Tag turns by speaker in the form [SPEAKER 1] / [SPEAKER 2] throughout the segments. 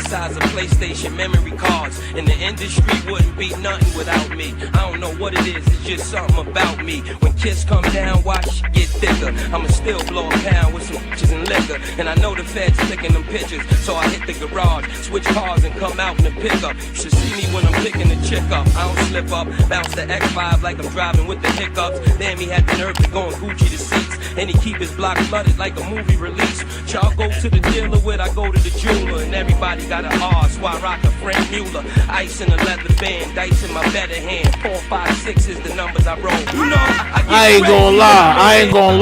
[SPEAKER 1] size of PlayStation memory cards. And the industry wouldn't be nothing without me. I don't know what it is, it's just something about me. When kids come down, watch shit get thicker. I'ma still blow a pound with some bitches and liquor. And I know the feds taking them pictures, so I hit the garage, switch cars and come out in the pickup. You should see me when I'm picking the chick up. I don't slip up, bounce the X5 like I'm driving with the hiccups. Damn, he had the nerve to go and Gucci the seats. And he keep his block flooded like a movie release. Y'all go to the dealer with, I go to the jeweler. And everybody got an R, so I rock a Frank Mueller. Ice in a leather band, dice in my better hand. 4, 5, 6 is the numbers I roll. You know,
[SPEAKER 2] I ain't gonna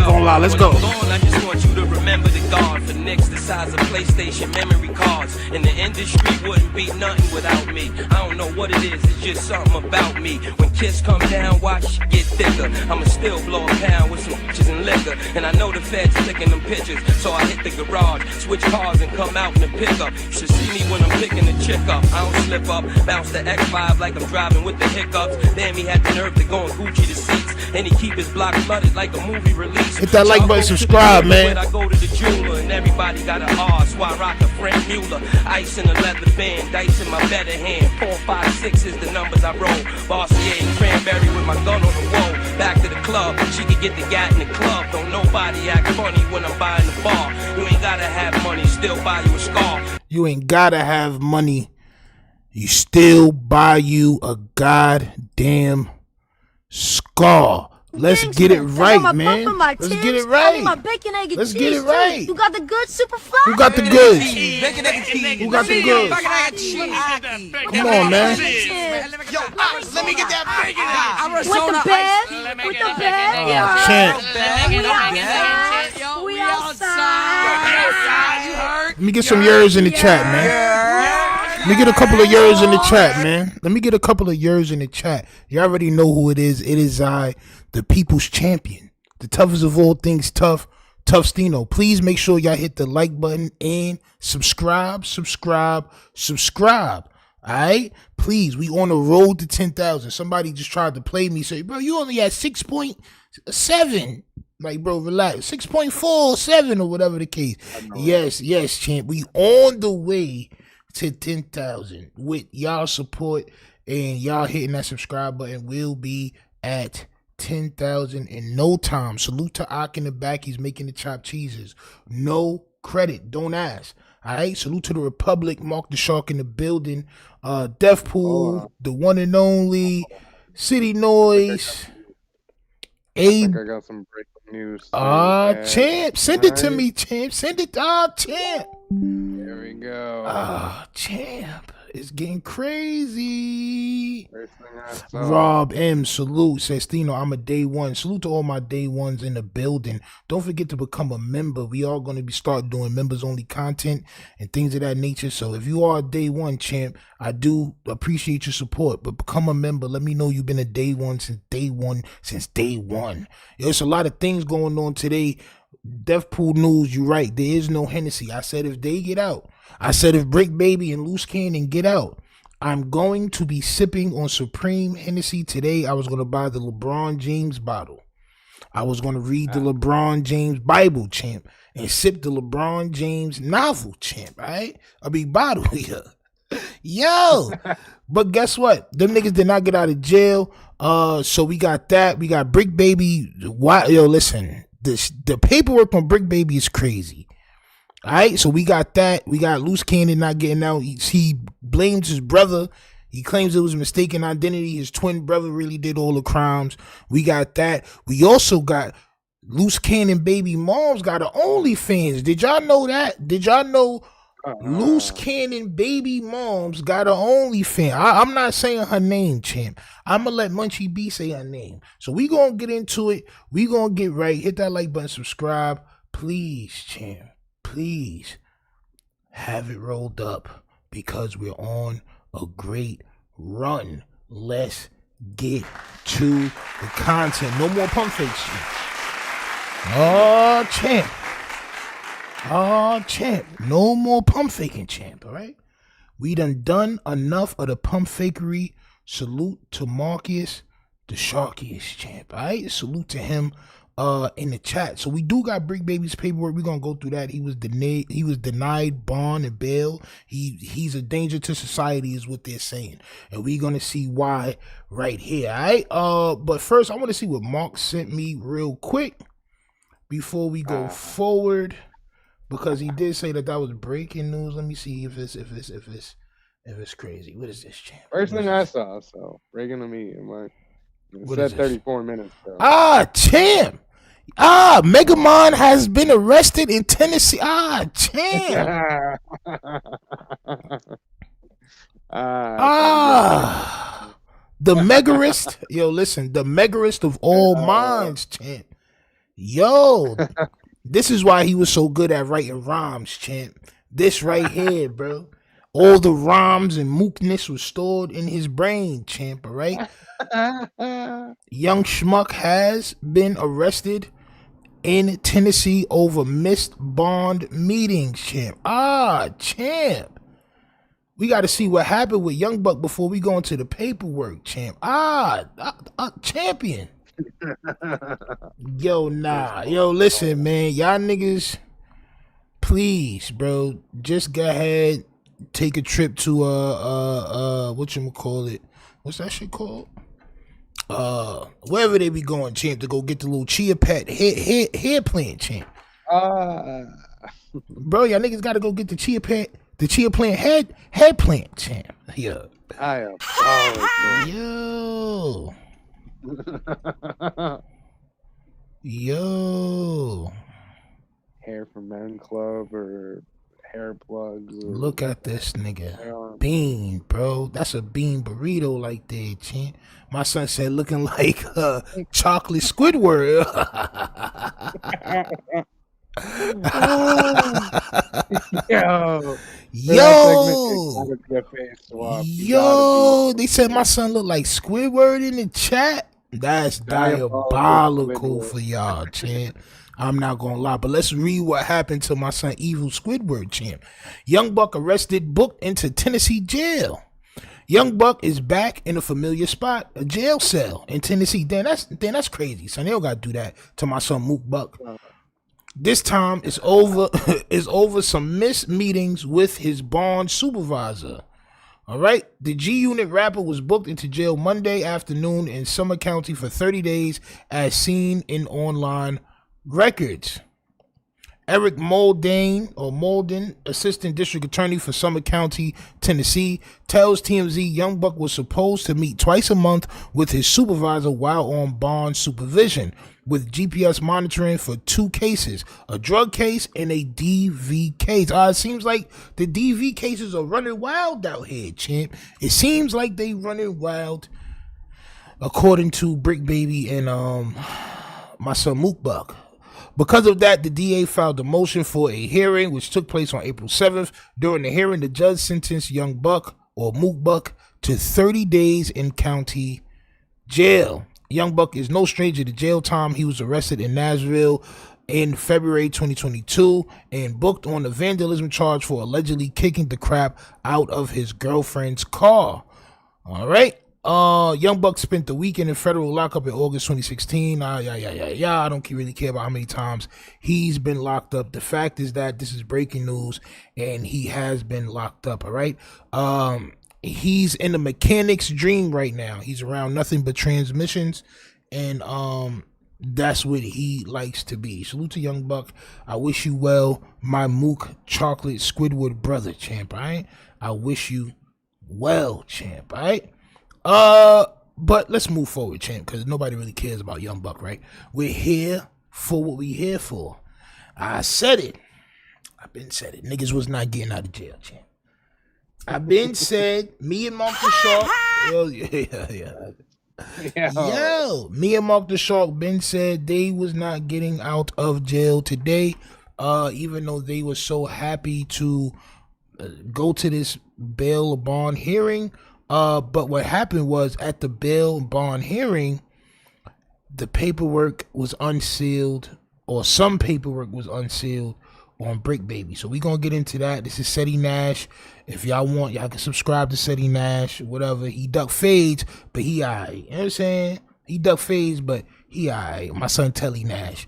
[SPEAKER 2] lie. Let's go.
[SPEAKER 1] I just want you to remember the guard for nicks the size of PlayStation memory cards. And the industry wouldn't be nothing without me. I don't know what it is, it's just something about me. When kids come down, watch shit get thicker. I'ma still blow a pound with some bitches and liquor. And I know the feds taking them pictures, so I hit the garage, switch cars and come out in the pickup. You should see me when I'm picking the chick up. I don't slip up, bounce the X5 like I'm driving with the hiccups. Damn, he had the nerve to go and Gucci the seats. And he keep his block flooded like a movie release.
[SPEAKER 2] Hit that like button, subscribe, man.
[SPEAKER 1] I go to the jeweler and everybody got an R, so I rock a Frank Mueller. Ice in a leather band, dice in my better hand. 4, 5, 6 is the numbers I roll. Bossier and cranberry with my gun on the wall. Back to the club, she could get the gat in the club. Don't nobody act funny when I'm buying the bar. You ain't gotta have money, still buy you a scar.
[SPEAKER 2] You ain't gotta have money. You still buy you a goddamn scar. Let's get it right, man. Let's get it right. Let's get it right.
[SPEAKER 3] You got the good super fly.
[SPEAKER 2] Who got the goods? Who got the goods? Come on, man.
[SPEAKER 4] Yo, let me get that bacon.
[SPEAKER 3] With the bed.
[SPEAKER 2] Champ.
[SPEAKER 3] We outside.
[SPEAKER 2] Let me get some yours in the chat, man. Let me get a couple of yours in the chat. You already know who it is. It is I, the people's champion, the toughest of all things tough Stino. Please make sure y'all hit the like button and subscribe. All right? Please, we on the road to 10,000. Somebody just tried to play me. Say, bro, you only at 6.7. Like, bro, relax. 6.47 or whatever the case. Yes, champ. We on the way to 10,000 with y'all support and y'all hitting that subscribe button. We'll be at 10,000 in no time. Salute to Ak in the back. He's making the chopped cheeses. No credit. Don't ask. All right. Salute to the Republic. Mark the Shark in the building. Deathpool, the one and only City Noise.
[SPEAKER 5] Abe. I got some breaking news.
[SPEAKER 2] Champ. Send it to me, champ. Send it. Champ.
[SPEAKER 5] There we go.
[SPEAKER 2] Champ. It's getting crazy. Rob M. Salute. Says, Stino, I'm a day one. Salute to all my day ones in the building. Don't forget to become a member. We are going to start doing members only content and things of that nature. So if you are a day one, champ, I do appreciate your support. But become a member. Let me know you've been a day one since day one. There's a lot of things going on today. Deathpool news, you're right. There is no Hennessy. I said if they get out. I said if Bricc Baby and Luce Cannon get out, I'm going to be sipping on Supreme Hennessy today. I was going to buy the LeBron James bottle. I was going to read the LeBron James Bible, champ, and sip the LeBron James novel, champ, all right? A big bottle here. Yo! But guess what? Them niggas did not get out of jail. So we got that. We got Bricc Baby. Yo, listen. The paperwork on Bricc Baby is crazy. All right, so we got that. We got Luce Cannon not getting out. He blames his brother. He claims it was a mistaken identity. His twin brother really did all the crimes. We got that. We also got Luce Cannon baby mom's got an OnlyFans. Did y'all know that? Did y'all know Luce Cannon baby mom's got an OnlyFans? I'm not saying her name, champ. I'm going to let Munchie B say her name. So we going to get into it. We going to get right. Hit that like button, subscribe. Please, champ. Please have it rolled up because we're on a great run. Let's get to the content. No more pump fakes. Champ. No more pump faking, champ. All right. We done enough of the pump fakery. Salute to Marcus. the sharkiest champ. All right, salute to him in the chat. So we do got Bricc Baby's paperwork. We're gonna go through that. He was denied bond and bail. He's a danger to society is what they're saying, and we're gonna see why right here. All right, but first I want to see what Mark sent me real quick before we go forward, because he did say that was breaking news. Let me see if it's crazy. What is this, champ?
[SPEAKER 5] First thing I saw, so breaking to me. It said 34 minutes. So.
[SPEAKER 2] Champ. Megamon has been arrested in Tennessee. Champ. The megarist. Yo, listen, the megarist of all minds, champ. Yo, this is why he was so good at writing rhymes, champ. This right here, bro. All the rhymes and mookness was stored in his brain, champ, all right? Young Schmuck has been arrested in Tennessee over missed bond meetings, champ. Champ. We got to see what happened with Young Buck before we go into the paperwork, champ. Champion. Yo, nah. Yo, listen, man. Y'all niggas, please, bro, just go ahead. Take a trip to whatchamacallit? What's that shit called? Wherever they be going, champ, to go get the little chia pet hair plant, champ. Bro, y'all niggas gotta go get the chia plant head plant, champ. Yeah.
[SPEAKER 5] I am.
[SPEAKER 2] Yo.
[SPEAKER 5] Hair for Men Club or hair plugs.
[SPEAKER 2] Look at this nigga. Bean, bro. That's a bean burrito like that, champ. My son said looking like chocolate Squidward. Yo, they said my son looked like Squidward in the chat. That's diabolical for y'all, champ. I'm not gonna lie, but let's read what happened to my son Evil Squidward, champ. Young Buck arrested, booked into Tennessee jail. Young Buck is back in a familiar spot, a jail cell in Tennessee. Damn, that's crazy. Son, they don't gotta do that to my son Mook Buck. This time it's over some missed meetings with his bond supervisor. All right, the G Unit rapper was booked into jail Monday afternoon in Summer County for 30 days, as seen in online records. Eric Molden, assistant district attorney for Summer County, Tennessee, tells TMZ Young Buck was supposed to meet twice a month with his supervisor while on bond supervision, with GPS monitoring for 2 cases, a drug case and a DV case. It seems like the DV cases are running wild out here, champ. It seems like they running wild, according to Bricc Baby and my son Mook Buck. Because of that, the DA filed a motion for a hearing, which took place on April 7th. During the hearing, the judge sentenced Young Buck, or Mook Buck, to 30 days in county jail. Young Buck is no stranger to jail time. He was arrested in Nashville in February 2022 and booked on a vandalism charge for allegedly kicking the crap out of his girlfriend's car. All right. Young Buck spent the weekend in federal lockup in August 2016. I don't really care about how many times he's been locked up. The fact is that this is breaking news and he has been locked up. All right. He's in a mechanic's dream right now. He's around nothing but transmissions, and that's what he likes to be. Salute to Young Buck. I wish you well, my Mook chocolate Squidward brother, champ. All right. I wish you well, champ. All right. But let's move forward, champ, because nobody really cares about Young Buck, right? We're here for what we here for. I said it. I've been said it. Niggas was not getting out of jail, champ. I've been said, me and Mark the Shark. Yo, me and Mark the Shark been said they was not getting out of jail today, even though they were so happy to go to this bail bond hearing. But what happened was at the bail bond hearing, the paperwork was unsealed, or some paperwork was unsealed on Bricc Baby. So we're going to get into that. This is Seti Nash. If y'all want, y'all can subscribe to Seti Nash, whatever. He duck fades, but he alright. You know what I'm saying? He ducked phase, but he alright. My son Telly Nash.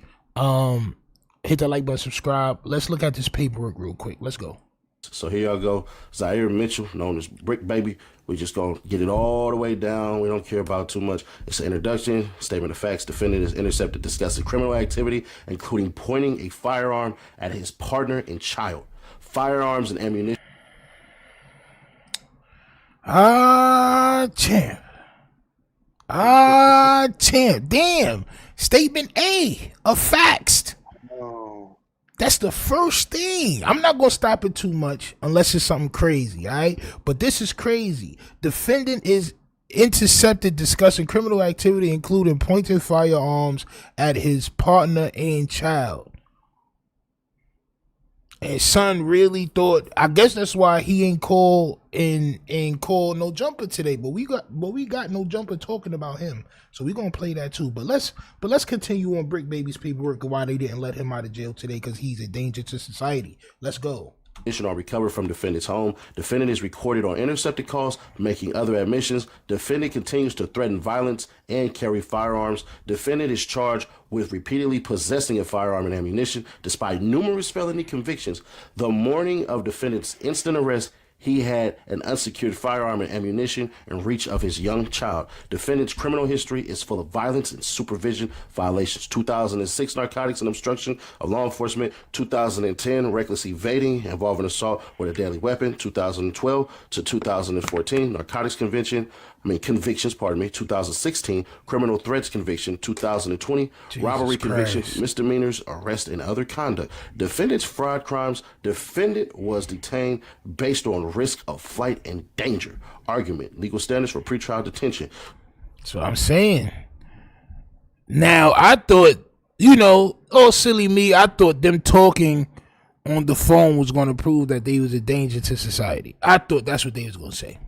[SPEAKER 2] Hit the like button, subscribe. Let's look at this paperwork real quick. Let's go.
[SPEAKER 6] So here y'all go. Zaire Mitchell, known as Bricc Baby. We just gonna get it all the way down. We don't care about too much. It's an introduction, statement of facts. Defendant is intercepted discussing criminal activity, including pointing a firearm at his partner and child. Firearms and ammunition.
[SPEAKER 2] Champ. Champ. Damn. Statement A of facts.
[SPEAKER 5] Oh.
[SPEAKER 2] That's the first thing. I'm not going to stop it too much unless it's something crazy, all right? But this is crazy. Defendant is intercepted discussing criminal activity, including pointing firearms at his partner and child. And son really thought, I guess that's why he ain't call no jumper today. But we got no jumper talking about him. So we're gonna play that too. But let's continue on Bricc Baby's paperwork and why they didn't let him out of jail today, because he's a danger to society. Let's go.
[SPEAKER 6] Are recovered from defendant's home. Defendant is recorded on intercepted calls, making other admissions. Defendant continues to threaten violence and carry firearms. Defendant is charged with repeatedly possessing a firearm and ammunition, despite numerous felony convictions. The morning of defendant's instant arrest, he had an unsecured firearm and ammunition in reach of his young child. Defendant's criminal history is full of violence and supervision violations. 2006, narcotics and obstruction of law enforcement. 2010, reckless evading involving assault with a deadly weapon. 2012 to 2014, narcotics convictions. 2016, criminal threats conviction. 2020, robbery conviction, misdemeanors, arrest, and other conduct. Defendant's fraud crimes. Defendant was detained based on risk of flight and danger. Argument, legal standards for pretrial detention.
[SPEAKER 2] So I'm saying. Now, I thought, silly me, I thought them talking on the phone was going to prove that they was a danger to society. I thought that's what they was going to say.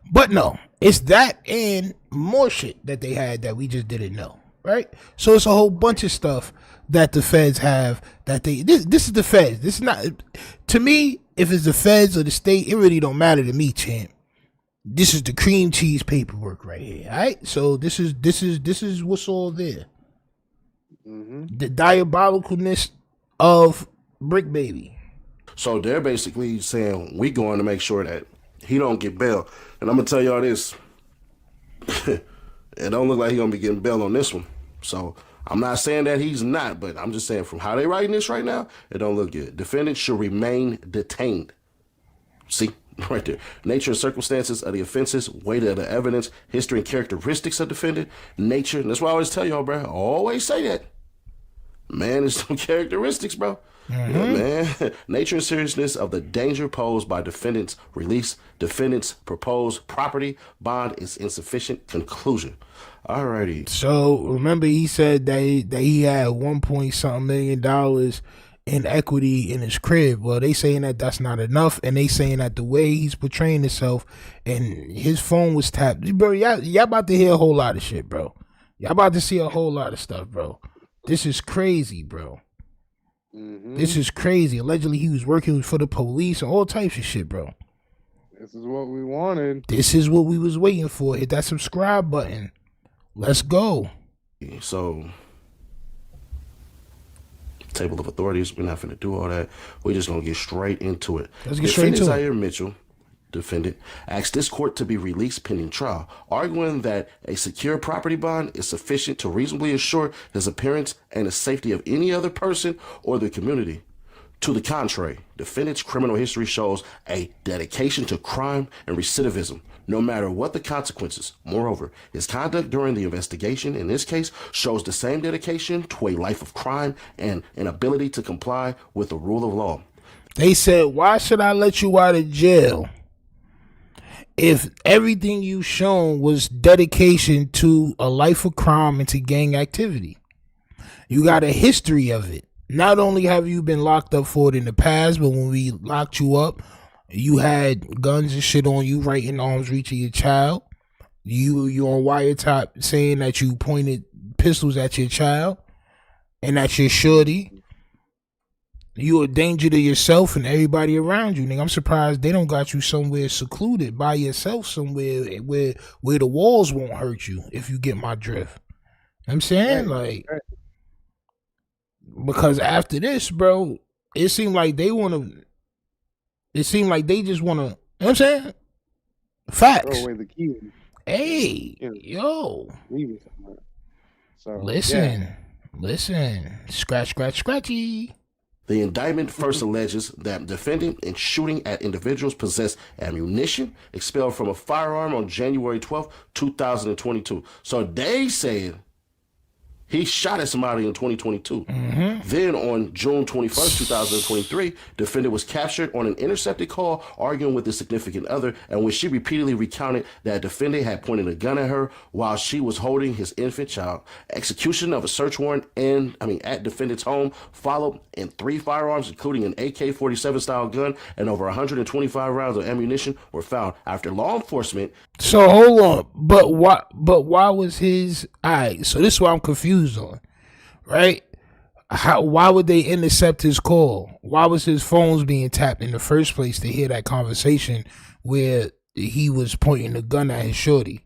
[SPEAKER 2] But no, it's that and more shit that they had that we just didn't know, right? So it's a whole bunch of stuff that the feds have that this is the feds. This is not, to me, if it's the feds or the state, it really don't matter to me, champ. This is the cream cheese paperwork right here, all right? So this is what's all there. The diabolicalness of Bricc Baby.
[SPEAKER 6] So they're basically saying we going to make sure that he don't get bail. And I'm going to tell y'all this. It don't look like he going to be getting bail on this one. So I'm not saying that he's not, but I'm just saying from how they writing this right now, it don't look good. Defendant should remain detained. See? Right there. Nature and circumstances of the offenses, weight of the evidence, history and characteristics of defendant, nature. And that's why I always tell y'all, bro. I always say that. Man, there's some characteristics, bro. Yeah, man. Nature and seriousness of the danger posed by defendant's release. Defendant's proposed property bond is insufficient. Conclusion. Alrighty.
[SPEAKER 2] So remember, he said that he had $1 million in equity in his crib. Well, they saying that that's not enough, and they saying that the way he's portraying himself and his phone was tapped. Bro, y'all about to hear a whole lot of shit, bro. Y'all about to see a whole lot of stuff, bro. This is crazy, bro. This is crazy. Allegedly, he was working for the police and all types of shit, bro.
[SPEAKER 5] This is what we wanted.
[SPEAKER 2] This is what we was waiting for. Hit that subscribe button. Let's go.
[SPEAKER 6] So, table of authorities. We're not finna do all that. We're just gonna get straight into it.
[SPEAKER 2] Let's get straight into it.
[SPEAKER 6] Zaire Mitchell, defendant, asked this court to be released pending trial, arguing that a secure property bond is sufficient to reasonably assure his appearance and the safety of any other person or the community. To the contrary, defendant's criminal history shows a dedication to crime and recidivism, no matter what the consequences. Moreover, his conduct during the investigation in this case shows the same dedication to a life of crime and an ability to comply with the rule of law.
[SPEAKER 2] They said, why should I let you out of jail if everything you shown was dedication to a life of crime and to gang activity? You got a history of it. Not only have you been locked up for it in the past, but when we locked you up, you had guns and shit on you right in arm's reach of your child. You on wiretap saying that you pointed pistols at your child and at your shorty. You a danger to yourself and everybody around you, nigga. I'm surprised they don't got you somewhere secluded by yourself somewhere where the walls won't hurt you, if you get my drift. I'm saying, like, because after this, bro, it seemed like they just want to, you know what I'm saying? Facts.
[SPEAKER 5] Throw away the key.
[SPEAKER 2] Hey, yo.
[SPEAKER 5] Leave it somewhere. So,
[SPEAKER 2] listen. Scratchy.
[SPEAKER 6] The indictment first alleges that defendant in shooting at individuals possessed ammunition expelled from a firearm on January 12th, 2022. So they said he shot at somebody in 2022. Then on June 21st, 2023, defendant was captured on an intercepted call arguing with a significant other, and when she repeatedly recounted that defendant had pointed a gun at her while she was holding his infant child. Execution of a search warrant at defendant's home followed, and 3 firearms, including an AK-47 style gun and over 125 rounds of ammunition, were found after law enforcement.
[SPEAKER 2] So hold on, but why was his? Alright, so this is what I'm confused on, right? Why would they intercept his call? Why was his phones being tapped in the first place to hear that conversation where he was pointing the gun at his shorty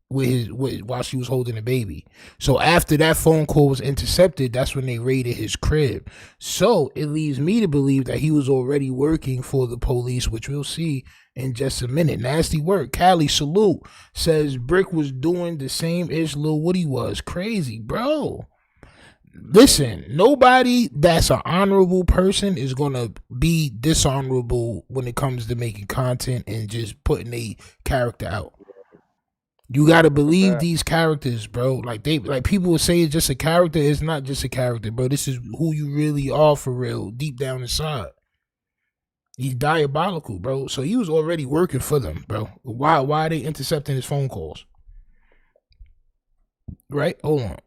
[SPEAKER 2] while she was holding the baby? So after that phone call was intercepted, that's when they raided his crib. So it leads me to believe that he was already working for the police, which we'll see in just a minute. Nasty work. Cali Salute says Bricc was doing the same ish Lil Woody was. Crazy, bro. Listen, nobody that's an honorable person is gonna be dishonorable when it comes to making content and just putting a character out. You gotta believe these characters, bro. Like people will say it's just a character. It's not just a character, bro. This is who you really are for real, deep down inside. He's diabolical, bro. So he was already working for them, bro. Why are they intercepting his phone calls? Right? Hold on.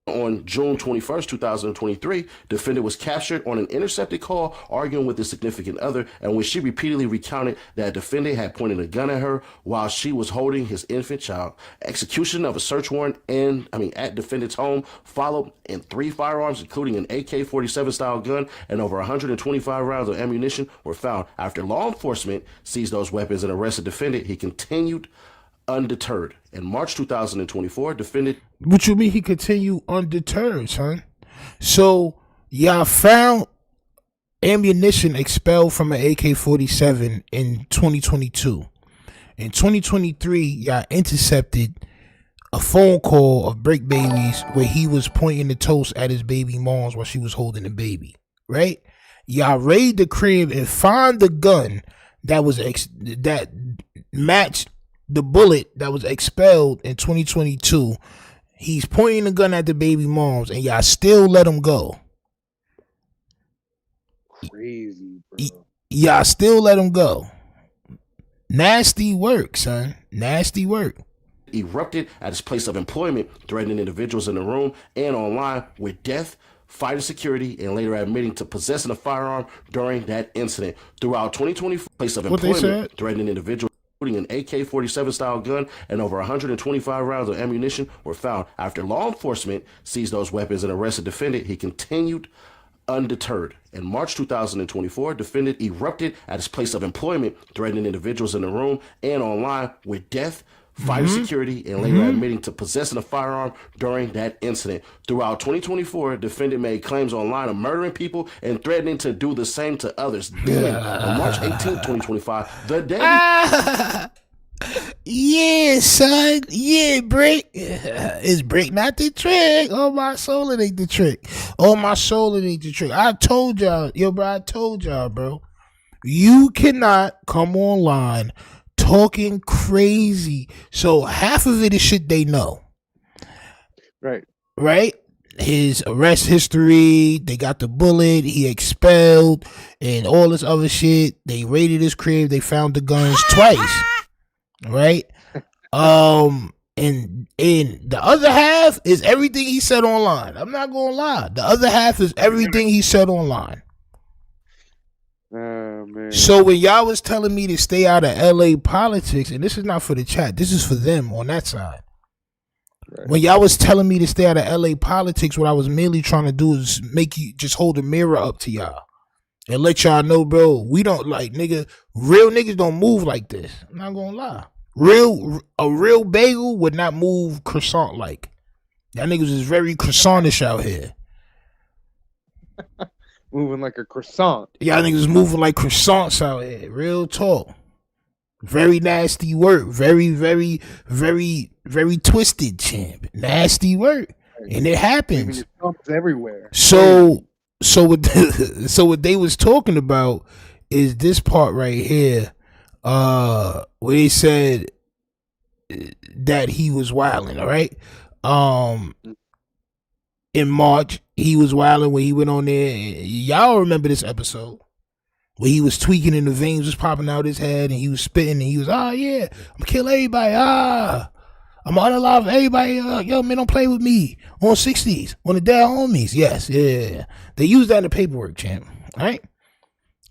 [SPEAKER 6] On June 21st, 2023, defendant was captured on an intercepted call arguing with a significant other, and when she repeatedly recounted that defendant had pointed a gun at her while she was holding his infant child. Execution of a search warrant at defendant's home followed, and 3 firearms, including an AK-47 style gun and over 125 rounds of ammunition, were found. After law enforcement seized those weapons and arrested defendant, he continued undeterred. In March 2024, defendant...
[SPEAKER 2] What you mean he continued undeterred, son? So, y'all found ammunition expelled from an AK-47 in 2022. In 2023, y'all intercepted a phone call of Bricc Baby's where he was pointing the toast at his baby moms while she was holding the baby, right? Y'all raid the crib and find the gun that was that matched the bullet that was expelled in 2022. He's pointing the gun at the baby moms, and y'all still let him go.
[SPEAKER 5] Crazy, bro.
[SPEAKER 2] Y'all still let him go. Nasty work, son. Nasty work.
[SPEAKER 6] Erupted at his place of employment, threatening individuals in the room and online with death, fighting security, and later admitting to possessing a firearm during that incident. Throughout 2024, place of employment, threatening individuals, including an AK-47 style gun and over 125 rounds of ammunition, were found. After law enforcement seized those weapons and arrested defendant, he continued undeterred. In March 2024, defendant erupted at his place of employment, threatening individuals in the room and online with death, fighting security, and later admitting to possessing a firearm during that incident. Throughout 2024, defendant made claims online of murdering people and threatening to do the same to others. Then, on March 18, 2025, the day...
[SPEAKER 2] Yeah, son. Yeah, Bricc. Is Bricc not the trick? Oh, my soul, it ain't the trick. Oh, my soul, it ain't the trick. I told y'all. Yo, bro, I told y'all, bro. You cannot come online talking crazy. So half of it is shit they know. Right? His arrest history, they got the bullet, he expelled, and all this other shit. They raided his crib, they found the guns twice. Right? And the other half is everything he said online. I'm not gonna lie. The other half is everything he said online.
[SPEAKER 5] Man.
[SPEAKER 2] So when y'all was telling me to stay out of LA politics, and this is not for the chat, this is for them on that side.
[SPEAKER 5] Right.
[SPEAKER 2] When y'all was telling me to stay out of LA politics, what I was merely trying to do is make you just hold a mirror up to y'all and let y'all know, bro, we don't like real niggas don't move like this. I'm not gonna lie. A real bagel would not move croissant like. Y'all niggas is very croissantish out here.
[SPEAKER 5] Moving like a croissant.
[SPEAKER 2] Y'all niggas is moving like croissants out here. Real talk. Very nasty work. Very, very, very, very twisted, champ. Nasty work. And it happens.
[SPEAKER 5] Thumbs everywhere.
[SPEAKER 2] So what they was talking about is this part right here, where they said that he was wilding, all right? In March, he was wilding when he went on there. Y'all remember this episode where he was tweaking and the veins was popping out his head and he was spitting and he was, yeah, I'm gonna kill everybody. I'm gonna unalive everybody. Yo, man, don't play with me. On 60s, on the dead homies. Yes, yeah. They used that in the paperwork, champ. All right?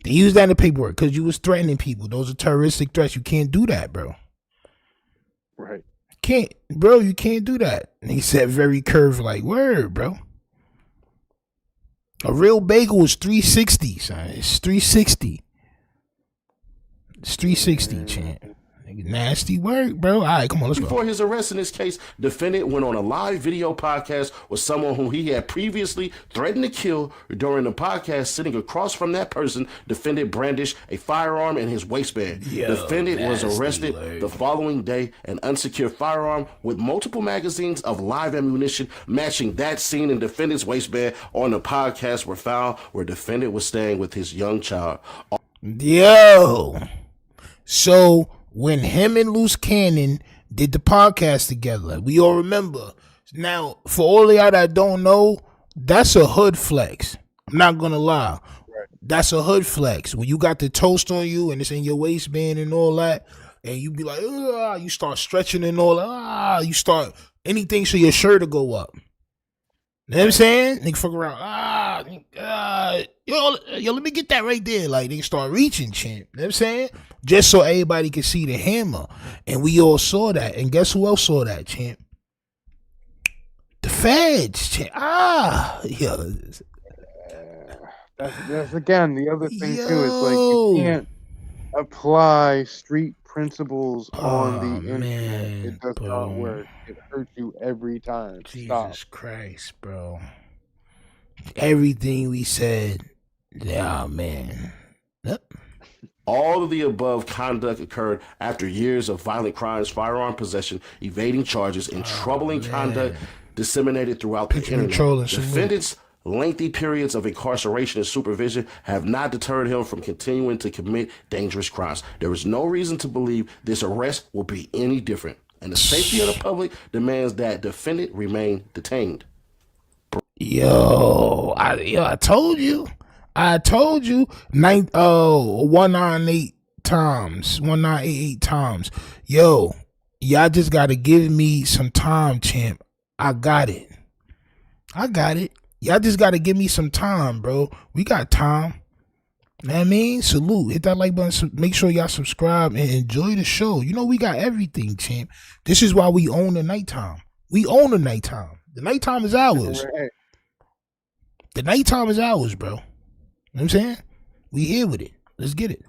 [SPEAKER 2] They used that in the paperwork because you was threatening people. Those are terroristic threats. You can't do that, bro.
[SPEAKER 5] Right.
[SPEAKER 2] You can't do that. And he said very curved, like, word, bro. A real bagel is 360, son. It's 360. It's 360, champ. Nasty work, bro. All right, come on, let's go.
[SPEAKER 6] Before his arrest in this case, defendant went on a live video podcast with someone whom he had previously threatened to kill. During the podcast, sitting across from that person, defendant brandished a firearm in his waistband. Defendant was arrested the following day. An unsecured firearm with multiple magazines of live ammunition matching that seen in defendant's waistband on the podcast were found where defendant was staying with his young child.
[SPEAKER 2] Yo. So when him and Luce Cannon did the podcast together, we all remember. Now, for all of y'all that don't know, that's a hood flex. I'm not gonna lie. Right. That's a hood flex. When you got the toast on you and it's in your waistband and all that, and you be like, you start stretching and all that, you start anything so your shirt will go up. You know what I'm saying? Nigga fuck around. Yo, let me get that right there. Like, nigga start reaching, champ. You know what I'm saying? Just so everybody can see the hammer. And we all saw that. And guess who else saw that, champ? The feds, champ. Yo.
[SPEAKER 5] That's again, the other thing, too. It's like, you can't apply street principles on the internet.
[SPEAKER 2] Man,
[SPEAKER 5] it does not work. It hurts you every time.
[SPEAKER 2] Jesus Christ, bro. Everything we said, man. Yep.
[SPEAKER 6] All of the above conduct occurred after years of violent crimes, firearm possession, evading charges, and troubling conduct disseminated throughout the internet. Defendants' lengthy periods of incarceration and supervision have not deterred him from continuing to commit dangerous crimes. There is no reason to believe this arrest will be any different, and the safety of the public demands that defendant remain detained.
[SPEAKER 2] I told you. 198 times. Yo, y'all just gotta give me some time, champ. I got it. Y'all just gotta give me some time, bro. We got time. You know what I mean? Salute. Hit that like button. Make sure y'all subscribe and enjoy the show. You know we got everything, champ. This is why we own the nighttime. We own the nighttime. The nighttime is ours.
[SPEAKER 5] Right.
[SPEAKER 2] The nighttime is ours, bro. You know what I'm saying? We here with it. Let's get it.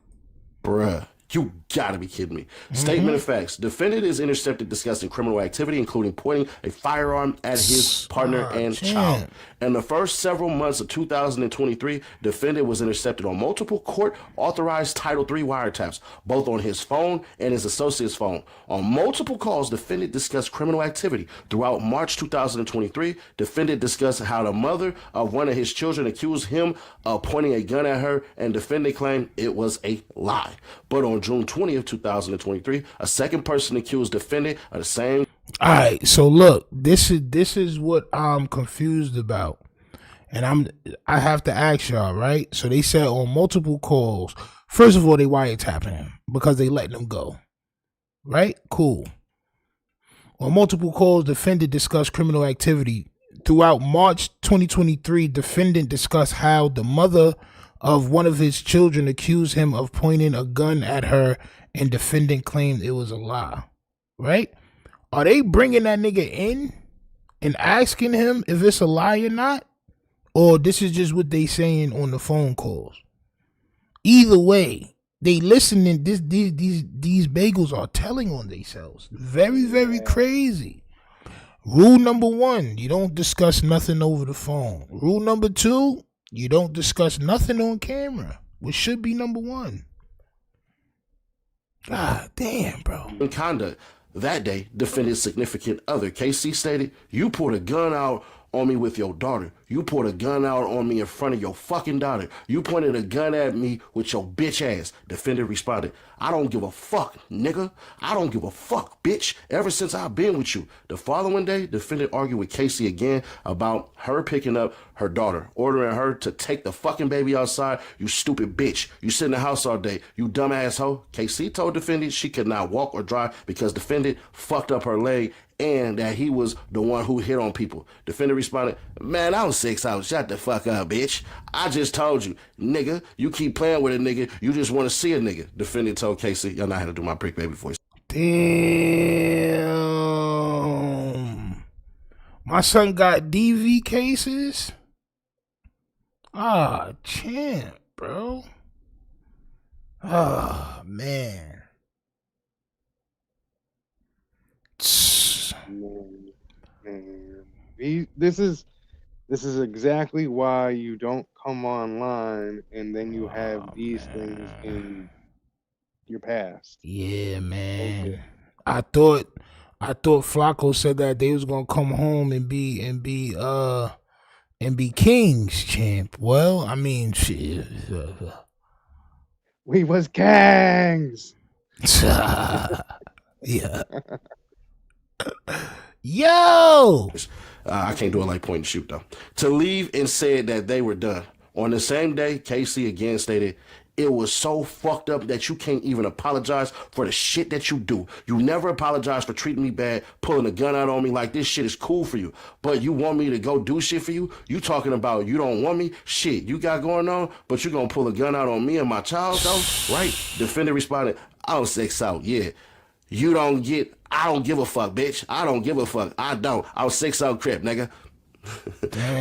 [SPEAKER 6] Bruh. You gotta be kidding me. Statement of facts. Defendant is intercepted discussing criminal activity, including pointing a firearm at his partner and child. In the first several months of 2023, defendant was intercepted on multiple court-authorized Title III wiretaps, both on his phone and his associate's phone. On multiple calls, defendant discussed criminal activity. Throughout March 2023, defendant discussed how the mother of one of his children accused him of pointing a gun at her, and defendant claimed it was a lie. But on June 20th, 2023, a second person accused defendant of the same.
[SPEAKER 2] All right, so look, this is what I'm confused about, and I have to ask y'all, right? So they said on multiple calls. First of all, they wiretapping him because they letting him go, right? Cool. On multiple calls, defendant discussed criminal activity. Throughout March 2023, defendant discussed how the mother of one of his children accused him of pointing a gun at her, and defendant claimed it was a lie, right? Are they bringing that nigga in and asking him if it's a lie or not? Or this is just what they saying on the phone calls? Either way, they listening. These bagels are telling on themselves. Very, very crazy. Rule number 1, you don't discuss nothing over the phone. Rule number 2, you don't discuss nothing on camera, which should be number 1. God damn, bro.
[SPEAKER 6] In conduct, that day, defendant's significant other, KC, stated, "You pulled a gun out on me with your daughter. You pulled a gun out on me in front of your fucking daughter. You pointed a gun at me with your bitch ass." Defendant responded, "I don't give a fuck, nigga. I don't give a fuck, bitch. Ever since I've been with you." The following day, defendant argued with Casey again about her picking up her daughter, ordering her to take the fucking baby outside. "You stupid bitch. You sit in the house all day. You dumb asshole." Casey told defendant she could not walk or drive because defendant fucked up her leg and that he was the one who hit on people. Defendant responded, "Man, I was 6 out. Shut the fuck up, bitch. I just told you, nigga. You keep playing with a nigga. You just want to see a nigga." Defendant told Casey, y'all know how to do my Bricc baby voice.
[SPEAKER 2] Damn. My son got DV cases? Ah, champ, bro. Ah, man.
[SPEAKER 5] This is exactly why you don't come online and then you have these things in your past.
[SPEAKER 2] Yeah, man. Okay. I thought Flacco said that they was gonna come home and be kings, champ. Well, I mean, shit.
[SPEAKER 5] We was kings.
[SPEAKER 2] Yeah. Yo.
[SPEAKER 6] I can't do it like point and shoot though. To leave and said that they were done. On the same day, Casey again stated, "It was so fucked up that you can't even apologize for the shit that you do. You never apologize for treating me bad, pulling a gun out on me like this shit is cool for you. But you want me to go do shit for you? You talking about you don't want me? Shit you got going on, but you gonna pull a gun out on me and my child though? Right?" Defendant responded, "I was 6 out, yeah. I don't give a fuck, bitch. I don't give a fuck. I don't. I was 6 out crip, nigga."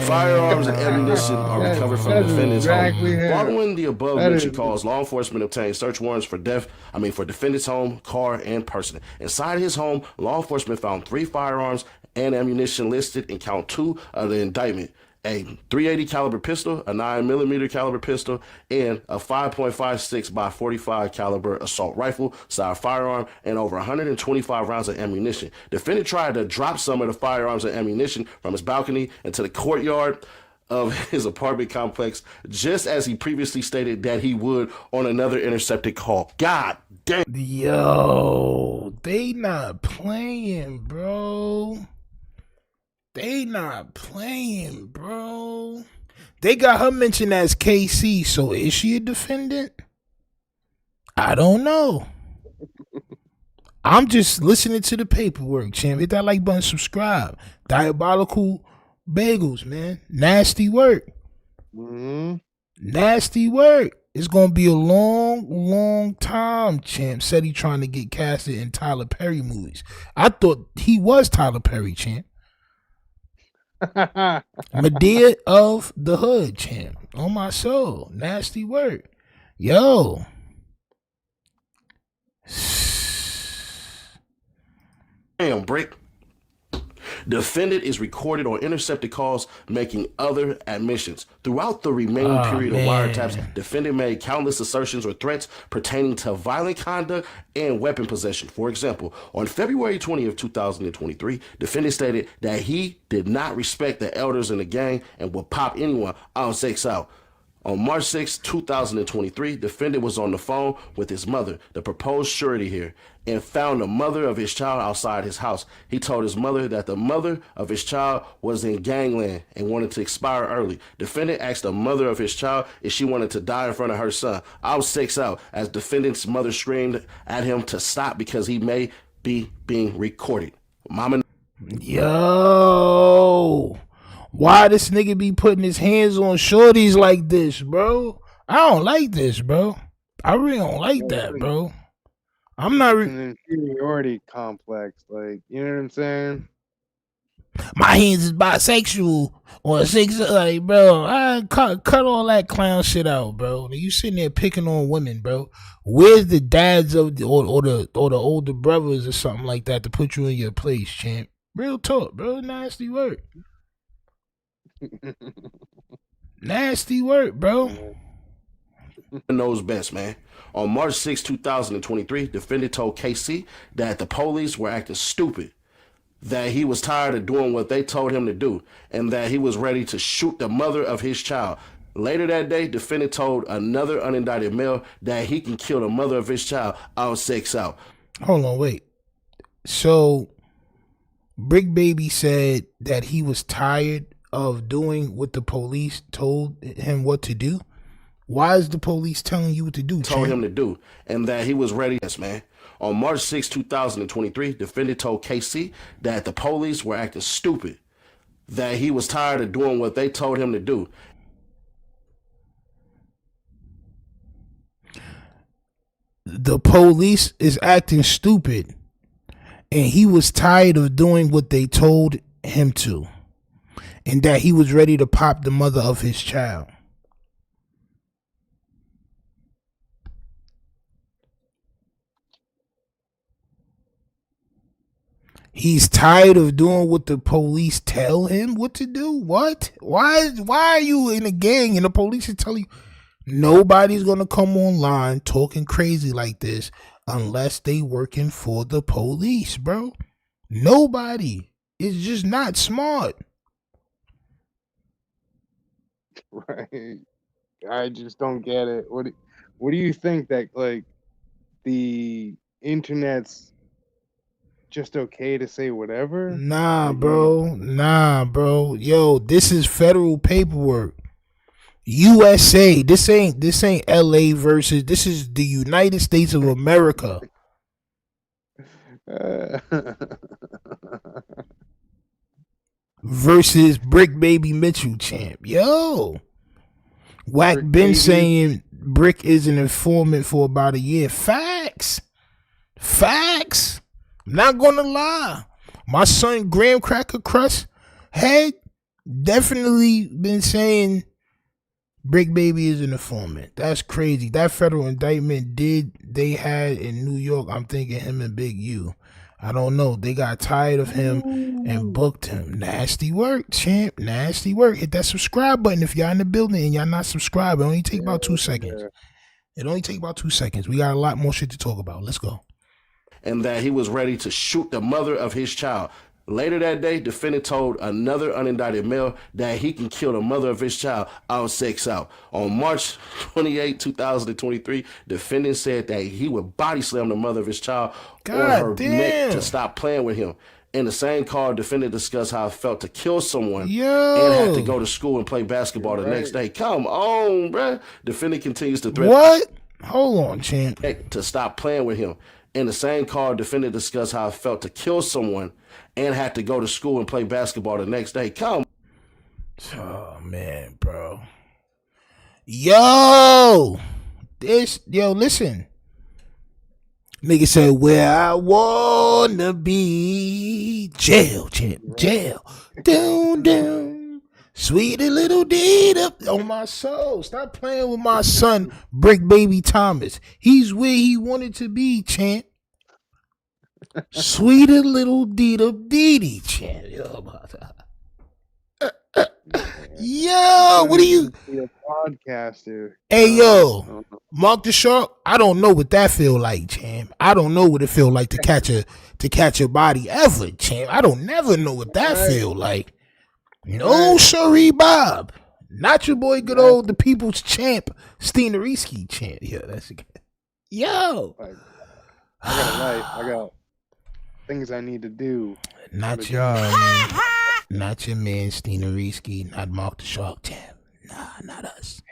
[SPEAKER 6] Firearms and ammunition are recovered from defendant's home. Following the above mentioned calls, law enforcement obtained search warrants for defendant's home, car, and person. Inside his home, law enforcement found 3 firearms and ammunition listed in count 2 of the indictment: a .380 caliber pistol, a 9mm caliber pistol, and a 5.56 by 45 caliber assault rifle style firearm, and over 125 rounds of ammunition. Defendant tried to drop some of the firearms and ammunition from his balcony into the courtyard of his apartment complex, just as he previously stated that he would on another intercepted call. God damn.
[SPEAKER 2] Yo, they not playing, bro. They not playing, bro. They got her mentioned as KC, so is she a defendant? I don't know. I'm just listening to the paperwork, champ. Hit that like button, subscribe. Diabolical bagels, man. Nasty work.
[SPEAKER 5] Mm-hmm.
[SPEAKER 2] Nasty work. It's going to be a long, long time, champ. Said he trying to get casted in Tyler Perry movies. I thought he was Tyler Perry, champ. Medea of the hood, champ. On my soul. Nasty work. Yo.
[SPEAKER 6] Damn, Bricc. Defendant is recorded on intercepted calls making other admissions. Throughout the remaining period of wiretaps, defendant made countless assertions or threats pertaining to violent conduct and weapon possession. For example, on February 20th, 2023, defendant stated that he did not respect the elders in the gang and would pop anyone on 6 out. On March 6, 2023, defendant was on the phone with his mother, the proposed surety here, and found the mother of his child outside his house. He told his mother that the mother of his child was in gangland and wanted to expire early. Defendant asked the mother of his child if she wanted to die in front of her son. I was 6 out, as defendant's mother screamed at him to stop because he may be being recorded. Mama.
[SPEAKER 2] Yo. Why this nigga be putting his hands on shorties like this, bro? I don't like this, bro. I really don't like that, bro. I'm not.
[SPEAKER 5] It's an inferiority complex. Like, you know what I'm saying?
[SPEAKER 2] My hands is bisexual or sex. Like, bro, I cut all that clown shit out, bro. You sitting there picking on women, bro. Where's the dads of or the older brothers or something like that to put you in your place, champ? Real talk, bro. Nasty work. Nasty work, bro.
[SPEAKER 6] Knows best, man. On March 6, 2023, defendant told KC that the police were acting stupid, that he was tired of doing what they told him to do, and that he was ready to shoot the mother of his child. Later that day, defendant told another unindicted male that he can kill the mother of his child. I'll sex out.
[SPEAKER 2] Hold on, wait. So, Bricc Baby said that he was tired of doing what the police told him what to do. Why is the police telling you what to do?
[SPEAKER 6] Told him to do, and that he was ready. Yes, man. On March 6, 2023, defendant told KC that the police were acting stupid, that he was tired of doing what they told him to do.
[SPEAKER 2] The police is acting stupid, and he was tired of doing what they told him to, and that he was ready to pop the mother of his child. He's tired of doing what the police tell him what to do. What? Why are you in a gang and the police is telling you nobody's gonna come online talking crazy like this unless they working for the police, bro? Nobody. It's just not smart.
[SPEAKER 5] Right. I just don't get it. What do you think that, like, the internet's just okay to say whatever?
[SPEAKER 2] Nah, bro. Yo, this is federal paperwork. USA. This ain't LA versus. This is the United States of America. Versus Bricc Baby Mitchell, champ. Yo. Wack
[SPEAKER 5] Bricc
[SPEAKER 2] been
[SPEAKER 5] Baby.
[SPEAKER 2] saying Bricc is an informant for about a year. Facts. Not gonna lie. My son Graham Cracker Crust had definitely been saying Bricc Baby is an informant. That's crazy. That federal indictment they had in New York. I'm thinking him and Big U. I don't know. They got tired of him and booked him. Nasty work, champ. Nasty work. Hit that subscribe button if y'all in the building and y'all not subscribed. It only take about 2 seconds. It only take about 2 seconds. We got a lot more shit to talk about. Let's go.
[SPEAKER 6] And that he was ready to shoot the mother of his child. Later that day, defendant told another unindicted male that he can kill the mother of his child. I'll sex out. On March 28, 2023, defendant said that he would body slam the mother of his child on her neck to stop playing with him. In the same call, defendant discussed how it felt to kill someone and had to go to school and play basketball the next day. Come on, bruh. Defendant continues to threaten.
[SPEAKER 2] What? Hold on, champ.
[SPEAKER 6] To stop playing with him. In the same call, defendant discussed how it felt to kill someone and had to go to school and play basketball the next day. Come.
[SPEAKER 2] Oh, man, bro. Yo, listen. Nigga said, where I wanna be. Jail, champ, jail. Down. Sweetie little deed up on my soul. Stop playing with my son, Bricc Baby Thomas. He's where he wanted to be, champ. Sweetie little deed up Dee, champ. Yo, what are you?
[SPEAKER 5] A podcaster.
[SPEAKER 2] Hey, yo, Mark the Shark. I don't know what that feel like, champ. I don't know what it feel like to catch a body ever, champ. I don't never know what that feel like. No, sorry, Bob. Not your boy, good old the people's champ, Steeneriski champ. Yeah, that's a good. Yo,
[SPEAKER 5] I got a life. I got things I need to do.
[SPEAKER 2] Not y'all, man. Not your man, Steeneriski. Not Mark the Shark champ. Nah, not us.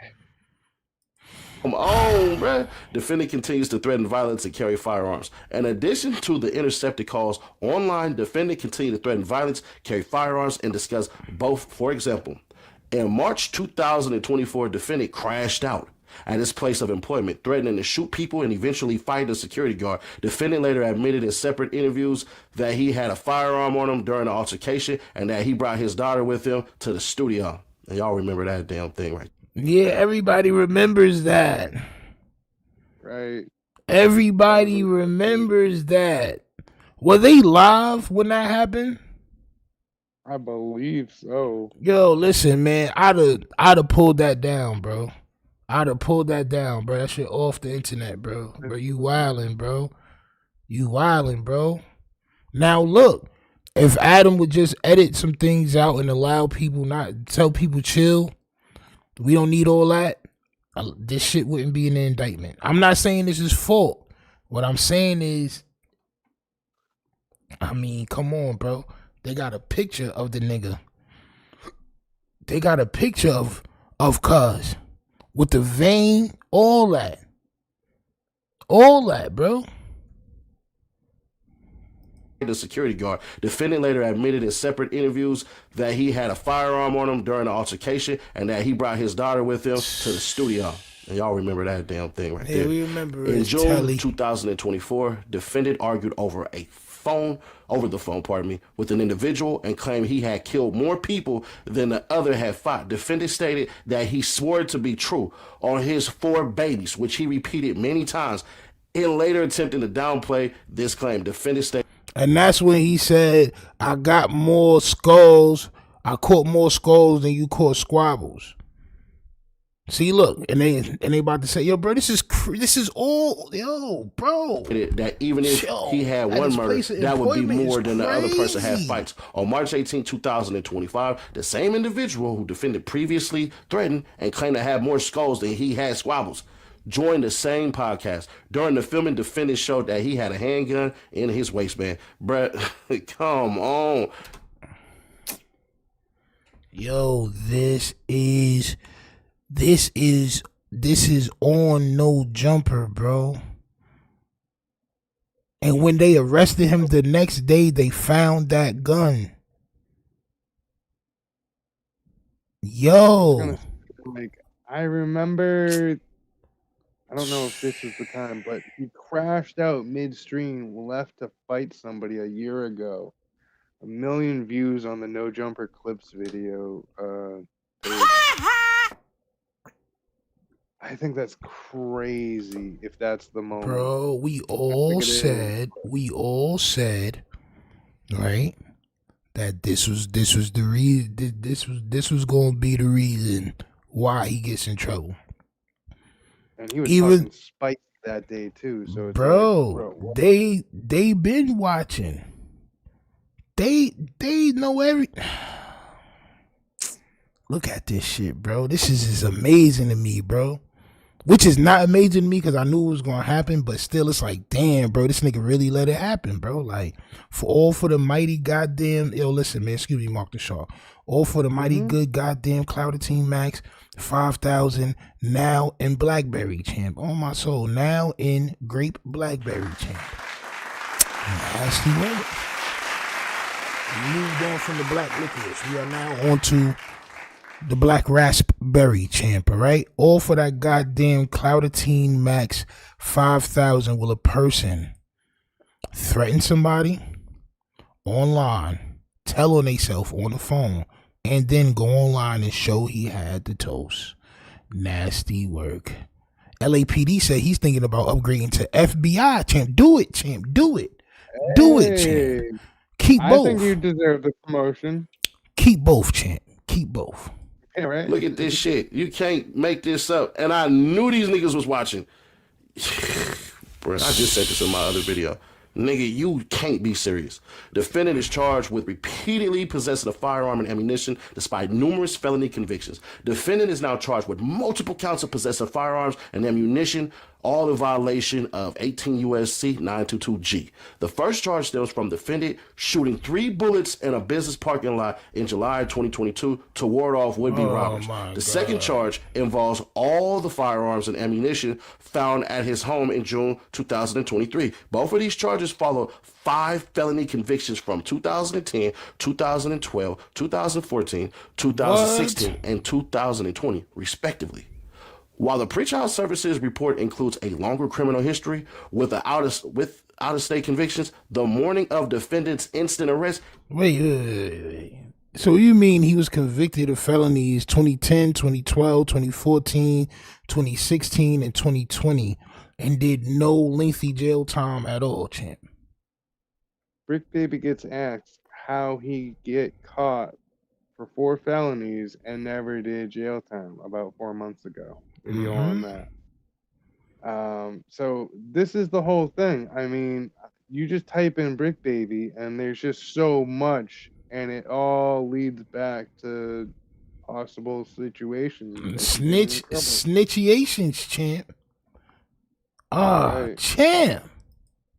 [SPEAKER 6] Come on, bruh. Defendant continues to threaten violence and carry firearms. In addition to the intercepted calls online, defendant continued to threaten violence, carry firearms, and discuss both. For example, in March 2024, defendant crashed out at his place of employment, threatening to shoot people and eventually fight a security guard. Defendant later admitted in separate interviews that he had a firearm on him during the altercation and that he brought his daughter with him to the studio. And y'all remember that damn thing, right?
[SPEAKER 2] Yeah, everybody remembers that.
[SPEAKER 5] Right.
[SPEAKER 2] Everybody remembers that. Were they live when that happened?
[SPEAKER 5] I believe so.
[SPEAKER 2] Yo, listen, man. I'd have pulled that down, bro. I'd have pulled that down, bro. That shit off the internet, bro. Bro, you wildin', bro. You wildin', bro. Now look, if Adam would just edit some things out and allow people not tell people chill, we don't need all that. This shit wouldn't be an indictment. I'm not saying this is fault. What I'm saying is, I mean, come on, bro. They got a picture of the nigga. They got a picture of cuz with the vein, all that. All that, bro.
[SPEAKER 6] The security guard. Defendant later admitted in separate interviews that he had a firearm on him during the altercation and that he brought his daughter with him to the studio. And y'all remember that damn thing right there.
[SPEAKER 2] Yeah, we remember it.
[SPEAKER 6] In June 2024, defendant argued over the phone, with an individual and claimed he had killed more people than the other had fought. Defendant stated that he swore it to be true on his 4 babies, which he repeated many times. In later attempting to downplay this claim, defendant stated,
[SPEAKER 2] and that's when he said, I got more skulls. I caught more skulls than you caught squabbles. See, look, and they about to say, yo, bro, this is all, yo, bro.
[SPEAKER 6] That even if he had one murder, that would be more than the other person had fights. On March 18, 2025, the same individual who defended previously threatened and claimed to have more skulls than he had squabbles joined the same podcast. During the filming, defendant showed that he had a handgun in his waistband. Bruh, come on.
[SPEAKER 2] Yo, this is on No Jumper, bro. And when they arrested him the next day, they found that gun. Yo.
[SPEAKER 5] Like, I remember, I don't know if this is the time, but he crashed out midstream, left to fight somebody a year ago. 1 million views on the No Jumper Clips video. I think that's crazy if that's the moment.
[SPEAKER 2] Bro, we all said, right, that this was the reason, this was going to be the reason why he gets in trouble.
[SPEAKER 5] And he was talking spicy that day too. So it's
[SPEAKER 2] bro, like, they been watching. They know every. Look at this shit, bro. This is amazing to me, bro. Which is not amazing to me because I knew it was gonna happen, but still, it's like, damn, bro, this nigga really let it happen, bro. Like, for the mighty goddamn, yo, listen, man, excuse me, Mark the Shaw. All for the mighty good goddamn Clouded Team Max 5,000 now in Blackberry champ. On my soul, now in Grape Blackberry champ. Nasty women. We moved on from the black licorice. We are now on to the Black Raspberry champ, all right? All for that goddamn Clouded Team Max 5,000. Will a person threaten somebody online, tell on themselves on the phone, and then go online and show he had the toast? Nasty work. LAPD said he's thinking about upgrading to FBI, champ. Do it, champ. Do it. Do it, champ. Keep both.
[SPEAKER 5] I think you deserve the promotion.
[SPEAKER 2] Keep both, champ. Keep both.
[SPEAKER 5] Yeah, right.
[SPEAKER 6] Look at this shit. You can't make this up. And I knew these niggas was watching. Bro, I just said this in my other video. Nigga, you can't be serious. Defendant is charged with repeatedly possessing a firearm and ammunition despite numerous felony convictions. Defendant is now charged with multiple counts of possessing firearms and ammunition, all in violation of 18 U.S.C. 922G. The first charge stems from defendant shooting 3 bullets in a business parking lot in July 2022 to ward off would-be robbers. The second charge involves all the firearms and ammunition found at his home in June 2023. Both of these charges follow 5 felony convictions from 2010, 2012, 2014, 2016, and 2020, respectively. While the pretrial services report includes a longer criminal history with out-of-state convictions, the morning of defendant's instant arrest.
[SPEAKER 2] Wait. So you mean he was convicted of felonies 2010, 2012, 2014, 2016, and 2020 and did no lengthy jail time at all, champ?
[SPEAKER 5] Bricc Baby gets asked how he get caught for 4 felonies and never did jail time about 4 months ago. Video on that. So this is the whole thing. I mean, you just type in Bricc Baby and there's just so much, and it all leads back to possible situations.
[SPEAKER 2] Snitchiations, champ. Champ.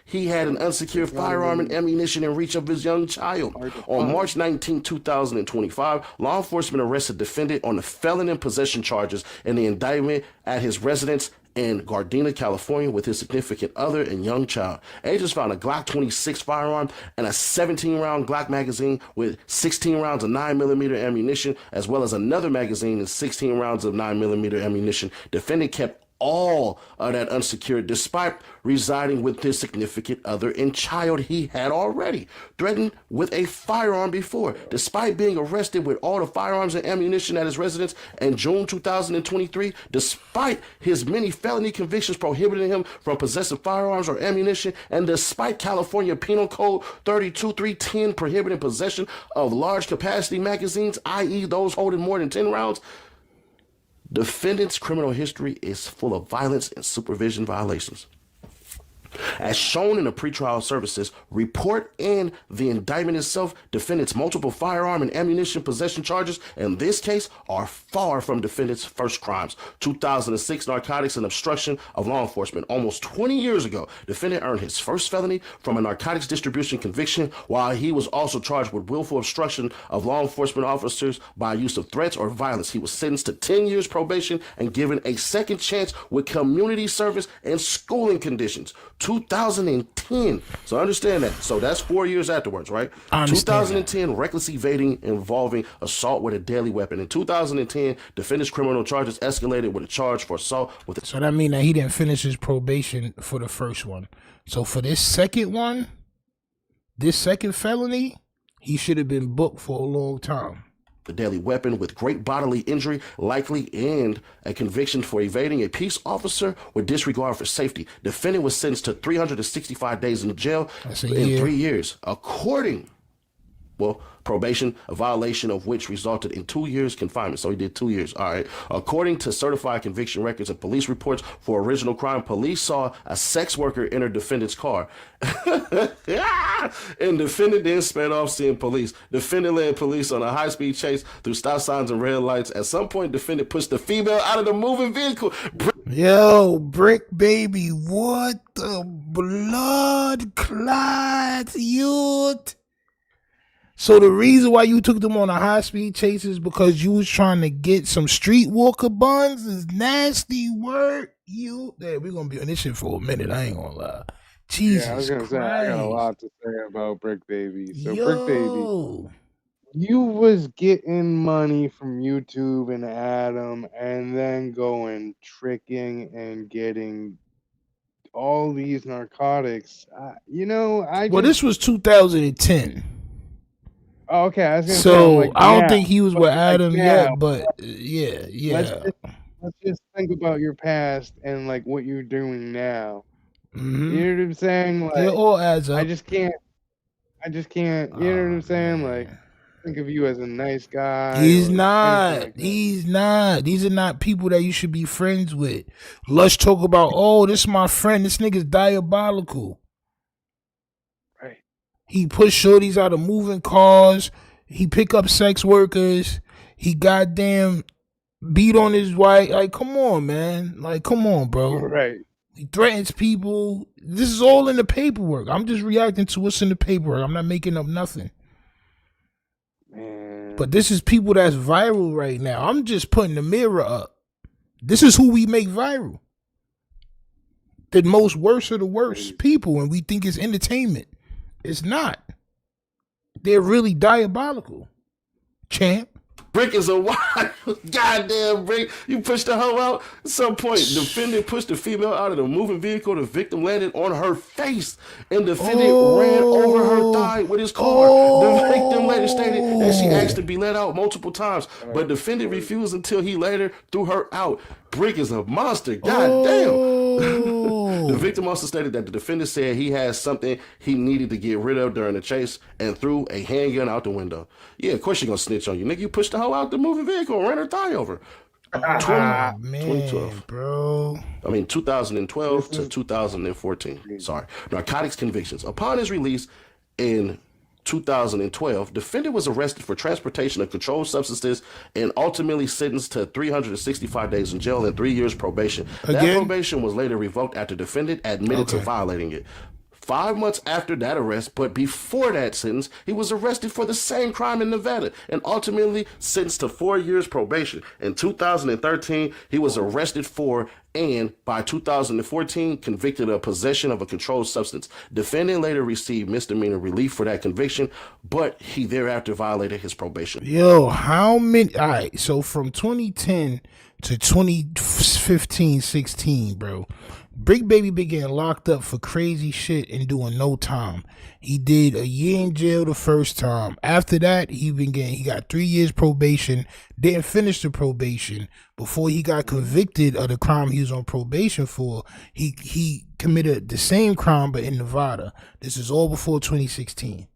[SPEAKER 6] He had an unsecured firearm and ammunition in reach of his young child. On March 19, 2025, law enforcement arrested defendant on the felon in possession charges in the indictment at his residence in Gardena, California, with his significant other and young child. Agents found a Glock 26 firearm and a 17-round Glock magazine with 16 rounds of 9mm ammunition, as well as another magazine and 16 rounds of 9mm ammunition. Defendant kept all of that unsecured despite residing with his significant other and child he had already threatened with a firearm before. Despite being arrested with all the firearms and ammunition at his residence in June 2023, despite his many felony convictions prohibiting him from possessing firearms or ammunition, and despite California Penal Code 32310 prohibiting possession of large capacity magazines, i.e. those holding more than 10 rounds, defendant's criminal history is full of violence and supervision violations. As shown in the pretrial services report and the indictment itself, defendant's multiple firearm and ammunition possession charges in this case are far from defendant's first crimes. 2006 narcotics and obstruction of law enforcement. Almost 20 years ago, defendant earned his first felony from a narcotics distribution conviction, while he was also charged with willful obstruction of law enforcement officers by use of threats or violence. He was sentenced to 10 years probation and given a second chance with community service and schooling conditions. 2010. So understand that. So that's 4 years afterwards, right? 2010, reckless evading involving assault with a deadly weapon. In 2010, defendant's criminal charges escalated with a charge for assault with a...
[SPEAKER 2] So that means that he didn't finish his probation for the first one. So for this second one, this second felony, he should have been booked for a long time.
[SPEAKER 6] The deadly weapon with great bodily injury, likely, and a conviction for evading a peace officer with disregard for safety. Defendant was sentenced to 365 days in jail in 3 years. According, probation, a violation of which resulted in 2 years confinement. So he did 2 years. All right. According to certified conviction records and police reports for original crime, police saw a sex worker enter defendant's car. And defendant then sped off seeing police. Defendant led police on a high-speed chase through stop signs and red lights. At some point, defendant pushed the female out of the moving vehicle.
[SPEAKER 2] Yo, Bricc Baby, what the blood clots, youth? So the reason why you took them on a high-speed chase is because you was trying to get some streetwalker buns? Is nasty word, you? Yeah, we're going to be on this shit for a minute. I ain't going to lie. Jesus
[SPEAKER 5] I was going to say, I got a lot to say about Bricc Baby. So Bricc Baby, you was getting money from YouTube and Adam and then going tricking and getting all these narcotics.
[SPEAKER 2] This was 2010.
[SPEAKER 5] Oh, okay, I was gonna
[SPEAKER 2] say, I don't think he was with Adam yet, but yeah.
[SPEAKER 5] Let's just think about your past and like what you're doing now.
[SPEAKER 2] Mm-hmm.
[SPEAKER 5] You know what I'm saying? Like,
[SPEAKER 2] it all adds up.
[SPEAKER 5] I just can't. You know what I'm saying? Like, think of you as a nice guy.
[SPEAKER 2] He's not. Like he's not. These are not people that you should be friends with. Let's talk about, this is my friend. This nigga's diabolical. He push shorties out of moving cars. He pick up sex workers. He goddamn beat on his wife. Like, come on, man. Like, come on, bro.
[SPEAKER 5] Right.
[SPEAKER 2] He threatens people. This is all in the paperwork. I'm just reacting to what's in the paperwork. I'm not making up nothing.
[SPEAKER 5] Man.
[SPEAKER 2] But this is people that's viral right now. I'm just putting the mirror up. This is who we make viral. The most worst of the worst people, and we think it's entertainment. It's not. They're really diabolical. Champ.
[SPEAKER 6] Bricc is a wild goddamn Bricc. You pushed the hoe out. At some point, defendant pushed the female out of the moving vehicle. The victim landed on her face, and defendant ran over her thigh with his car. The victim later stated that she asked to be let out multiple times, but defendant refused until he later threw her out. Bricc is a monster. Goddamn. The victim also stated that the defendant said he had something he needed to get rid of during the chase and threw a handgun out the window. Yeah, of course she gonna snitch on you, nigga. You pushed the hoe out the moving vehicle and ran her thigh over. 2012,
[SPEAKER 2] bro.
[SPEAKER 6] I mean, 2012 to 2014. Sorry. Narcotics convictions. Upon his release in 2012, defendant was arrested for transportation of controlled substances and ultimately sentenced to 365 days in jail and 3 years probation. That probation was later revoked after defendant admitted to violating it. 5 months after that arrest, but before that sentence, he was arrested for the same crime in Nevada and ultimately sentenced to 4 years probation. In 2013, he was arrested for and by 2014 convicted of possession of a controlled substance. Defendant later received misdemeanor relief for that conviction, but he thereafter violated his probation.
[SPEAKER 2] Yo, how many? All right, so from 2010 to 2015-16, bro, Bricc Baby been getting locked up for crazy shit and doing no time. He did a year in jail the first time. After that, he got 3 years probation. Didn't finish the probation. Before he got convicted of the crime he was on probation for, he committed the same crime but in Nevada. This is all before 2016.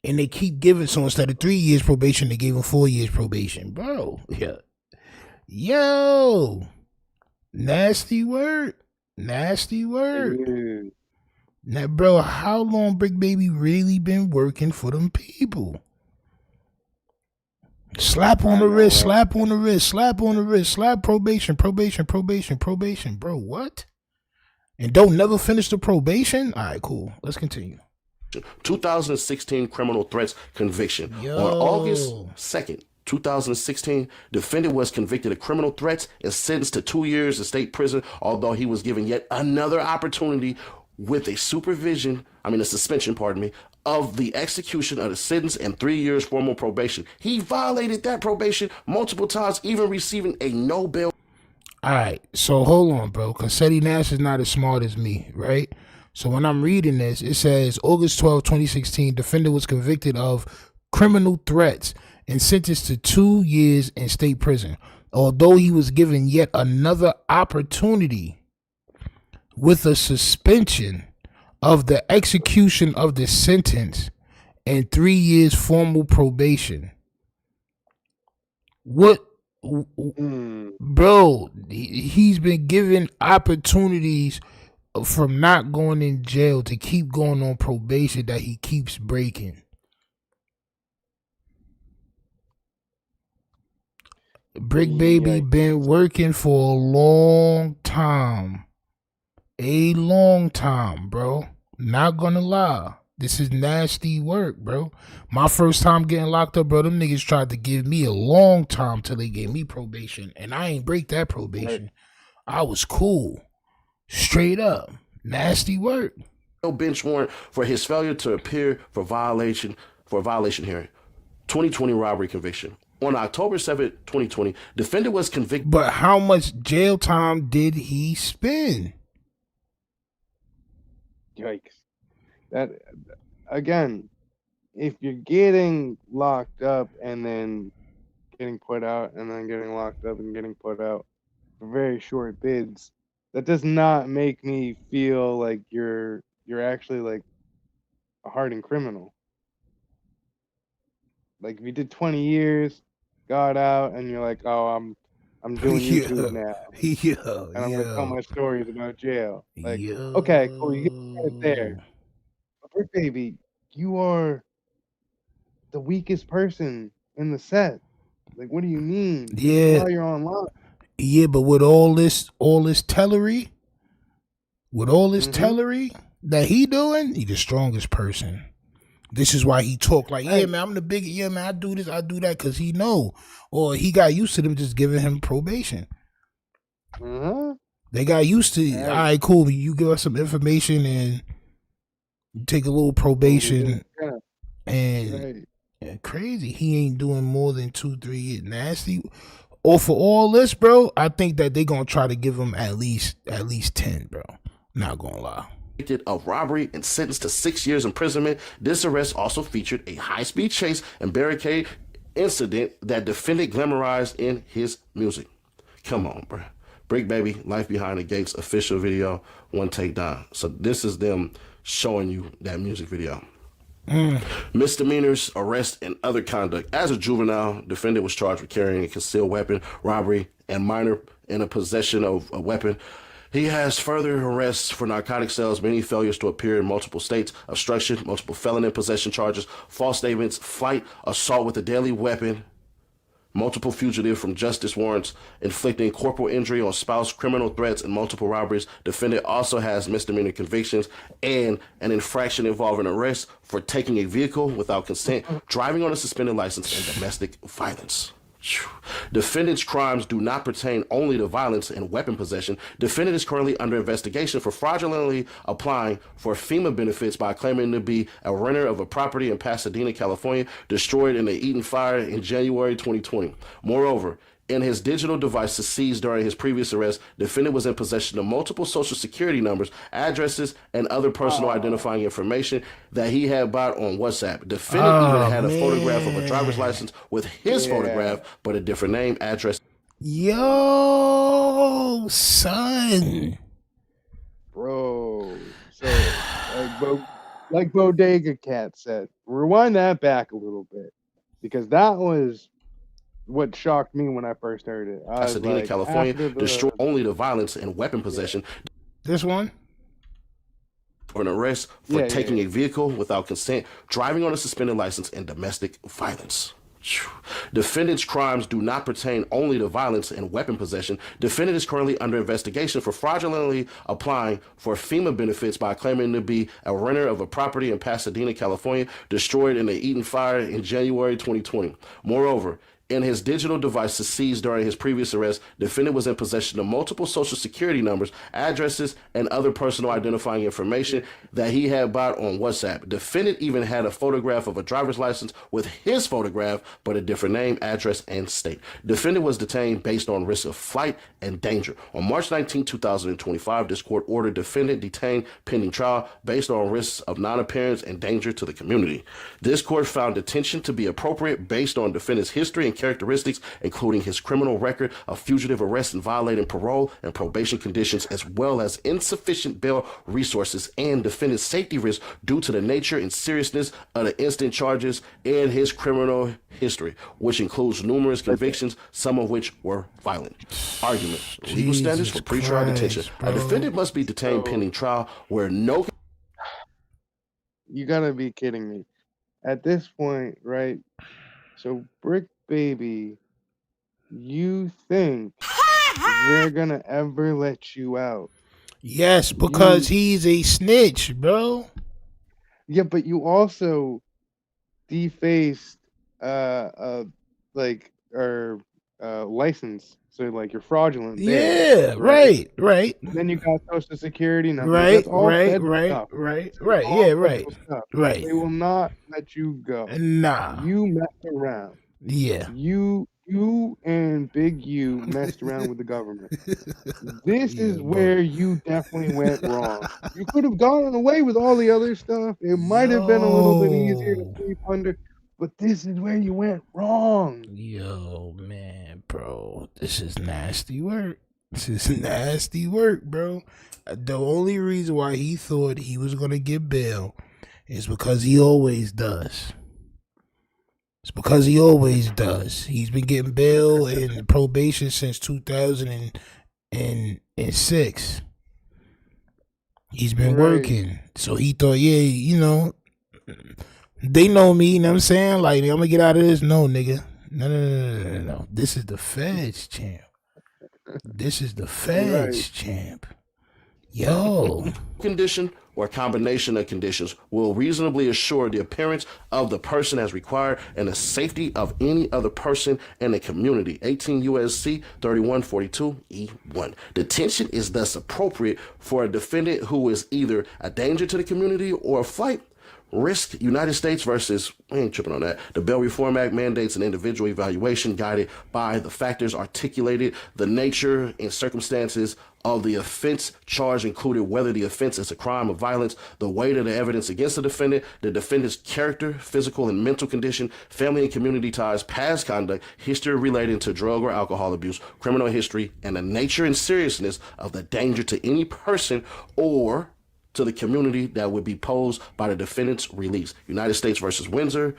[SPEAKER 2] And they keep giving, so instead of 3 years probation, they gave him 4 years probation. Bro, yeah. Yo. Nasty word. Nasty word. Now, bro, how long Bricc Baby really been working for them people? Slap on the wrist, slap on the wrist, slap on the wrist, slap probation. Bro, what? And don't never finish the probation? All right, cool. Let's continue.
[SPEAKER 6] 2016 criminal threats conviction. On August 2nd, 2016, defendant was convicted of criminal threats and sentenced to 2 years in state prison, although he was given yet another opportunity with a suspension, of the execution of the sentence and 3 years formal probation. He violated that probation multiple times, even receiving a no bail.
[SPEAKER 2] All right, so hold on, bro. Concetti Nash is not as smart as me, right? So when I'm reading this, it says August 12, 2016, defendant was convicted of criminal threats and sentenced to 2 years in state prison, although he was given yet another opportunity with a suspension of the execution of the sentence and 3 years formal probation. What, bro? He's been given opportunities from not going in jail to keep going on probation that he keeps breaking. Bricc Baby been working for a long time. A long time, bro. Not gonna lie. This is nasty work, bro. My first time getting locked up, bro, them niggas tried to give me a long time till they gave me probation. And I ain't break that probation. I was cool. Straight up. Nasty work.
[SPEAKER 6] No bench warrant for his failure to appear for a violation hearing. 2020 robbery conviction. On October 7th, 2020, defendant was convicted.
[SPEAKER 2] But how much jail time did he spend?
[SPEAKER 5] Yikes. That, again, if you're getting locked up and then getting put out and then getting locked up and getting put out for very short bids, that does not make me feel like you're actually like a hardened criminal. Like if you did 20 years, got out, and you're like, oh, I'm doing YouTube now. And I'm gonna tell my stories about jail. Like, okay, cool, you get it there. But Bricc Baby, you are the weakest person in the set. Like, what do you mean?
[SPEAKER 2] Yeah.
[SPEAKER 5] Now you're online.
[SPEAKER 2] Yeah, but with all this tellery, that he doing, he the strongest person. This is why he talk like, yeah, man, I'm the biggest. Yeah, man, I do this, I do that, because he know. Or he got used to them just giving him probation. They got used to, all right, cool, you give us some information and you take a little probation and Yeah, crazy. He ain't doing more than 2-3 years. Nasty. Or for all this, bro, I think that they gonna try to give him at least 10, bro. Not gonna lie.
[SPEAKER 6] Of robbery and sentenced to 6 years imprisonment. This arrest also featured a high-speed chase and barricade incident that defendant glamorized in his music. Come on, bro. Bricc Baby, Life Behind the Gates official video, one take down. So this is them showing you that music video. Misdemeanors, arrest, and other conduct. As a juvenile, defendant was charged with carrying a concealed weapon, robbery, and minor in a possession of a weapon. He has further arrests for narcotic sales, many failures to appear in multiple states, obstruction, multiple felon in possession charges, false statements, flight, assault with a deadly weapon, multiple fugitive from justice warrants, inflicting corporal injury on spouse, criminal threats, and multiple robberies. Defendant also has misdemeanor convictions and an infraction involving arrest for taking a vehicle without consent, driving on a suspended license, and domestic violence. Defendant's crimes do not pertain only to violence and weapon possession. Defendant is currently under investigation for fraudulently applying for FEMA benefits by claiming to be a renter of a property in Pasadena, California, destroyed in the Eaton fire in January 2020. Moreover, in his digital devices seized during his previous arrest, defendant was in possession of multiple social security numbers, addresses, and other personal identifying information that he had bought on WhatsApp. Defendant even had a photograph of a driver's license with his photograph, but a different name, address.
[SPEAKER 2] Yo, son.
[SPEAKER 5] Bro. So, like Bodega Cat said, rewind that back a little bit. Because that was what shocked me when I first heard it.
[SPEAKER 6] Pasadena, like, California, destroy only the violence and weapon possession.
[SPEAKER 2] This one?
[SPEAKER 6] For an arrest for taking a vehicle without consent, driving on a suspended license, and domestic violence. Defendant's crimes do not pertain only to violence and weapon possession. Defendant is currently under investigation for fraudulently applying for FEMA benefits by claiming to be a renter of a property in Pasadena, California, destroyed in the Eaton fire in January 2020. Moreover, in his digital devices seized during his previous arrest, defendant was in possession of multiple social security numbers, addresses, and other personal identifying information that he had bought on WhatsApp. Defendant even had a photograph of a driver's license with his photograph, but a different name, address, and state. Defendant was detained based on risk of flight and danger. On March 19, 2025, this court ordered defendant detained pending trial based on risks of non-appearance and danger to the community. This court found detention to be appropriate based on defendant's history and characteristics, including his criminal record of fugitive arrest and violating parole and probation conditions, as well as insufficient bail resources and defendant's safety risk due to the nature and seriousness of the instant charges and his criminal history, which includes numerous convictions, some of which were violent. Argument. Legal standards for pretrial detention.
[SPEAKER 2] Bro.
[SPEAKER 6] A defendant must be detained pending trial where no...
[SPEAKER 5] You gotta be kidding me. At this point, right? So Bricc Baby, you think they're gonna ever let you out?
[SPEAKER 2] Yes, because he's a snitch, bro.
[SPEAKER 5] Yeah, but you also defaced like our license, so like you're fraudulent.
[SPEAKER 2] Yeah, right.
[SPEAKER 5] Then you got social security numbers.
[SPEAKER 2] Right.
[SPEAKER 5] That's all federal stuff.
[SPEAKER 2] Right.
[SPEAKER 5] All
[SPEAKER 2] Yeah, right.
[SPEAKER 5] federal stuff.
[SPEAKER 2] Right.
[SPEAKER 5] They will not let you go.
[SPEAKER 2] Nah.
[SPEAKER 5] You messed around.
[SPEAKER 2] Yeah.
[SPEAKER 5] You and Big U messed around with the government. This is where you definitely went wrong. You could have gone away with all the other stuff. It might have been a little bit easier to sleep under, but this is where you went wrong.
[SPEAKER 2] Yo, man, bro. This is nasty work. This is nasty work, bro. The only reason why he thought he was going to get bail is because he always does. It's because he always does. He's been getting bail and probation since 2006. He's been working. So he thought, they know me, you know what I'm saying? Like, I'm going to get out of this. No, nigga. No. This is the feds, champ. This is the feds, champ. Yo.
[SPEAKER 6] Condition or combination of conditions will reasonably assure the appearance of the person as required and the safety of any other person in the community. 18 U.S.C. 3142E1. Detention is thus appropriate for a defendant who is either a danger to the community or a flight Risk United States versus, we ain't tripping on that. The Bail Reform Act mandates an individual evaluation guided by the factors articulated, the nature and circumstances of the offense charged included whether the offense is a crime of violence, the weight of the evidence against the defendant's character, physical and mental condition, family and community ties, past conduct, history relating to drug or alcohol abuse, criminal history, and the nature and seriousness of the danger to any person or to the community that would be posed by the defendant's release. United States versus Windsor.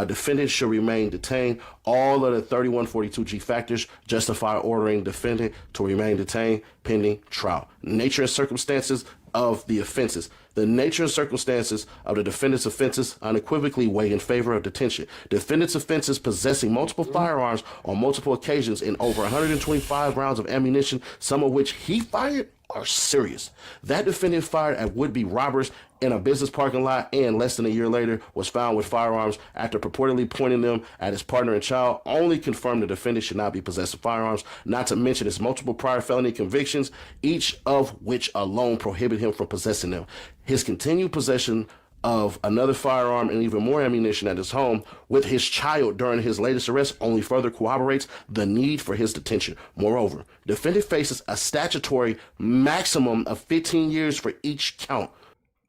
[SPEAKER 6] Defendant should remain detained. All of the 3142G factors justify ordering defendant to remain detained pending trial. Nature and circumstances of the offenses. The nature and circumstances of the defendant's offenses unequivocally weigh in favor of detention. Defendant's offenses possessing multiple firearms on multiple occasions and over 125 rounds of ammunition, some of which he fired, are serious. That defendant fired at would-be robbers in a business parking lot and less than a year later was found with firearms after purportedly pointing them at his partner and child only confirmed the defendant should not be possessed of firearms, not to mention his multiple prior felony convictions, each of which alone prohibit him from possessing them. His continued possession of another firearm and even more ammunition at his home with his child during his latest arrest only further corroborates the need for his detention. Moreover, defendant faces a statutory maximum of 15 years for each count.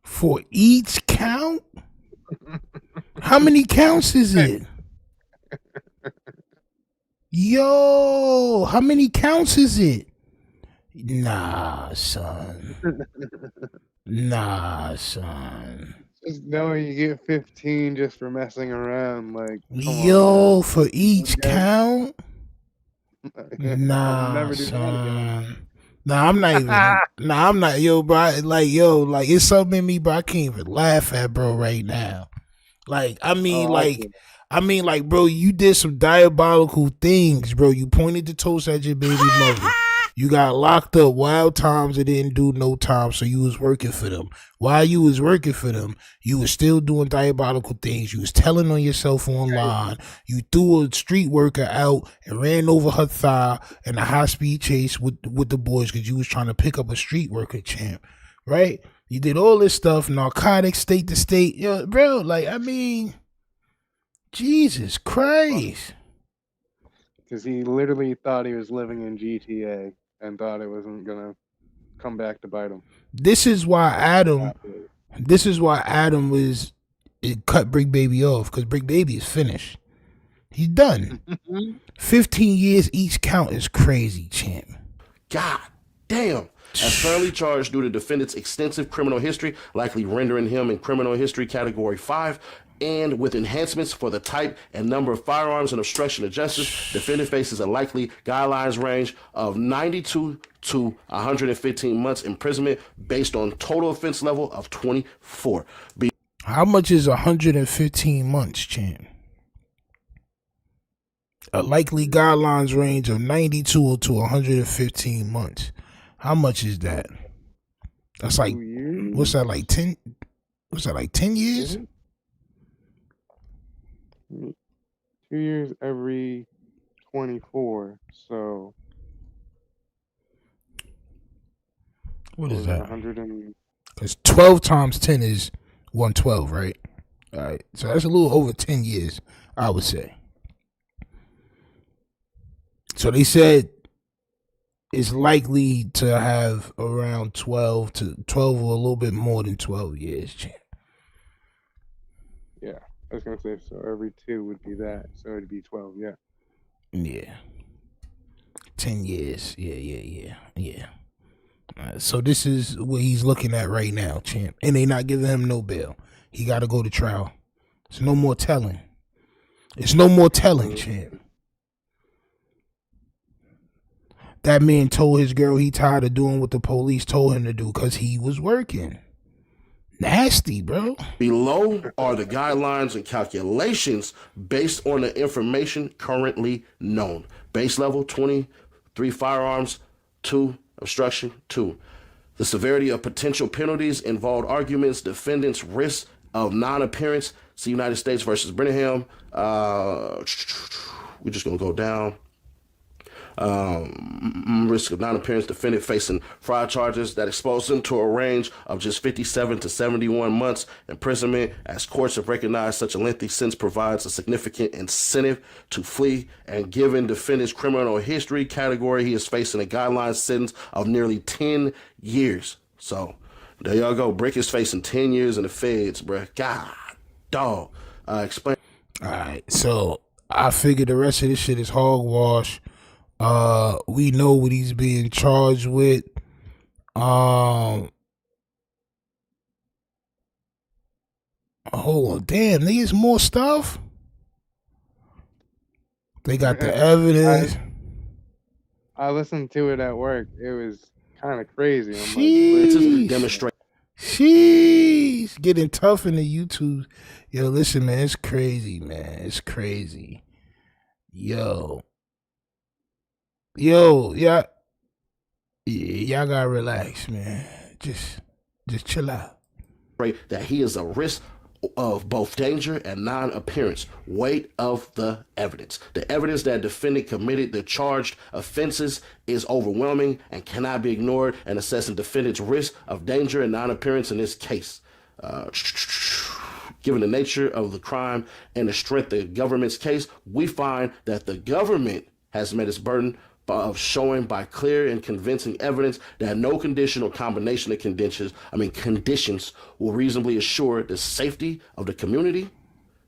[SPEAKER 2] For each count? How many counts is it? Yo, how many counts is it? Nah, son. Nah, son.
[SPEAKER 5] Just knowing you get 15 just for messing around, like,
[SPEAKER 2] yo, for each count? Nah,
[SPEAKER 5] never do that
[SPEAKER 2] son. Nah, I'm not even. Nah, I'm not. Yo, bro. Like, it's something in me, bro. I can't even laugh at, bro, right now. Like, I mean, bro, you did some diabolical things, bro. You pointed the toast at your baby mother. You got locked up wild times and didn't do no time, so you was working for them. While you was working for them, you was still doing diabolical things. You was telling on yourself online. You threw a street worker out and ran over her thigh in a high-speed chase with the boys because you was trying to pick up a street worker, champ, right? You did all this stuff, narcotics, state to state. Yo, bro, like, I mean, Jesus Christ.
[SPEAKER 5] Because he literally thought he was living in GTA and thought it wasn't gonna come back to bite him.
[SPEAKER 2] This is why Adam was cut Bricc Baby off, because Bricc Baby is finished. He's done. 15 years each count is crazy, champ.
[SPEAKER 6] God damn. As currently charged due to defendant's extensive criminal history, likely rendering him in criminal history category 5, and with enhancements for the type and number of firearms and obstruction of justice, defendant faces a likely guidelines range of 92 to 115 months imprisonment based on total offense level of 24.
[SPEAKER 2] How much is 115 months, champ? A likely guidelines range of 92 to 115 months. How much is that? That's like, what's that, like 10? What's that, like 10 years?
[SPEAKER 5] 2 years every 24, so
[SPEAKER 2] what is that?
[SPEAKER 5] 100 and
[SPEAKER 2] Because 12 times 10 is 112, right? All right, so that's a little over 10 years, I would say. So they said it's likely to have around 12 or a little bit more than 12 years, champ.
[SPEAKER 5] yeah. I was gonna say, so every 2 would be that, so it'd be 12, yeah.
[SPEAKER 2] Yeah. 10 years. Yeah. So this is what he's looking at right now, champ. And they not giving him no bail. He got to go to trial. There's no more telling. It's no more telling, champ. That man told his girl he tired of doing what the police told him to do because he was working. Nasty, bro.
[SPEAKER 6] Below are the guidelines and calculations based on the information currently known. Base level 23 firearms, 2 obstruction, 2. The severity of potential penalties, involved arguments, defendant's risk of non-appearance. See United States versus Birmingham. We're just gonna go down. Risk of non-appearance. Defendant facing fraud charges that expose him to a range of just 57 to 71 months imprisonment. As courts have recognized, such a lengthy sentence provides a significant incentive to flee, and given defendant's criminal history category, he is facing a guideline sentence of nearly 10 years. So there y'all go. Bricc is facing 10 years in the feds, bruh. God, dog. Explain.
[SPEAKER 2] All right, so I figure the rest of this shit is hogwash. We know what he's being charged with. Hold on, damn, there's more stuff. They got the evidence.
[SPEAKER 5] I listened to it at work. It was kind of crazy. I'm
[SPEAKER 2] Sheesh.
[SPEAKER 6] Demonstrate.
[SPEAKER 2] Sheesh. Getting tough in the YouTube. Yo, listen, man, it's crazy, man. It's crazy. Yo, yeah. Y'all gotta relax, man. Just chill out.
[SPEAKER 6] That he is a risk of both danger and non-appearance. Weight of the evidence. The evidence that defendant committed the charged offenses is overwhelming and cannot be ignored in assessing defendant's risk of danger and non-appearance in this case. Given the nature of the crime and the strength of the government's case, we find that the government has met its burden of showing by clear and convincing evidence that no condition or combination of conditions will reasonably assure the safety of the community.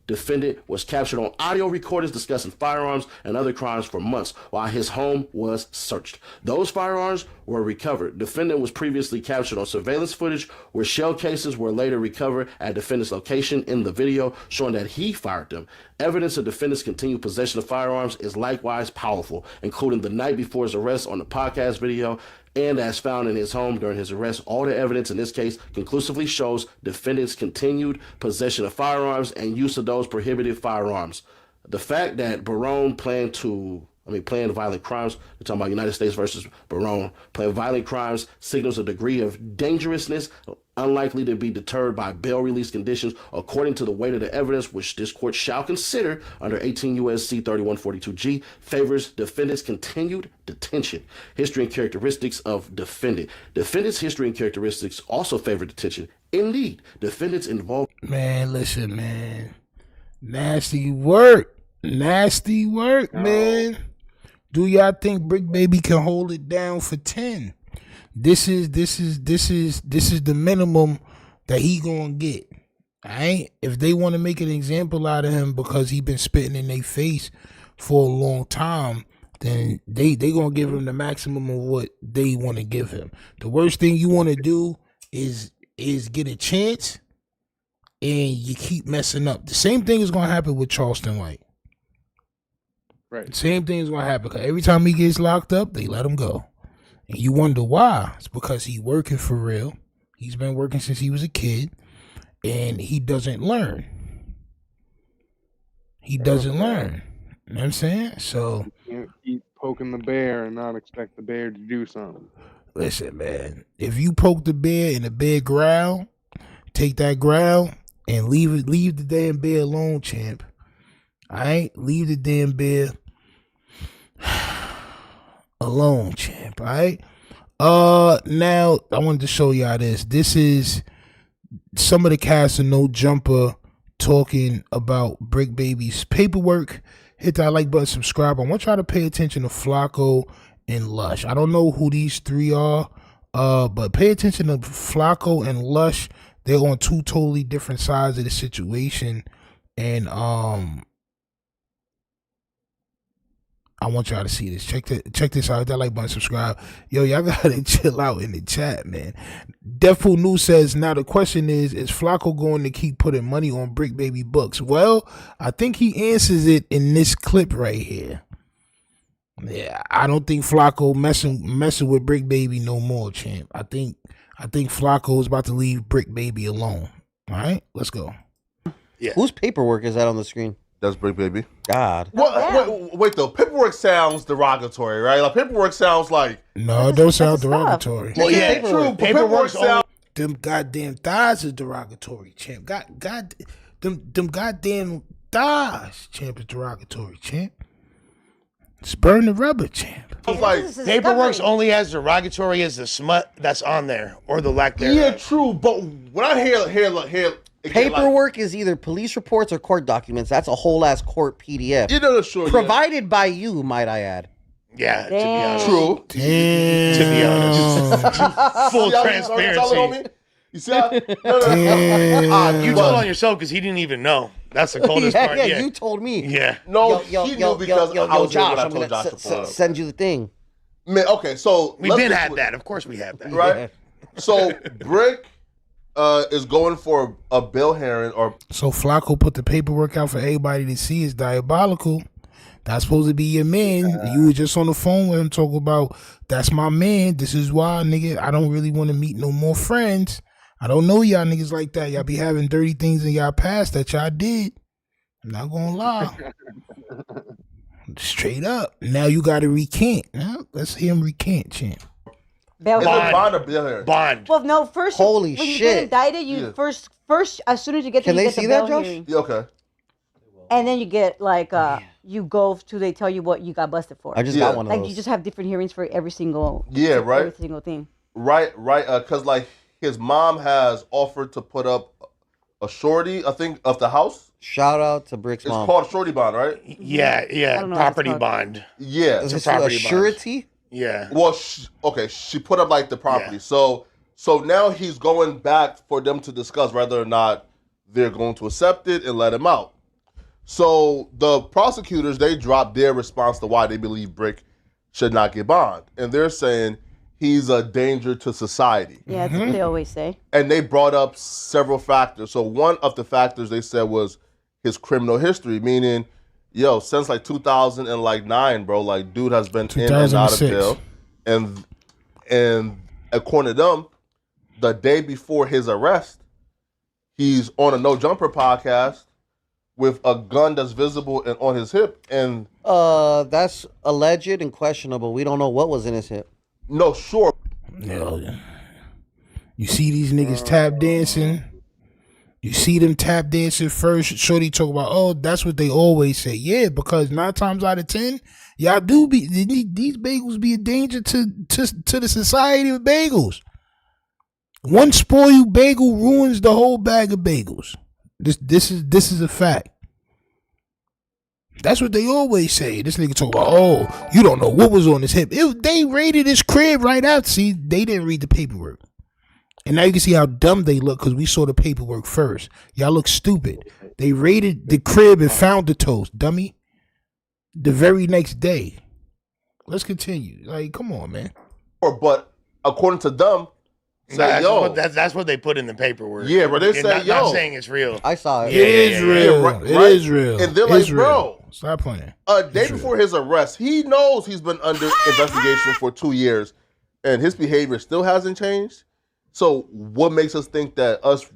[SPEAKER 6] Defendant was captured on audio recordings discussing firearms and other crimes for months while his home was searched. Those firearms were recovered. Defendant was previously captured on surveillance footage where shell cases were later recovered at defendant's location in the video showing that he fired them. Evidence of defendant's continued possession of firearms is likewise powerful, including the night before his arrest on the podcast video and as found in his home during his arrest. All the evidence in this case conclusively shows defendant's continued possession of firearms and use of those prohibited firearms. The fact that Barone planned violent crimes, we're talking about United States versus Barone, playing violent crimes signals a degree of dangerousness unlikely to be deterred by bail release conditions according to the weight of the evidence, which this court shall consider under 18 U.S.C. 3142G, favors defendant's continued detention. History and characteristics of defendant. Defendant's history and characteristics also favor detention. Indeed, defendants involved.
[SPEAKER 2] Man, listen, man. Nasty work, man. Do y'all think Bricc Baby can hold it down for 10? This is the minimum that he gonna get. Alright? If they want to make an example out of him because he been spitting in their face for a long time, then they gonna give him the maximum of what they want to give him. The worst thing you want to do is get a chance and you keep messing up. The same thing is gonna happen with Charleston White.
[SPEAKER 5] Right.
[SPEAKER 2] Same thing is gonna happen because every time he gets locked up, they let him go. And you wonder why. It's because he's working for real. He's been working since he was a kid. And he doesn't learn. He doesn't learn. You know what I'm saying? So
[SPEAKER 5] You can't keep poking the bear and not expect the bear to do something.
[SPEAKER 2] listen, man. If you poke the bear and the bear growl, take that growl and leave the damn bear alone, champ. Alright? Leave the damn bear alone, champ. Alright? Now I wanted to show y'all this. This is some of the cast of No Jumper talking about Bricc Baby's paperwork. Hit that like button, subscribe. I want y'all to pay attention to Flacco and Lush. I don't know who these three are, but pay attention to Flacco and Lush. They're on two totally different sides of the situation, and I want y'all to see this. Check this out. Hit that like button, subscribe. Yo, y'all gotta chill out in the chat, man. Deadpool News says, now the question is Flacco going to keep putting money on Bricc Baby books? Well, I think he answers it in this clip right here. Yeah, I don't think Flacco messing with Bricc Baby no more, champ. I think Flacco is about to leave Bricc Baby alone. All right, let's go.
[SPEAKER 7] Yeah. Whose paperwork is that on the screen?
[SPEAKER 8] That's Bricc Baby.
[SPEAKER 7] God.
[SPEAKER 8] Wait, though. Paperwork sounds derogatory, right? Like, paperwork sounds like...
[SPEAKER 2] No, it don't sound derogatory.
[SPEAKER 8] Well, yeah, true. Paperwork sounds...
[SPEAKER 2] Them goddamn thighs is derogatory, champ. Them goddamn thighs, champ, is derogatory, champ. It's burn the rubber, champ.
[SPEAKER 8] was like,
[SPEAKER 3] This is
[SPEAKER 4] Paperwork's
[SPEAKER 3] discovery.
[SPEAKER 4] only as derogatory as the smut that's on there or the lack thereof.
[SPEAKER 8] yeah, true. But when I hear
[SPEAKER 7] Paperwork is either police reports or court documents. That's a whole ass court PDF.
[SPEAKER 8] you know, sure,
[SPEAKER 7] Provided by you, might I add.
[SPEAKER 4] Yeah, to be
[SPEAKER 3] Damn.
[SPEAKER 4] honest.
[SPEAKER 8] true.
[SPEAKER 2] Damn.
[SPEAKER 4] To be honest. Full
[SPEAKER 8] See how you
[SPEAKER 4] transparency.
[SPEAKER 8] telling me? You see how? No.
[SPEAKER 2] Damn.
[SPEAKER 4] You told on yourself because he didn't even know. That's the coldest part.
[SPEAKER 7] yeah,
[SPEAKER 4] Yeah.
[SPEAKER 7] you told me.
[SPEAKER 4] Yeah.
[SPEAKER 8] No, he knew because I was
[SPEAKER 7] Josh,
[SPEAKER 8] there
[SPEAKER 7] I'm
[SPEAKER 8] when I
[SPEAKER 7] gonna
[SPEAKER 8] told Josh to pull it up.
[SPEAKER 7] send you the thing.
[SPEAKER 8] Man, okay, so
[SPEAKER 4] We've
[SPEAKER 8] let's
[SPEAKER 4] been
[SPEAKER 8] get
[SPEAKER 4] had
[SPEAKER 8] to it,
[SPEAKER 4] that. Of course we have that.
[SPEAKER 8] right? So Bricc is going for a bill hearing, or
[SPEAKER 2] So Flacco put the paperwork out for everybody to see. It's diabolical. That's supposed to be your man. You were just on the phone with him talking about, that's my man. This is why, nigga, I don't really want to meet no more friends. I don't know y'all niggas like that. Y'all be having dirty things in y'all past that y'all did. I'm not gonna lie. Straight up. Now you got to recant. Huh? Let's hear him recant, champ.
[SPEAKER 3] Bail
[SPEAKER 8] is it
[SPEAKER 3] bonds.
[SPEAKER 8] bond or bill hearing?
[SPEAKER 4] Bond.
[SPEAKER 3] Well, no. First,
[SPEAKER 7] Holy
[SPEAKER 3] when you
[SPEAKER 7] shit.
[SPEAKER 3] get indicted, you
[SPEAKER 8] Yeah.
[SPEAKER 3] first as soon as you get
[SPEAKER 7] Can
[SPEAKER 3] there,
[SPEAKER 7] they
[SPEAKER 3] you get
[SPEAKER 7] see
[SPEAKER 3] the
[SPEAKER 7] that,
[SPEAKER 3] bail
[SPEAKER 7] Josh?
[SPEAKER 3] hearing,
[SPEAKER 8] Yeah, okay.
[SPEAKER 3] and then you get like you go to they tell you what you got busted for.
[SPEAKER 7] I just
[SPEAKER 8] Yeah.
[SPEAKER 7] got one of
[SPEAKER 3] Like
[SPEAKER 7] those.
[SPEAKER 3] you just have different hearings for every single
[SPEAKER 8] Yeah,
[SPEAKER 3] every
[SPEAKER 8] right.
[SPEAKER 3] single thing.
[SPEAKER 8] Right. Because like his mom has offered to put up a shorty, I think, of the house.
[SPEAKER 7] Shout out to Brick's
[SPEAKER 8] It's
[SPEAKER 7] mom.
[SPEAKER 8] called shorty bond, right?
[SPEAKER 4] Yeah,
[SPEAKER 3] I
[SPEAKER 4] yeah.
[SPEAKER 3] don't know what it's
[SPEAKER 4] Property
[SPEAKER 3] called.
[SPEAKER 4] bond.
[SPEAKER 8] Yeah.
[SPEAKER 7] Is
[SPEAKER 4] a
[SPEAKER 7] this a
[SPEAKER 4] property bond.
[SPEAKER 7] surety?
[SPEAKER 4] Yeah.
[SPEAKER 8] Well, she put up like the property.
[SPEAKER 4] Yeah.
[SPEAKER 8] So now he's going back for them to discuss whether or not they're going to accept it and let him out. So the prosecutors, they dropped their response to why they believe Bricc should not get bond, and they're saying he's a danger to society.
[SPEAKER 3] Yeah, that's what they always say.
[SPEAKER 8] And they brought up several factors. So one of the factors they said was his criminal history, meaning, yo, since like 2009, bro, like dude has been in and out of
[SPEAKER 2] 2006.
[SPEAKER 8] jail, and according to them, the day before his arrest, he's on a No Jumper podcast with a gun that's visible and on his hip, and
[SPEAKER 7] That's alleged and questionable. We don't know what was in his hip.
[SPEAKER 8] no, sure.
[SPEAKER 2] Yeah. You see these niggas tap dancing. You see them tap dancing first. Shorty talk about, oh, that's what they always say. Yeah, because 9 times out of 10, y'all do be these bagels be a danger to the society of bagels. One spoiled bagel ruins the whole bag of bagels. This is a fact. That's what they always say. This nigga talk about, oh, you don't know what was on his hip. They raided his crib right after. See, they didn't read the paperwork. And now you can see how dumb they look because we saw the paperwork first. Y'all look stupid. They raided the crib and found the toast, dummy. The very next day. Let's continue. Like, come on, man.
[SPEAKER 8] But according to them, say,
[SPEAKER 4] That's
[SPEAKER 8] yo,
[SPEAKER 4] that's what they put in the paperwork.
[SPEAKER 8] Yeah, but they
[SPEAKER 4] You're
[SPEAKER 8] say,
[SPEAKER 4] not
[SPEAKER 8] yo.
[SPEAKER 4] saying it's real.
[SPEAKER 7] I saw it.
[SPEAKER 4] Yeah,
[SPEAKER 2] It is real.
[SPEAKER 8] right,
[SPEAKER 2] It
[SPEAKER 8] right.
[SPEAKER 2] is real.
[SPEAKER 8] And they're like,
[SPEAKER 2] It's real.
[SPEAKER 8] bro.
[SPEAKER 2] Stop playing.
[SPEAKER 8] A day before his arrest, he knows he's been under investigation for 2 years, and his behavior still hasn't changed. So what makes us think that us,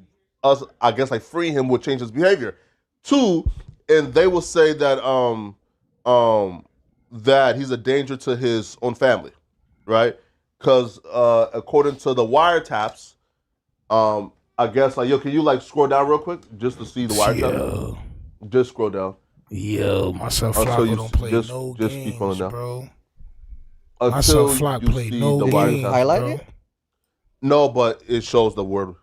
[SPEAKER 8] I guess, like freeing him would change his behavior? 2, and they will say that that he's a danger to his own family, right? Because according to the wiretaps, I guess like, yo, can you like scroll down real quick just to see the wiretaps?
[SPEAKER 2] Yo,
[SPEAKER 8] Just scroll down.
[SPEAKER 2] myself
[SPEAKER 8] I'll show
[SPEAKER 2] Flacco
[SPEAKER 8] you-
[SPEAKER 2] don't play
[SPEAKER 8] just-
[SPEAKER 2] no
[SPEAKER 8] just keep
[SPEAKER 2] games,
[SPEAKER 8] going down.
[SPEAKER 2] bro.
[SPEAKER 8] Until
[SPEAKER 2] Myself Flock
[SPEAKER 8] you
[SPEAKER 2] played
[SPEAKER 8] see
[SPEAKER 2] no
[SPEAKER 8] the
[SPEAKER 2] games,
[SPEAKER 8] wiretap.
[SPEAKER 7] Highlight
[SPEAKER 2] bro.
[SPEAKER 7] it?
[SPEAKER 8] No, but it shows the word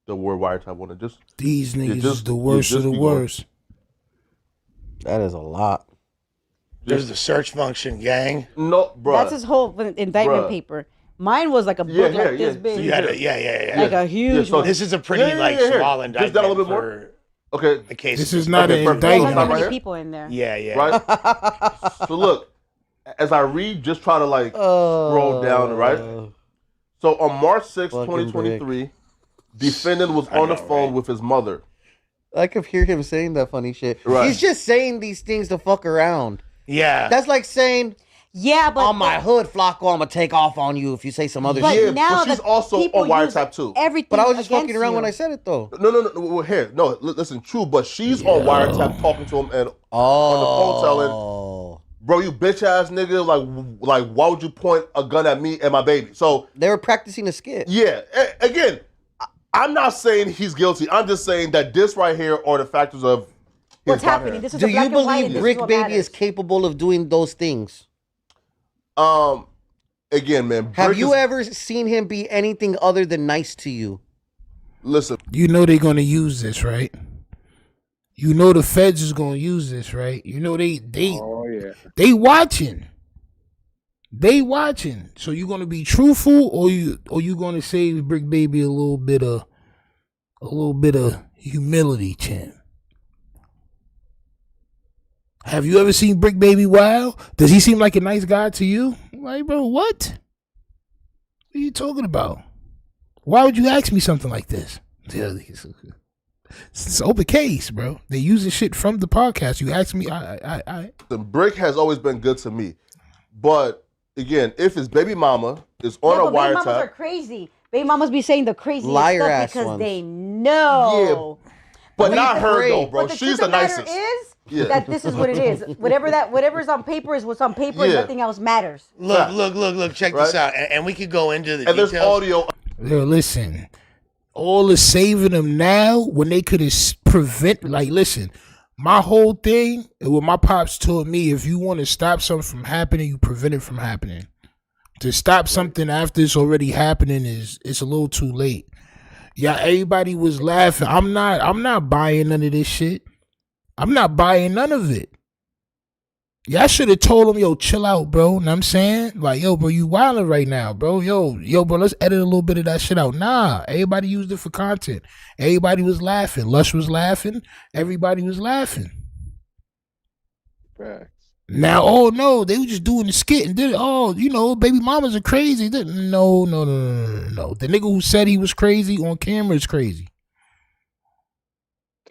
[SPEAKER 8] wiretap on it. Just
[SPEAKER 2] These niggas
[SPEAKER 8] just-
[SPEAKER 2] is the worst
[SPEAKER 8] just
[SPEAKER 2] of the
[SPEAKER 8] keep going.
[SPEAKER 2] worst.
[SPEAKER 7] That is a lot.
[SPEAKER 4] There's the search function, gang.
[SPEAKER 8] no, bro.
[SPEAKER 3] That's his whole indictment
[SPEAKER 8] Bruh.
[SPEAKER 3] paper. Mine was like a book
[SPEAKER 8] Yeah,
[SPEAKER 3] like
[SPEAKER 8] yeah,
[SPEAKER 3] this
[SPEAKER 8] yeah.
[SPEAKER 3] big,
[SPEAKER 8] See,
[SPEAKER 4] Yeah, yeah.
[SPEAKER 3] like a huge
[SPEAKER 8] so
[SPEAKER 3] one.
[SPEAKER 4] This is a pretty like small indictment
[SPEAKER 8] Just down a little bit more.
[SPEAKER 4] for
[SPEAKER 8] Okay,
[SPEAKER 4] the case.
[SPEAKER 2] This is not
[SPEAKER 8] Okay,
[SPEAKER 2] an
[SPEAKER 8] perfect.
[SPEAKER 3] There
[SPEAKER 8] Stop
[SPEAKER 3] wasn't
[SPEAKER 2] indictment.
[SPEAKER 8] right
[SPEAKER 3] many
[SPEAKER 8] here.
[SPEAKER 3] people in there.
[SPEAKER 4] Yeah, yeah.
[SPEAKER 8] right. So look, as I read, just try to like scroll down, right? So on March 6,
[SPEAKER 7] Fucking
[SPEAKER 8] 2023, defendant was on the
[SPEAKER 4] know,
[SPEAKER 8] phone
[SPEAKER 4] right?
[SPEAKER 8] with his mother.
[SPEAKER 7] I could hear him saying that funny shit.
[SPEAKER 8] Right.
[SPEAKER 7] He's just saying these things to fuck around.
[SPEAKER 4] Yeah.
[SPEAKER 7] That's like saying,
[SPEAKER 3] Yeah, but
[SPEAKER 7] on my hood, Flacco, I'm gonna take off on you if you say some other
[SPEAKER 3] but
[SPEAKER 7] shit.
[SPEAKER 8] Yeah,
[SPEAKER 3] now
[SPEAKER 8] but she's
[SPEAKER 3] the
[SPEAKER 8] also
[SPEAKER 3] people
[SPEAKER 8] on
[SPEAKER 3] use
[SPEAKER 8] wiretap too.
[SPEAKER 3] Everything,
[SPEAKER 7] But I was just
[SPEAKER 3] against
[SPEAKER 7] fucking around
[SPEAKER 3] you.
[SPEAKER 7] when I said it though.
[SPEAKER 8] No. Well, here, no. Listen, true, but she's on wiretap talking to him and
[SPEAKER 7] Oh.
[SPEAKER 8] phone bro, you bitch ass nigga. Like, why would you point a gun at me and my baby? So
[SPEAKER 7] They were practicing a skit.
[SPEAKER 8] yeah, again, I'm not saying he's guilty. I'm just saying that this right here are the factors of his
[SPEAKER 3] What's
[SPEAKER 8] body
[SPEAKER 3] happening?
[SPEAKER 8] hair.
[SPEAKER 3] This is
[SPEAKER 7] Do
[SPEAKER 3] a black
[SPEAKER 7] you
[SPEAKER 3] and white,
[SPEAKER 7] believe
[SPEAKER 3] and this
[SPEAKER 7] Brick
[SPEAKER 3] what
[SPEAKER 7] Baby
[SPEAKER 3] matters.
[SPEAKER 7] is capable of doing those things?
[SPEAKER 8] Again, man.
[SPEAKER 7] Have
[SPEAKER 8] Bricc
[SPEAKER 7] you
[SPEAKER 8] is-
[SPEAKER 7] ever seen him be anything other than nice to you?
[SPEAKER 8] Listen,
[SPEAKER 2] You know they're gonna use this, right? You know the feds is gonna use this, right? You know
[SPEAKER 5] Oh yeah.
[SPEAKER 2] they watching. They watching. So you gonna be truthful, or you gonna save Bricc Baby a little bit of humility, champ? Have you ever seen Bricc Baby wild? Does he seem like a nice guy to you? I'm like, bro, what? What are you talking about? Why would you ask me something like this? It's an open case, bro. They using shit from the podcast. You ask me, I.
[SPEAKER 8] Bricc has always been good to me, but again, if his baby mama is on a
[SPEAKER 3] Baby mamas are
[SPEAKER 8] wiretap,
[SPEAKER 3] crazy. Baby mamas be saying the craziest
[SPEAKER 7] Liar
[SPEAKER 3] stuff
[SPEAKER 7] ass
[SPEAKER 3] because
[SPEAKER 7] ones.
[SPEAKER 3] they know.
[SPEAKER 8] but
[SPEAKER 3] But
[SPEAKER 8] not
[SPEAKER 3] the-
[SPEAKER 8] her though,
[SPEAKER 3] But
[SPEAKER 8] bro.
[SPEAKER 3] the
[SPEAKER 8] She's
[SPEAKER 3] truth
[SPEAKER 8] the
[SPEAKER 3] of the matter
[SPEAKER 8] nicest.
[SPEAKER 3] is
[SPEAKER 8] Yeah.
[SPEAKER 3] that this is what it is. Whatever's on paper is what's on paper, and
[SPEAKER 8] Yeah.
[SPEAKER 3] nothing else matters.
[SPEAKER 4] Look. Check this
[SPEAKER 8] Right?
[SPEAKER 4] out, and we could go into the
[SPEAKER 8] And there's
[SPEAKER 4] details.
[SPEAKER 8] audio.
[SPEAKER 2] Yo, listen, all is saving them now when they could have listen, my whole thing, and what my pops told me, if you want to stop something from happening, you prevent it from happening. To stop something after it's already happening it's a little too late. Yeah, everybody was laughing. I'm not buying none of this shit. I'm not buying none of it. Yeah, I should have told him, yo, chill out, bro. Know what I'm saying? Like, yo, bro, you wilding right now, bro. Yo, bro, let's edit a little bit of that shit out. Nah, everybody used it for content. Everybody was laughing. Lush was laughing. Everybody was laughing.
[SPEAKER 5] Facts.
[SPEAKER 2] Now, oh no, they were just doing the skit and did it. Oh, baby mamas are crazy. No. The nigga who said he was crazy on camera is crazy.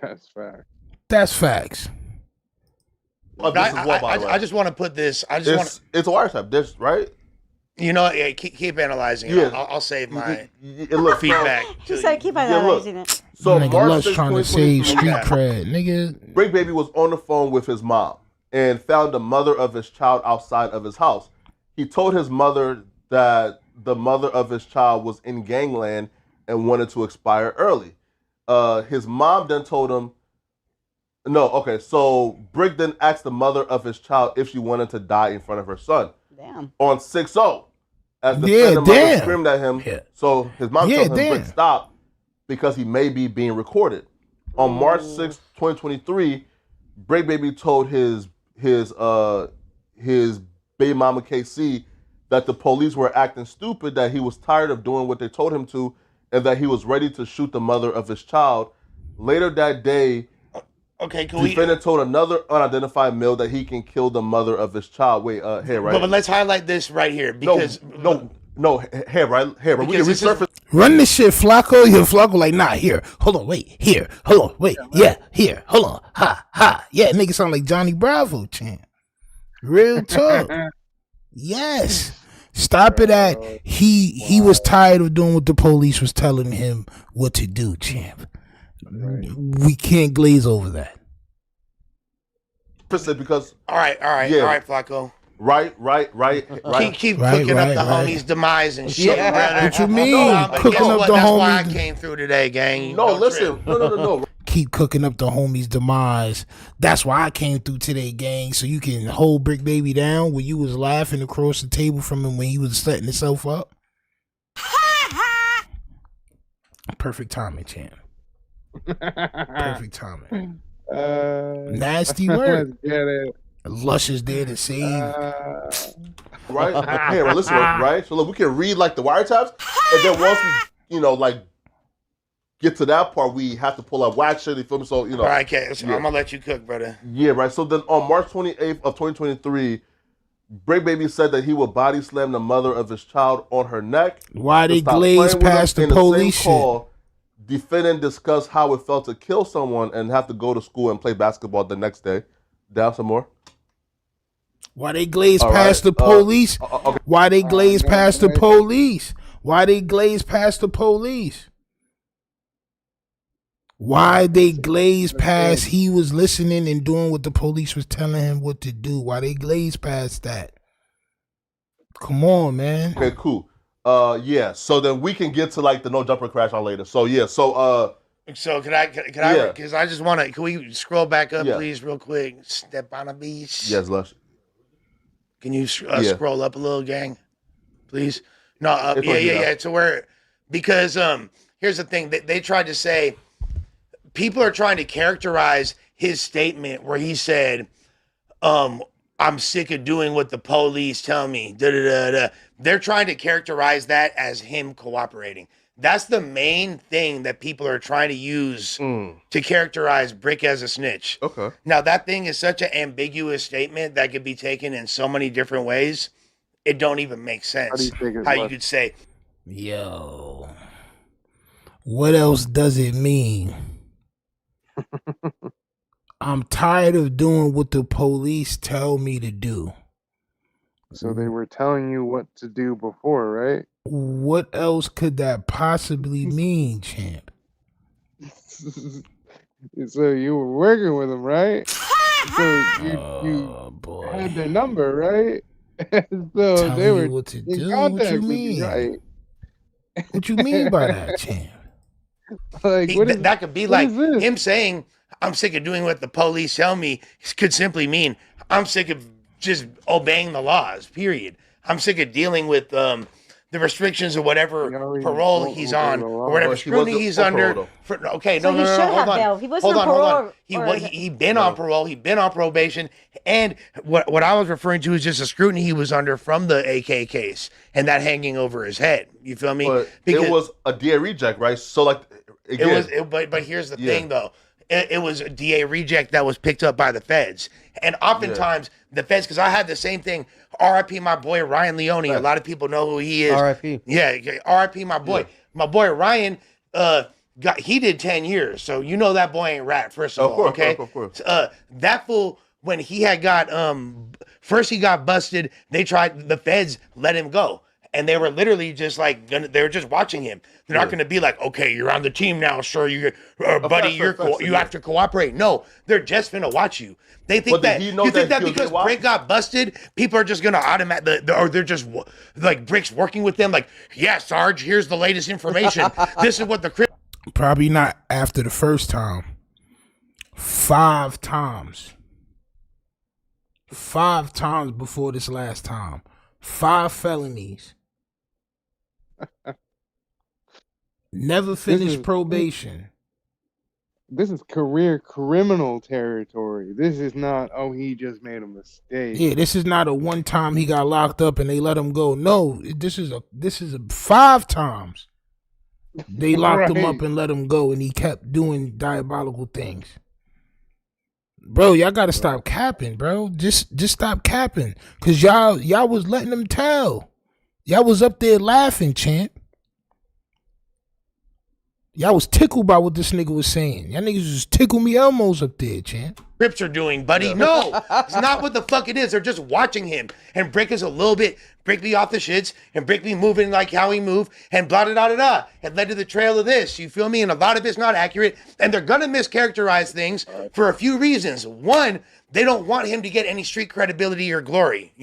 [SPEAKER 5] That's fact.
[SPEAKER 2] That's facts.
[SPEAKER 8] This is what, by the way.
[SPEAKER 4] I just want to put this. I just want.
[SPEAKER 8] It's a wiretap. This right?
[SPEAKER 4] You know, yeah, keep analyzing.
[SPEAKER 8] Yeah.
[SPEAKER 4] I'll save my
[SPEAKER 8] Look,
[SPEAKER 4] feedback.
[SPEAKER 3] He said, keep on
[SPEAKER 8] Yeah, look.
[SPEAKER 3] analyzing it.
[SPEAKER 8] So
[SPEAKER 2] Nigga
[SPEAKER 8] March
[SPEAKER 2] Lush
[SPEAKER 8] 6,
[SPEAKER 2] trying to save
[SPEAKER 8] 2023,
[SPEAKER 2] street
[SPEAKER 4] Okay.
[SPEAKER 2] cred, nigga.
[SPEAKER 8] Bricc Baby was on the phone with his mom and found the mother of his child outside of his house. He told his mother that the mother of his child was in gangland and wanted to expire early. His mom then told him, so Bricc then asked the mother of his child if she wanted to die in front of her son.
[SPEAKER 3] Damn.
[SPEAKER 8] On 6-0. As the
[SPEAKER 2] Yeah,
[SPEAKER 8] friend and mother
[SPEAKER 2] damn.
[SPEAKER 8] screamed at him,
[SPEAKER 2] Yeah.
[SPEAKER 8] so his mom
[SPEAKER 2] Yeah,
[SPEAKER 8] told him,
[SPEAKER 2] damn.
[SPEAKER 8] Bricc, stop, because he may be being recorded. On March 6, 2023, Bricc Baby told his baby mama KC that the police were acting stupid, that he was tired of doing what they told him to, and that he was ready to shoot the mother of his child. Later that day,
[SPEAKER 4] Okay, can we?
[SPEAKER 8] defendant told another unidentified male that he can kill the mother of his child. Wait, here, right?
[SPEAKER 4] But let's highlight this right here because
[SPEAKER 8] no, here, right? Here, right? We can
[SPEAKER 4] Because this is-
[SPEAKER 8] resurface.
[SPEAKER 2] Run this shit, Flacco. Your Flacco like, nah, here. Hold on, wait. Here. Hold on, wait. Yeah, here. Hold on. Ha. Yeah, nigga sound like Johnny Bravo, champ. Real talk. Yes. Stop it at he was tired of doing what the police was telling him what to do, champ. We can't glaze over that.
[SPEAKER 8] Because
[SPEAKER 4] all right, Flacco.
[SPEAKER 8] right.
[SPEAKER 4] Keep
[SPEAKER 2] Right,
[SPEAKER 4] cooking up the
[SPEAKER 2] right.
[SPEAKER 4] homie's demise and shit,
[SPEAKER 7] Yeah.
[SPEAKER 4] brother.
[SPEAKER 2] What you mean?
[SPEAKER 4] But
[SPEAKER 2] Cooking
[SPEAKER 4] guess
[SPEAKER 2] up
[SPEAKER 4] what?
[SPEAKER 2] the
[SPEAKER 4] That's why I
[SPEAKER 2] homies.
[SPEAKER 4] came through today, gang.
[SPEAKER 8] No,
[SPEAKER 4] Don't
[SPEAKER 8] listen,
[SPEAKER 4] trip.
[SPEAKER 8] no.
[SPEAKER 2] Keep cooking up the homie's demise. That's why I came through today, gang. So you can hold Bricc Baby down when you was laughing across the table from him when he was setting himself up. Perfect timing, champ. Perfect timing. Nasty work.
[SPEAKER 5] Let's get it.
[SPEAKER 2] Lush is there to save.
[SPEAKER 8] Right? Here, well, listen, right? So look, we can read like the wiretaps, and then once we, like get to that part, we have to pull up wax shit. You feel me? So
[SPEAKER 4] All right, okay. So
[SPEAKER 8] Yeah.
[SPEAKER 4] I'm gonna let you cook, brother.
[SPEAKER 8] Yeah, right. So then on March 28th of 2023, Bricc Baby said that he would body slam the mother of his child on her neck.
[SPEAKER 2] Why
[SPEAKER 8] to
[SPEAKER 2] they
[SPEAKER 8] stop
[SPEAKER 2] glaze
[SPEAKER 8] playing with him.
[SPEAKER 2] past the
[SPEAKER 8] In same
[SPEAKER 2] police shit?
[SPEAKER 8] call, defendant discussed how it felt to kill someone and have to go to school and play basketball the next day. Down some more.
[SPEAKER 2] Why they glaze
[SPEAKER 8] All
[SPEAKER 2] past
[SPEAKER 8] right,
[SPEAKER 2] the police?
[SPEAKER 8] okay.
[SPEAKER 2] Why they glaze
[SPEAKER 5] man,
[SPEAKER 2] past the
[SPEAKER 5] wait.
[SPEAKER 2] police? Why they glaze past the police? Why they glaze past he was listening and doing what the police was telling him what to do? Why they glaze past that? Come on, man.
[SPEAKER 8] Okay, cool. Yeah. So then we can get to like the no jumper crash on later. So yeah. So
[SPEAKER 4] So can I?
[SPEAKER 8] Yeah.
[SPEAKER 4] Because I just want to. Can we scroll back up,
[SPEAKER 8] Yeah.
[SPEAKER 4] please, real quick? Step on a beach.
[SPEAKER 8] yes, Lush.
[SPEAKER 9] Can you
[SPEAKER 8] Yeah.
[SPEAKER 9] scroll up a little, gang, please? No,
[SPEAKER 8] It's
[SPEAKER 9] yeah,
[SPEAKER 8] on
[SPEAKER 9] yeah,
[SPEAKER 8] here now.
[SPEAKER 9] yeah. To where, because here's the thing. They tried to say, people are trying to characterize his statement where he said, I'm sick of doing what the police tell me. Da, da, da, da. They're trying to characterize that as him cooperating. That's the main thing that people are trying to use to characterize Bricc as a snitch.
[SPEAKER 8] Okay.
[SPEAKER 9] Now, that thing is such an ambiguous statement that could be taken in so many different ways. It don't even make sense how you could say,
[SPEAKER 2] yo, what else does it mean? I'm tired of doing what the police tell me to do.
[SPEAKER 5] So they were telling you what to do before, right?
[SPEAKER 2] What else could that possibly mean, champ?
[SPEAKER 5] So you were working with them, right? So you had their number, right? So
[SPEAKER 2] Telling
[SPEAKER 5] they were
[SPEAKER 2] you what to
[SPEAKER 5] in
[SPEAKER 2] do?
[SPEAKER 5] contact
[SPEAKER 2] What you
[SPEAKER 5] with
[SPEAKER 2] mean?
[SPEAKER 5] you, right?
[SPEAKER 2] What you mean by that, champ?
[SPEAKER 5] Like,
[SPEAKER 9] that could be like him saying, I'm sick of doing what the police tell me, could simply mean I'm sick of just obeying the laws, period. I'm sick of dealing with the restrictions or whatever parole he's on or whatever scrutiny he's under. Okay,
[SPEAKER 3] So
[SPEAKER 9] no,
[SPEAKER 3] he
[SPEAKER 9] no,
[SPEAKER 3] should
[SPEAKER 9] hold
[SPEAKER 3] have
[SPEAKER 9] on.
[SPEAKER 3] bail. He wasn't
[SPEAKER 9] Hold
[SPEAKER 3] on
[SPEAKER 9] on.
[SPEAKER 3] parole.
[SPEAKER 9] He been on parole. He been on probation. And what I was referring to is just the scrutiny he was under from the AK case and that hanging over his head. You feel me?
[SPEAKER 8] But it was a DA reject, right? So like, again,
[SPEAKER 9] but here's the thing though. It was a DA reject that was picked up by the feds. And oftentimes the feds, because I had the same thing, RIP my boy Ryan Leone. A lot of people know who he is.
[SPEAKER 7] RIP.
[SPEAKER 9] Yeah, RIP my boy. My boy Ryan, he did 10 years. So you know that boy ain't rat, first of all, okay?
[SPEAKER 8] Of course.
[SPEAKER 9] That fool, when he had got, first he got busted, the feds let him go. And they were literally just like, they were just watching him. They're not going to be like, okay, you're on the team now, sir. Buddy, you have to cooperate. No, they're just going to watch you. They think that you think that because Bricc got busted, people are just going to or they're just like Brick's working with them. Like, yeah, Sarge, here's the latest information. This is what the
[SPEAKER 2] probably not after the first time. 5 times. 5 times before this last time. 5 felonies. Never finished probation.
[SPEAKER 5] This is career criminal territory. This is not, oh, he just made a mistake.
[SPEAKER 2] Yeah, this is not a one time he got locked up and they let him go. No, this is a 5 times. They locked him up and let him go, and he kept doing diabolical things. Bro, y'all gotta stop capping, bro. Just stop capping. Cause y'all was letting them tell. Y'all was up there laughing, champ. Y'all was tickled by what this nigga was saying. Y'all niggas just tickle me Elmos up there, champ.
[SPEAKER 9] Crips are doing, buddy. No, it's not what the fuck it is. They're just watching him. And Bricc is a little bit, Bricc be off the shits, and Bricc be moving like how he moved, and blah, da, da, da, da. It led to the trail of this, you feel me? And a lot of it's not accurate, and they're gonna mischaracterize things for a few reasons. One, they don't want him to get any street credibility or glory,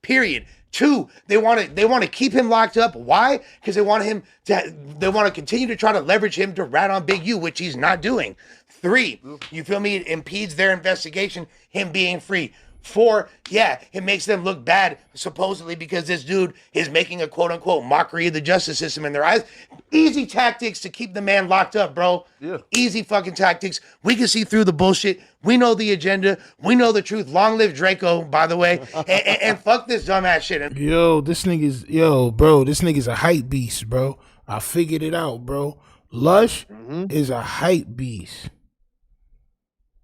[SPEAKER 9] period. 2, they want to keep him locked up. Why? Because they want to continue to try to leverage him to rat on Big U, which he's not doing. 3, you feel me? It impedes their investigation, him being free. 4, yeah, it makes them look bad, supposedly, because this dude is making a quote-unquote mockery of the justice system in their eyes. Easy tactics to keep the man locked up, bro. Yeah. Easy fucking tactics. We can see through the bullshit. We know the agenda. We know the truth. Long live Draco, by the way. and fuck this dumbass shit.
[SPEAKER 2] Yo, this nigga's a hype beast, bro. I figured it out, bro. Lush is a hype beast.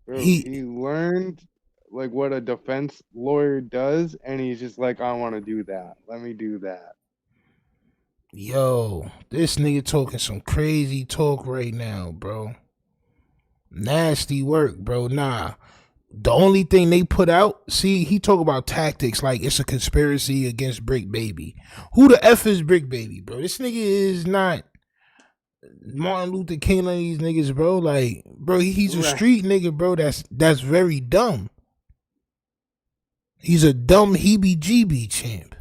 [SPEAKER 5] Bro, he learned like what a defense lawyer does, and he's just like, I want to do that. Let me do that.
[SPEAKER 2] Yo, this nigga talking some crazy talk right now, bro. Nasty work, bro. Nah. The only thing they put out, see, he talk about tactics like it's a conspiracy against Bricc Baby. Who the F is Bricc Baby, bro? This nigga is not Martin Luther King and these niggas, bro. Like, bro, he's a street nigga, bro. That's very dumb. He's a dumb heebie-jeebie champ.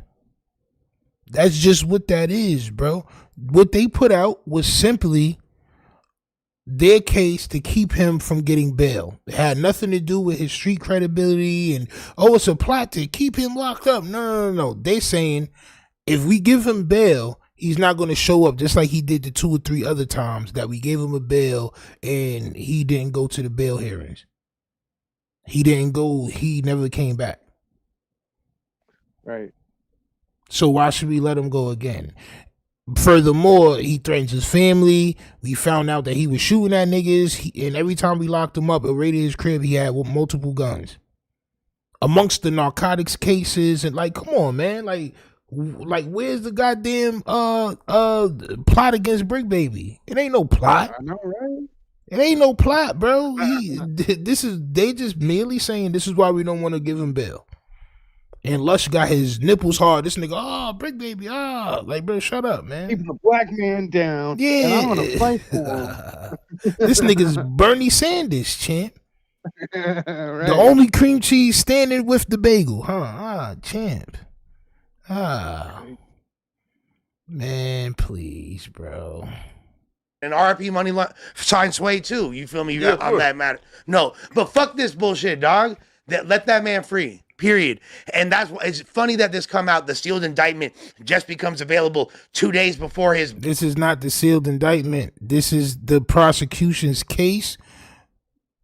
[SPEAKER 2] That's just what that is, bro. What they put out was simply their case to keep him from getting bail. It had nothing to do with his street credibility and, oh, it's a plot to keep him locked up. No. They saying if we give him bail, he's not going to show up, just like he did the 2 or 3 other times that we gave him a bail and he didn't go to the bail hearings. He didn't go. He never came back.
[SPEAKER 5] Right.
[SPEAKER 2] So why should we let him go again? Furthermore, he threatens his family. We found out that he was shooting at niggas. And every time we locked him up and raided his crib, he had multiple guns. Amongst the narcotics cases, and like, come on, man. Like where's the goddamn plot against Bricc Baby? It ain't no plot.
[SPEAKER 5] I know, right?
[SPEAKER 2] It ain't no plot, bro. They just merely saying this is why we don't want to give him bail. And Lush got his nipples hard. This nigga, Bricc Baby, like, bro, shut up, man.
[SPEAKER 5] Keep the black man down.
[SPEAKER 2] Yeah,
[SPEAKER 5] and I want to fight for him.
[SPEAKER 2] This nigga's Bernie Sanders, champ.
[SPEAKER 5] Right.
[SPEAKER 2] The only cream cheese standing with the bagel, champ. Man, please, bro.
[SPEAKER 9] And RP money sign sway too. You feel me?
[SPEAKER 8] Yeah,
[SPEAKER 9] on that matter. No, but fuck this bullshit, dog. Let that man free. Period. And that's why it's funny that this come out. The sealed indictment just becomes available 2 days before his.
[SPEAKER 2] This is not the sealed indictment. This is the prosecution's case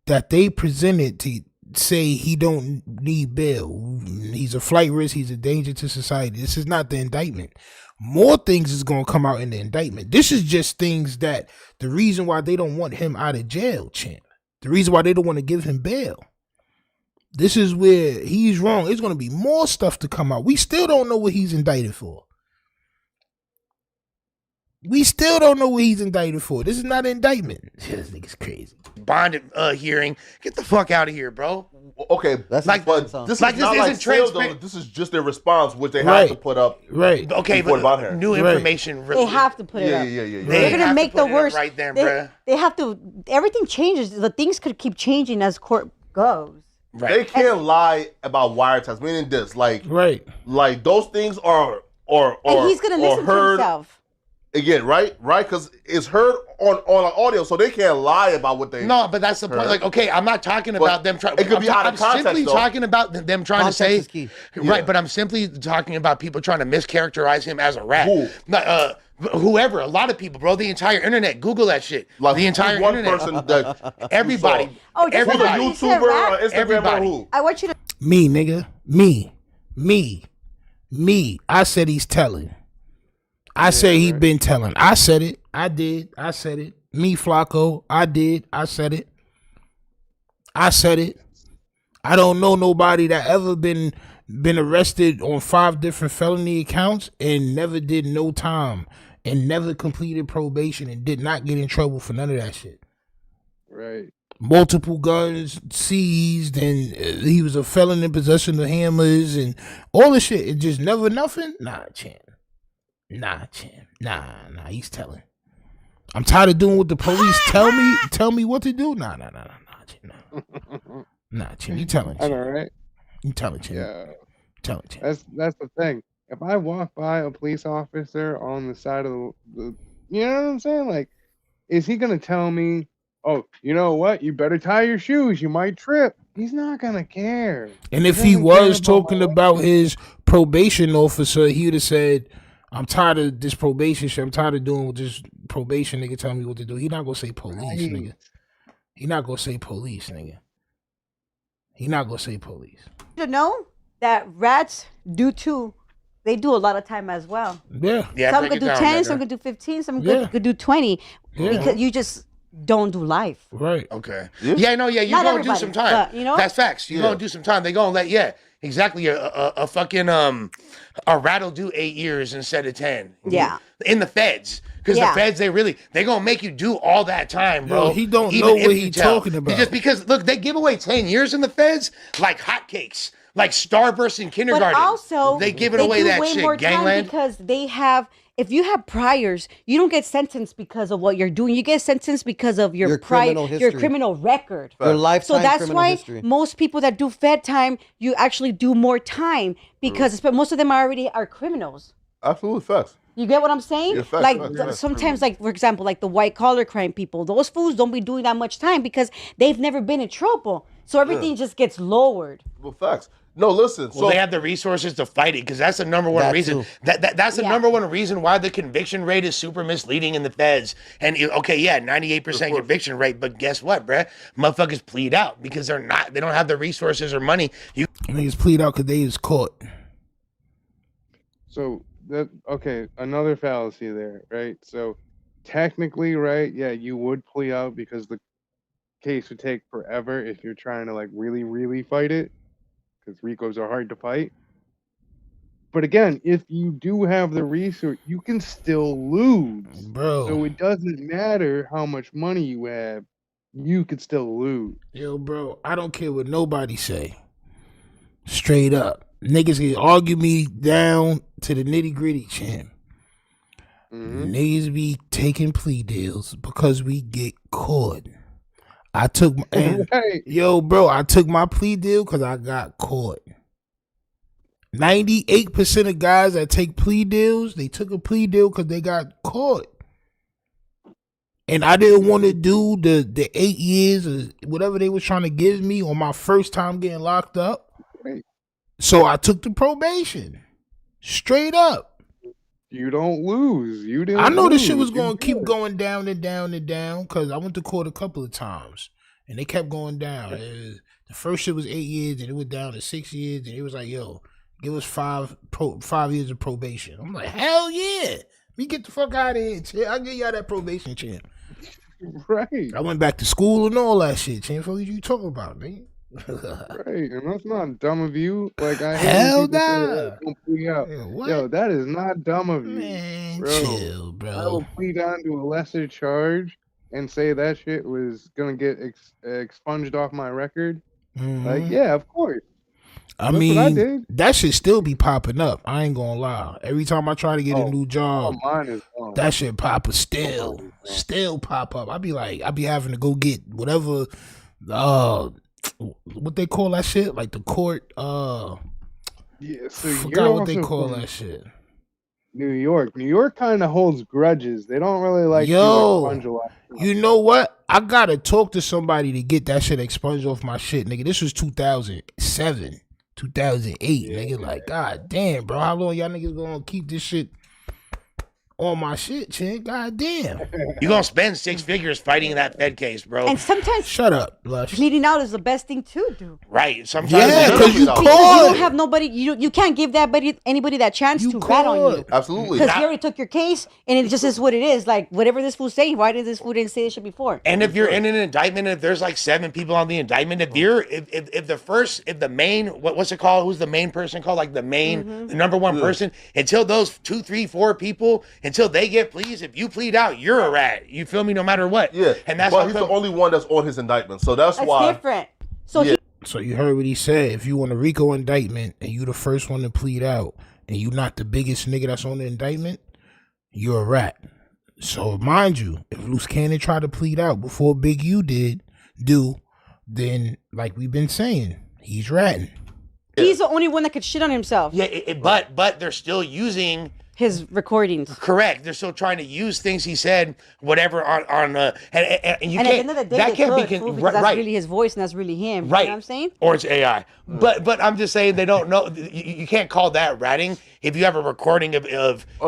[SPEAKER 2] that they presented to say he don't need bail. He's a flight risk. He's a danger to society. This is not the indictment. More things is going to come out in the indictment. This is just things that the reason why they don't want him out of jail, champ. The reason why they don't want to give him bail. This is where he's wrong. It's going to be more stuff to come out. We still don't know what he's indicted for. We still don't know what he's indicted for. This is not an indictment. This nigga's crazy.
[SPEAKER 9] Bond hearing. Get the fuck out of here, bro.
[SPEAKER 8] Okay,
[SPEAKER 7] That's
[SPEAKER 9] Like-
[SPEAKER 8] but this is not like
[SPEAKER 9] isn't
[SPEAKER 8] sales, though.
[SPEAKER 9] transparent.
[SPEAKER 8] This is just their response, which they
[SPEAKER 2] Right.
[SPEAKER 8] have to put up.
[SPEAKER 2] Right.
[SPEAKER 9] Okay,
[SPEAKER 8] Before the bond
[SPEAKER 9] but
[SPEAKER 8] hearing.
[SPEAKER 9] new
[SPEAKER 2] Right.
[SPEAKER 9] information.
[SPEAKER 3] They have to put it
[SPEAKER 8] Yeah,
[SPEAKER 3] up.
[SPEAKER 8] yeah.
[SPEAKER 9] They
[SPEAKER 3] They're gonna
[SPEAKER 9] have to
[SPEAKER 3] make
[SPEAKER 9] put
[SPEAKER 3] the
[SPEAKER 9] it up
[SPEAKER 3] worst.
[SPEAKER 9] right then, bruh.
[SPEAKER 3] They have to. Everything changes. The things could keep changing as court goes.
[SPEAKER 9] Right.
[SPEAKER 8] They can't lie about wiretaps. Meaning this, like those things are
[SPEAKER 3] And he's gonna listen to
[SPEAKER 8] heard
[SPEAKER 3] himself.
[SPEAKER 8] again, right? Because it's heard on audio, so they can't lie about what they.
[SPEAKER 9] No, but that's the point.
[SPEAKER 8] Heard.
[SPEAKER 9] Like, okay, I'm not talking about them trying.
[SPEAKER 8] it could be out of context,
[SPEAKER 9] simply
[SPEAKER 8] though.
[SPEAKER 9] talking about them trying
[SPEAKER 7] Context
[SPEAKER 9] to say,
[SPEAKER 7] is key.
[SPEAKER 9] right?
[SPEAKER 8] Yeah.
[SPEAKER 9] But I'm simply talking about people trying to mischaracterize him as a rat.
[SPEAKER 8] Who?
[SPEAKER 9] Whoever, a lot of people, bro. The entire internet. Google that shit.
[SPEAKER 8] Like
[SPEAKER 9] the entire
[SPEAKER 8] one
[SPEAKER 9] internet.
[SPEAKER 8] person that
[SPEAKER 9] Everybody.
[SPEAKER 8] you saw.
[SPEAKER 3] Oh, just
[SPEAKER 8] Who's a
[SPEAKER 3] like you said,
[SPEAKER 8] YouTuber
[SPEAKER 3] rat?
[SPEAKER 8] on Instagram
[SPEAKER 9] Everybody.
[SPEAKER 8] or who?
[SPEAKER 3] I want you to.
[SPEAKER 2] Me, nigga. Me. I said he's telling. I said he been telling. I said it. I did. I said it. Me, Flacco. I did. I said it. I said it. I don't know nobody that ever been arrested on 5 different felony accounts and never did no time and never completed probation and did not get in trouble for none of that shit.
[SPEAKER 5] Right.
[SPEAKER 2] Multiple guns seized, and he was a felon in possession of hammers and all this shit. It just never nothing. Nah, champ. Nah, he's telling. I'm tired of doing what the police tell me what to do. Nah, champ. You telling,
[SPEAKER 5] I know,
[SPEAKER 2] champ.
[SPEAKER 5] right?
[SPEAKER 2] You telling, champ.
[SPEAKER 5] Yeah.
[SPEAKER 2] Telling, champ.
[SPEAKER 5] That's the thing. If I walk by a police officer on the side of the you know what I'm saying? Like, is he gonna tell me, oh, you know what? You better tie your shoes. You might trip. He's not gonna care.
[SPEAKER 2] And if he
[SPEAKER 5] doesn't
[SPEAKER 2] was
[SPEAKER 5] care
[SPEAKER 2] talking
[SPEAKER 5] my life.
[SPEAKER 2] about his probation officer, he would have said, I'm tired of this probation shit. I'm tired of doing what this probation nigga telling me what to do. He not gonna say police,
[SPEAKER 5] Right.
[SPEAKER 2] nigga. He not gonna say police, nigga. He not gonna say police.
[SPEAKER 3] To know that rats do too. They do a lot of time as well.
[SPEAKER 2] Yeah.
[SPEAKER 9] Yeah,
[SPEAKER 3] Some
[SPEAKER 9] break
[SPEAKER 3] could
[SPEAKER 9] it
[SPEAKER 3] do
[SPEAKER 9] down,
[SPEAKER 3] 10,
[SPEAKER 9] nigga.
[SPEAKER 3] some could do 15, some
[SPEAKER 2] Yeah.
[SPEAKER 3] could do 20.
[SPEAKER 2] Yeah.
[SPEAKER 3] Because you just don't do life.
[SPEAKER 2] Right.
[SPEAKER 9] Okay.
[SPEAKER 8] Yeah.
[SPEAKER 9] Yeah, no, yeah, you're
[SPEAKER 3] Not
[SPEAKER 9] gonna do
[SPEAKER 3] everybody,
[SPEAKER 9] some time.
[SPEAKER 3] but, you know?
[SPEAKER 9] That's facts. You're
[SPEAKER 8] Yeah.
[SPEAKER 9] gonna do some time. They gonna let exactly a fucking a rat will do 8 years instead of 10.
[SPEAKER 3] Yeah.
[SPEAKER 9] In the feds. Because
[SPEAKER 3] Yeah.
[SPEAKER 9] the feds, they gonna make you do all that time, bro.
[SPEAKER 2] Yo, he don't
[SPEAKER 9] Even
[SPEAKER 2] know
[SPEAKER 9] if
[SPEAKER 2] what
[SPEAKER 9] you
[SPEAKER 2] he
[SPEAKER 9] tell.
[SPEAKER 2] talking about.
[SPEAKER 9] Just because, look, they give away 10 years in the feds like hotcakes. Like Starburst in kindergarten.
[SPEAKER 3] But also,
[SPEAKER 9] they give it away
[SPEAKER 3] do
[SPEAKER 9] that
[SPEAKER 3] way
[SPEAKER 9] shit.
[SPEAKER 3] more time
[SPEAKER 9] Gangland.
[SPEAKER 3] because they have. If you have priors, you don't get sentenced because of what you're doing. You get sentenced because of your
[SPEAKER 7] criminal
[SPEAKER 3] your
[SPEAKER 7] history.
[SPEAKER 3] criminal record.
[SPEAKER 7] Your lifetime
[SPEAKER 3] So that's
[SPEAKER 7] criminal
[SPEAKER 3] why
[SPEAKER 7] history.
[SPEAKER 3] most people that do Fed time, you actually do more time because most of them already are criminals.
[SPEAKER 8] Absolutely facts.
[SPEAKER 3] You get what I'm saying?
[SPEAKER 8] Yeah, facts,
[SPEAKER 3] Like
[SPEAKER 8] facts,
[SPEAKER 3] the-
[SPEAKER 8] facts.
[SPEAKER 3] sometimes, like for example, like the white collar crime people, those fools don't be doing that much time because they've never been in trouble, so everything just gets lowered.
[SPEAKER 8] Well, facts. No, listen.
[SPEAKER 9] Well, they have the resources to fight it because that's the number one
[SPEAKER 7] That
[SPEAKER 9] reason.
[SPEAKER 7] too.
[SPEAKER 9] That's the
[SPEAKER 3] Yeah.
[SPEAKER 9] number one reason why the conviction rate is super misleading in the feds. And okay, yeah, 98% conviction rate, but guess what, bruh? Motherfuckers plead out because they don't have the resources or money. You
[SPEAKER 2] Niggas plead out because they was caught.
[SPEAKER 5] So another fallacy there, right? So technically, right, yeah, you would plea out because the case would take forever if you're trying to like really, really fight it, because RICOs are hard to fight. But again, if you do have the resource, you can still lose.
[SPEAKER 2] Bro.
[SPEAKER 5] So it doesn't matter how much money you have, you could still lose.
[SPEAKER 2] Yo, bro, I don't care what nobody say. Straight up. Niggas can argue me down to the nitty gritty, champ. Niggas be taking plea deals because we get caught. I took
[SPEAKER 5] Right.
[SPEAKER 2] yo, bro, I took my plea deal because I got caught. 98% of guys that take plea deals, they took a plea deal because they got caught. And I didn't want to do the 8 years or whatever they was trying to give me on my first time getting locked up.
[SPEAKER 5] Right.
[SPEAKER 2] So I took the probation. Straight up.
[SPEAKER 5] You don't lose. You didn't.
[SPEAKER 2] I know this shit
[SPEAKER 5] lose.
[SPEAKER 2] was going to
[SPEAKER 5] You
[SPEAKER 2] keep
[SPEAKER 5] good.
[SPEAKER 2] going down and down and down because I went to court a couple of times and they kept going down. The first shit was 8 years and it went down to 6 years and it was like, yo, give us 5 years of probation. I'm like, hell yeah. Me get the fuck out of here, champ. I'll give y'all that probation, champ.
[SPEAKER 5] Right.
[SPEAKER 2] I went back to school and all that shit, champ. What you talking about, man?
[SPEAKER 5] Right, and that's not dumb of you. Like I hate
[SPEAKER 2] Hell
[SPEAKER 5] when people say,
[SPEAKER 2] nah.
[SPEAKER 5] "Oh, don't plea out."
[SPEAKER 2] Yeah, what?
[SPEAKER 5] Yo, that is not dumb of you,
[SPEAKER 2] Man,
[SPEAKER 5] bro.
[SPEAKER 2] chill,
[SPEAKER 5] I
[SPEAKER 2] bro.
[SPEAKER 5] will plead down to a lesser charge and say that shit was gonna get expunged off my record. Like,
[SPEAKER 2] Mhm.
[SPEAKER 5] yeah, of course.
[SPEAKER 2] I
[SPEAKER 5] That's what I
[SPEAKER 2] mean,
[SPEAKER 5] did.
[SPEAKER 2] that should still be popping up. I ain't gonna lie. Every time I try to get a new job,
[SPEAKER 5] Mine is gone.
[SPEAKER 2] that shit pop up still pop up. I be having to go get whatever, what they call that shit, like the court.
[SPEAKER 5] Yeah, so
[SPEAKER 2] Forgot
[SPEAKER 5] you're
[SPEAKER 2] what they
[SPEAKER 5] also
[SPEAKER 2] call
[SPEAKER 5] from
[SPEAKER 2] that shit.
[SPEAKER 5] New York. New York kind of holds grudges. They don't really like
[SPEAKER 2] Yo,
[SPEAKER 5] to expunge a lot.
[SPEAKER 2] you know what? I gotta talk to somebody to get that shit expunged off my shit, nigga. This was 2007, 2008, nigga. Like, god damn, bro, how long y'all niggas gonna keep this shit on my shit, chick? God damn.
[SPEAKER 9] You're going to spend 6 figures fighting that Fed case, bro.
[SPEAKER 3] And sometimes
[SPEAKER 2] Shut up, Lush.
[SPEAKER 3] pleading out is the best thing to do.
[SPEAKER 9] Right. Sometimes
[SPEAKER 2] Yeah,
[SPEAKER 9] you
[SPEAKER 2] 'cause you
[SPEAKER 9] know,
[SPEAKER 3] You
[SPEAKER 2] caught.
[SPEAKER 3] don't have nobody. You can't give anybody that chance
[SPEAKER 2] You
[SPEAKER 3] to rat on you.
[SPEAKER 2] caught.
[SPEAKER 8] Absolutely.
[SPEAKER 3] Because he already took your case, and it just is what it is. Like whatever this fool say, why did this fool didn't say this shit before?
[SPEAKER 9] And if you're in an indictment, if there's like 7 people on the indictment, if the main, what's it called? Who's the main person called? Like the main, the number one person. Until those 2, 3, 4 people, until they get pleas, if you plead out, you're a rat. You feel me? No matter what.
[SPEAKER 8] Yeah.
[SPEAKER 9] And that's
[SPEAKER 8] but
[SPEAKER 9] how
[SPEAKER 8] he's
[SPEAKER 9] come-
[SPEAKER 8] the only one that's on his indictment. So that's
[SPEAKER 3] That's
[SPEAKER 8] why.
[SPEAKER 3] different. So
[SPEAKER 8] Yeah.
[SPEAKER 2] So you heard what he said. If you want a RICO indictment and you the first one to plead out and you not the biggest nigga that's on the indictment, you're a rat. So mind you, if Luce Cannon tried to plead out before Big U then like we've been saying, he's ratting.
[SPEAKER 3] he's the only one that could shit on himself.
[SPEAKER 9] Yeah, but they're still using.
[SPEAKER 3] His recordings.
[SPEAKER 9] Correct. They're still trying to use things he said, whatever on and you
[SPEAKER 3] And
[SPEAKER 9] can't.
[SPEAKER 3] at the end of the day,
[SPEAKER 9] that
[SPEAKER 3] they
[SPEAKER 9] can't
[SPEAKER 3] could,
[SPEAKER 9] be
[SPEAKER 3] fool, because that's
[SPEAKER 9] right.
[SPEAKER 3] really his voice and that's really him.
[SPEAKER 9] Right.
[SPEAKER 3] You know what I'm saying?
[SPEAKER 9] Or it's AI. But I'm just saying they don't know. You can't call that ratting if you have a recording of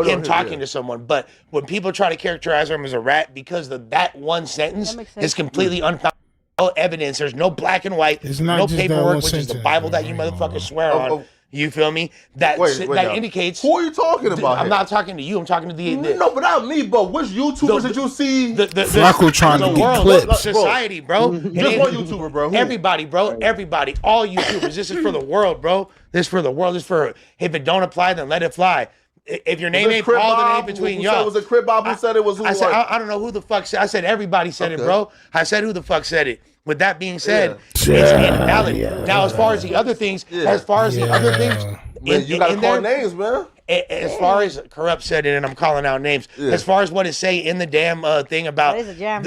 [SPEAKER 9] him talking to someone. But when people try to characterize him as a rat because of that one sentence
[SPEAKER 3] makes sense.
[SPEAKER 9] is completely unfounded. No evidence. There's no black and white.
[SPEAKER 2] It's not
[SPEAKER 9] No
[SPEAKER 2] just that
[SPEAKER 9] paperwork,
[SPEAKER 2] one
[SPEAKER 9] which is the
[SPEAKER 2] sentence,
[SPEAKER 9] Bible that
[SPEAKER 2] man.
[SPEAKER 9] you motherfuckers swear
[SPEAKER 8] Oh,
[SPEAKER 9] on.
[SPEAKER 8] oh.
[SPEAKER 9] You feel me? That
[SPEAKER 8] Wait now.
[SPEAKER 9] indicates.
[SPEAKER 8] Who are you talking about?
[SPEAKER 9] I'm
[SPEAKER 8] here?
[SPEAKER 9] not talking to you. I'm talking to the
[SPEAKER 8] No, but not me. But which YouTubers did you see?
[SPEAKER 2] Flacco trying to get clips.
[SPEAKER 9] Society, bro.
[SPEAKER 8] Just one YouTuber, bro. Who?
[SPEAKER 9] Everybody, bro. Everybody. All YouTubers. This is for the world, bro. This is for the world. This is for, if it don't apply, then let it fly. If your name
[SPEAKER 8] Was it
[SPEAKER 9] ain't
[SPEAKER 8] Crip
[SPEAKER 9] Paul, then it
[SPEAKER 8] Bob?
[SPEAKER 9] ain't between
[SPEAKER 8] Who
[SPEAKER 9] y'all.
[SPEAKER 8] said- was it Crip Bob who said it? Was who?
[SPEAKER 9] I said,
[SPEAKER 8] like-
[SPEAKER 9] I don't know who the fuck said. I said everybody said it,
[SPEAKER 8] Okay.
[SPEAKER 9] bro. I said who the fuck said it. With that being said,
[SPEAKER 2] Yeah.
[SPEAKER 9] it's invalid.
[SPEAKER 2] Yeah.
[SPEAKER 9] Now, as far as the other things,
[SPEAKER 8] Yeah.
[SPEAKER 9] as far as the other things,
[SPEAKER 8] Man, you gotta
[SPEAKER 9] in
[SPEAKER 8] call
[SPEAKER 9] there-
[SPEAKER 8] names, man.
[SPEAKER 9] as far as Corrupt said it, and I'm calling out names,
[SPEAKER 8] Yeah.
[SPEAKER 9] as far as what it say in the damn thing about
[SPEAKER 3] That is a jam.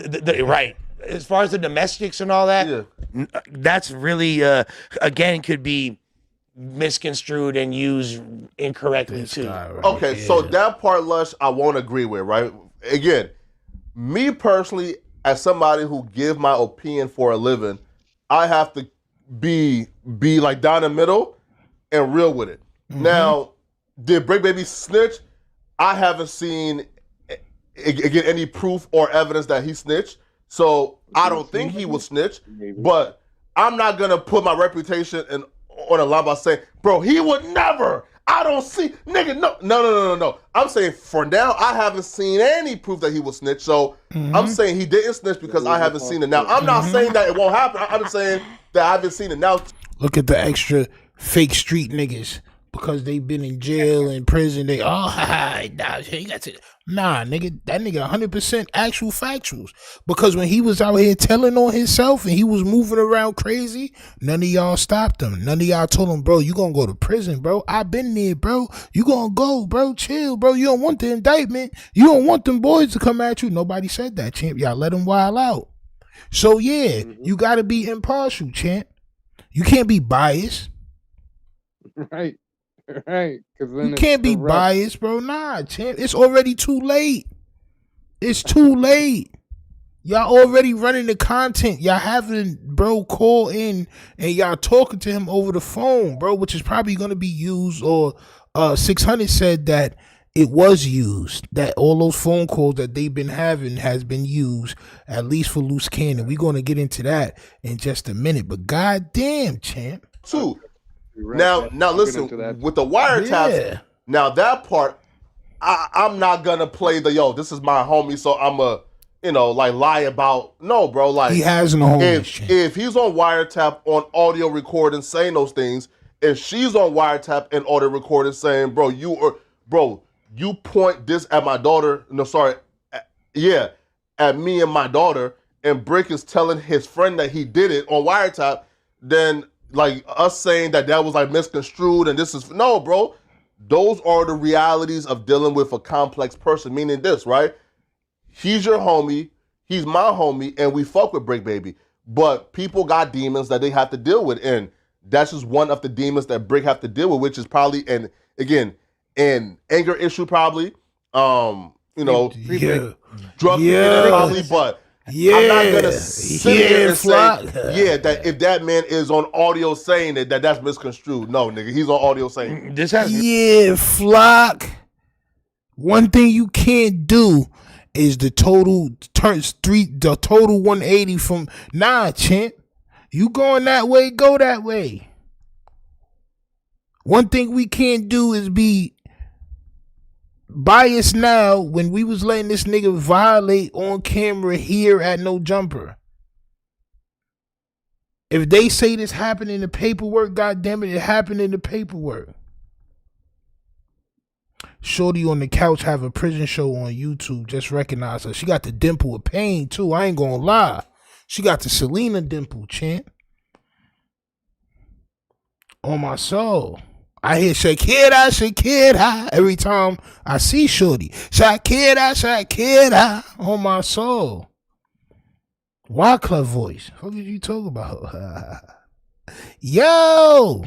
[SPEAKER 9] right, as far as the domestics and all that,
[SPEAKER 8] Yeah.
[SPEAKER 9] that's really again could be misconstrued and used incorrectly too.
[SPEAKER 8] Okay, so that part, Lush, I won't agree with, right? Again, me personally, as somebody who give my opinion for a living, I have to be like down the middle and real with it. Now, did Bricc Baby snitch? I haven't seen again any proof or evidence that he snitched, so I don't think he will snitch. But I'm not gonna put my reputation on a line by saying, bro, he would never. I don't see, nigga, no. I'm saying for now, I haven't seen any proof that he will snitch. So I'm saying he didn't snitch because I haven't seen it. Now, I'm not saying that it won't happen. I'm saying that I haven't seen it. Now,
[SPEAKER 2] look at the extra fake street niggas. Because they've been in jail and prison, they nah, he got to nigga, that nigga 100% actual factuals. Because when he was out here telling on himself and he was moving around crazy, none of y'all stopped him. None of y'all told him, bro, you gonna go to prison, bro. I been there, bro. You gonna go, bro. Chill, bro. You don't want the indictment. You don't want them boys to come at you. Nobody said that, champ. Y'all let them wild out. So yeah, you gotta be impartial, champ. You can't be biased.
[SPEAKER 5] Right. Right, because
[SPEAKER 2] you can't be biased, bro. Nah, champ. It's already too late. It's too late. Y'all already running the content. Y'all having bro call in and y'all talking to him over the phone, bro, which is probably gonna be used. Or 600 said that it was used. That all those phone calls that they've been having has been used, at least for Luce Cannon. We're gonna get into that in just a minute. But goddamn, champ.
[SPEAKER 8] Now listen, with the wiretaps, now that part, I'm not gonna play the, this is my homie, so I'm lie about, no, bro, like,
[SPEAKER 2] he has no homie.
[SPEAKER 8] If he's on wiretap on audio recording saying those things, if she's on wiretap and audio recording saying, bro, you point this at my daughter, at me and my daughter, and Bricc is telling his friend that he did it on wiretap, then like us saying that was like misconstrued and this is, no, bro. Those are the realities of dealing with a complex person, meaning this, right? He's your homie, he's my homie, and we fuck with Bricc Baby. But people got demons that they have to deal with, and that's just one of the demons that Bricc have to deal with, which is probably, and again, an anger issue probably, drug probably, but I'm not gonna sit here and say, that if that man is on audio saying it, that's misconstrued. No, nigga, he's on audio saying it.
[SPEAKER 2] Flock. One thing you can't do is the total 180 from champ. You going that way, go that way. One thing we can't do is be biased now when we was letting this nigga violate on camera here at No Jumper. If they say this happened in the paperwork, goddamn it happened in the paperwork. Shorty on the couch have a prison show on YouTube. Just recognize her. She got the dimple of pain too. I ain't gonna lie. She got the Selena dimple, champ. On my soul. I hear Shakira every time I see Shorty. Shakira on my soul. Why club voice? What did you talk about? Yo!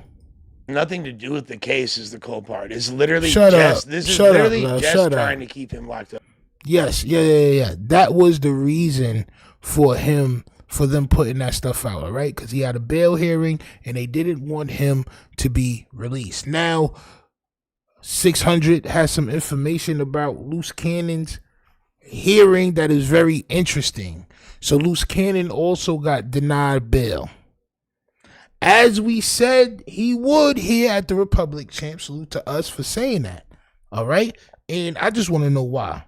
[SPEAKER 9] Nothing to do with the case is the cold part. It's literally
[SPEAKER 2] This is literally
[SPEAKER 9] just trying to keep him locked up.
[SPEAKER 2] Yes, yeah. That was the reason for them putting that stuff out, all right? Because he had a bail hearing and they didn't want him to be released. Now, 600 has some information about Luce Cannon's hearing that is very interesting. So Luce Cannon also got denied bail. As we said he would here at the Republic, champ. Salute to us for saying that, all right? And I just want to know why.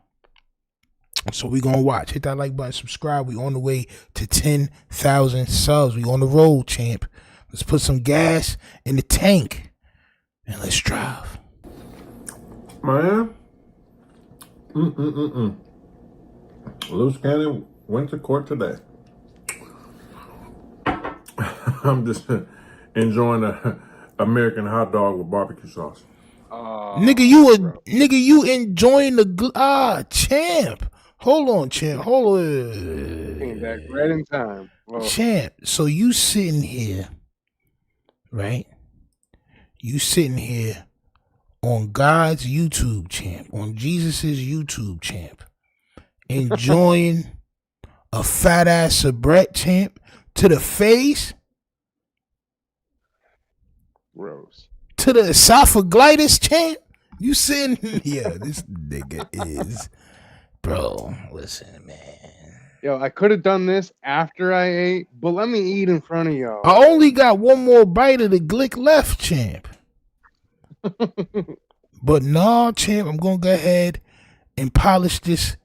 [SPEAKER 2] So we gonna watch. Hit that like button, subscribe. We on the way to 10,000 subs. We on the road, champ. Let's put some gas in the tank and let's drive.
[SPEAKER 10] Man. Luce Cannon went to court today. I'm just enjoying a American hot dog with barbecue sauce.
[SPEAKER 2] Nigga, you enjoying the champ. Hold on, champ. Hold on.
[SPEAKER 5] Came back right in time. Whoa.
[SPEAKER 2] Champ, so you sitting here, right? You sitting here on God's YouTube champ, on Jesus's YouTube champ, enjoying a fat ass Bricc champ to the face,
[SPEAKER 5] Gross.
[SPEAKER 2] to the esophagitis champ. You sitting here, this nigga is, bro. Listen, man.
[SPEAKER 5] Yo, I could have done this after I ate, but let me eat in front of y'all.
[SPEAKER 2] I only got one more bite of the Glick left, champ. But nah, champ, I'm gonna go ahead and polish this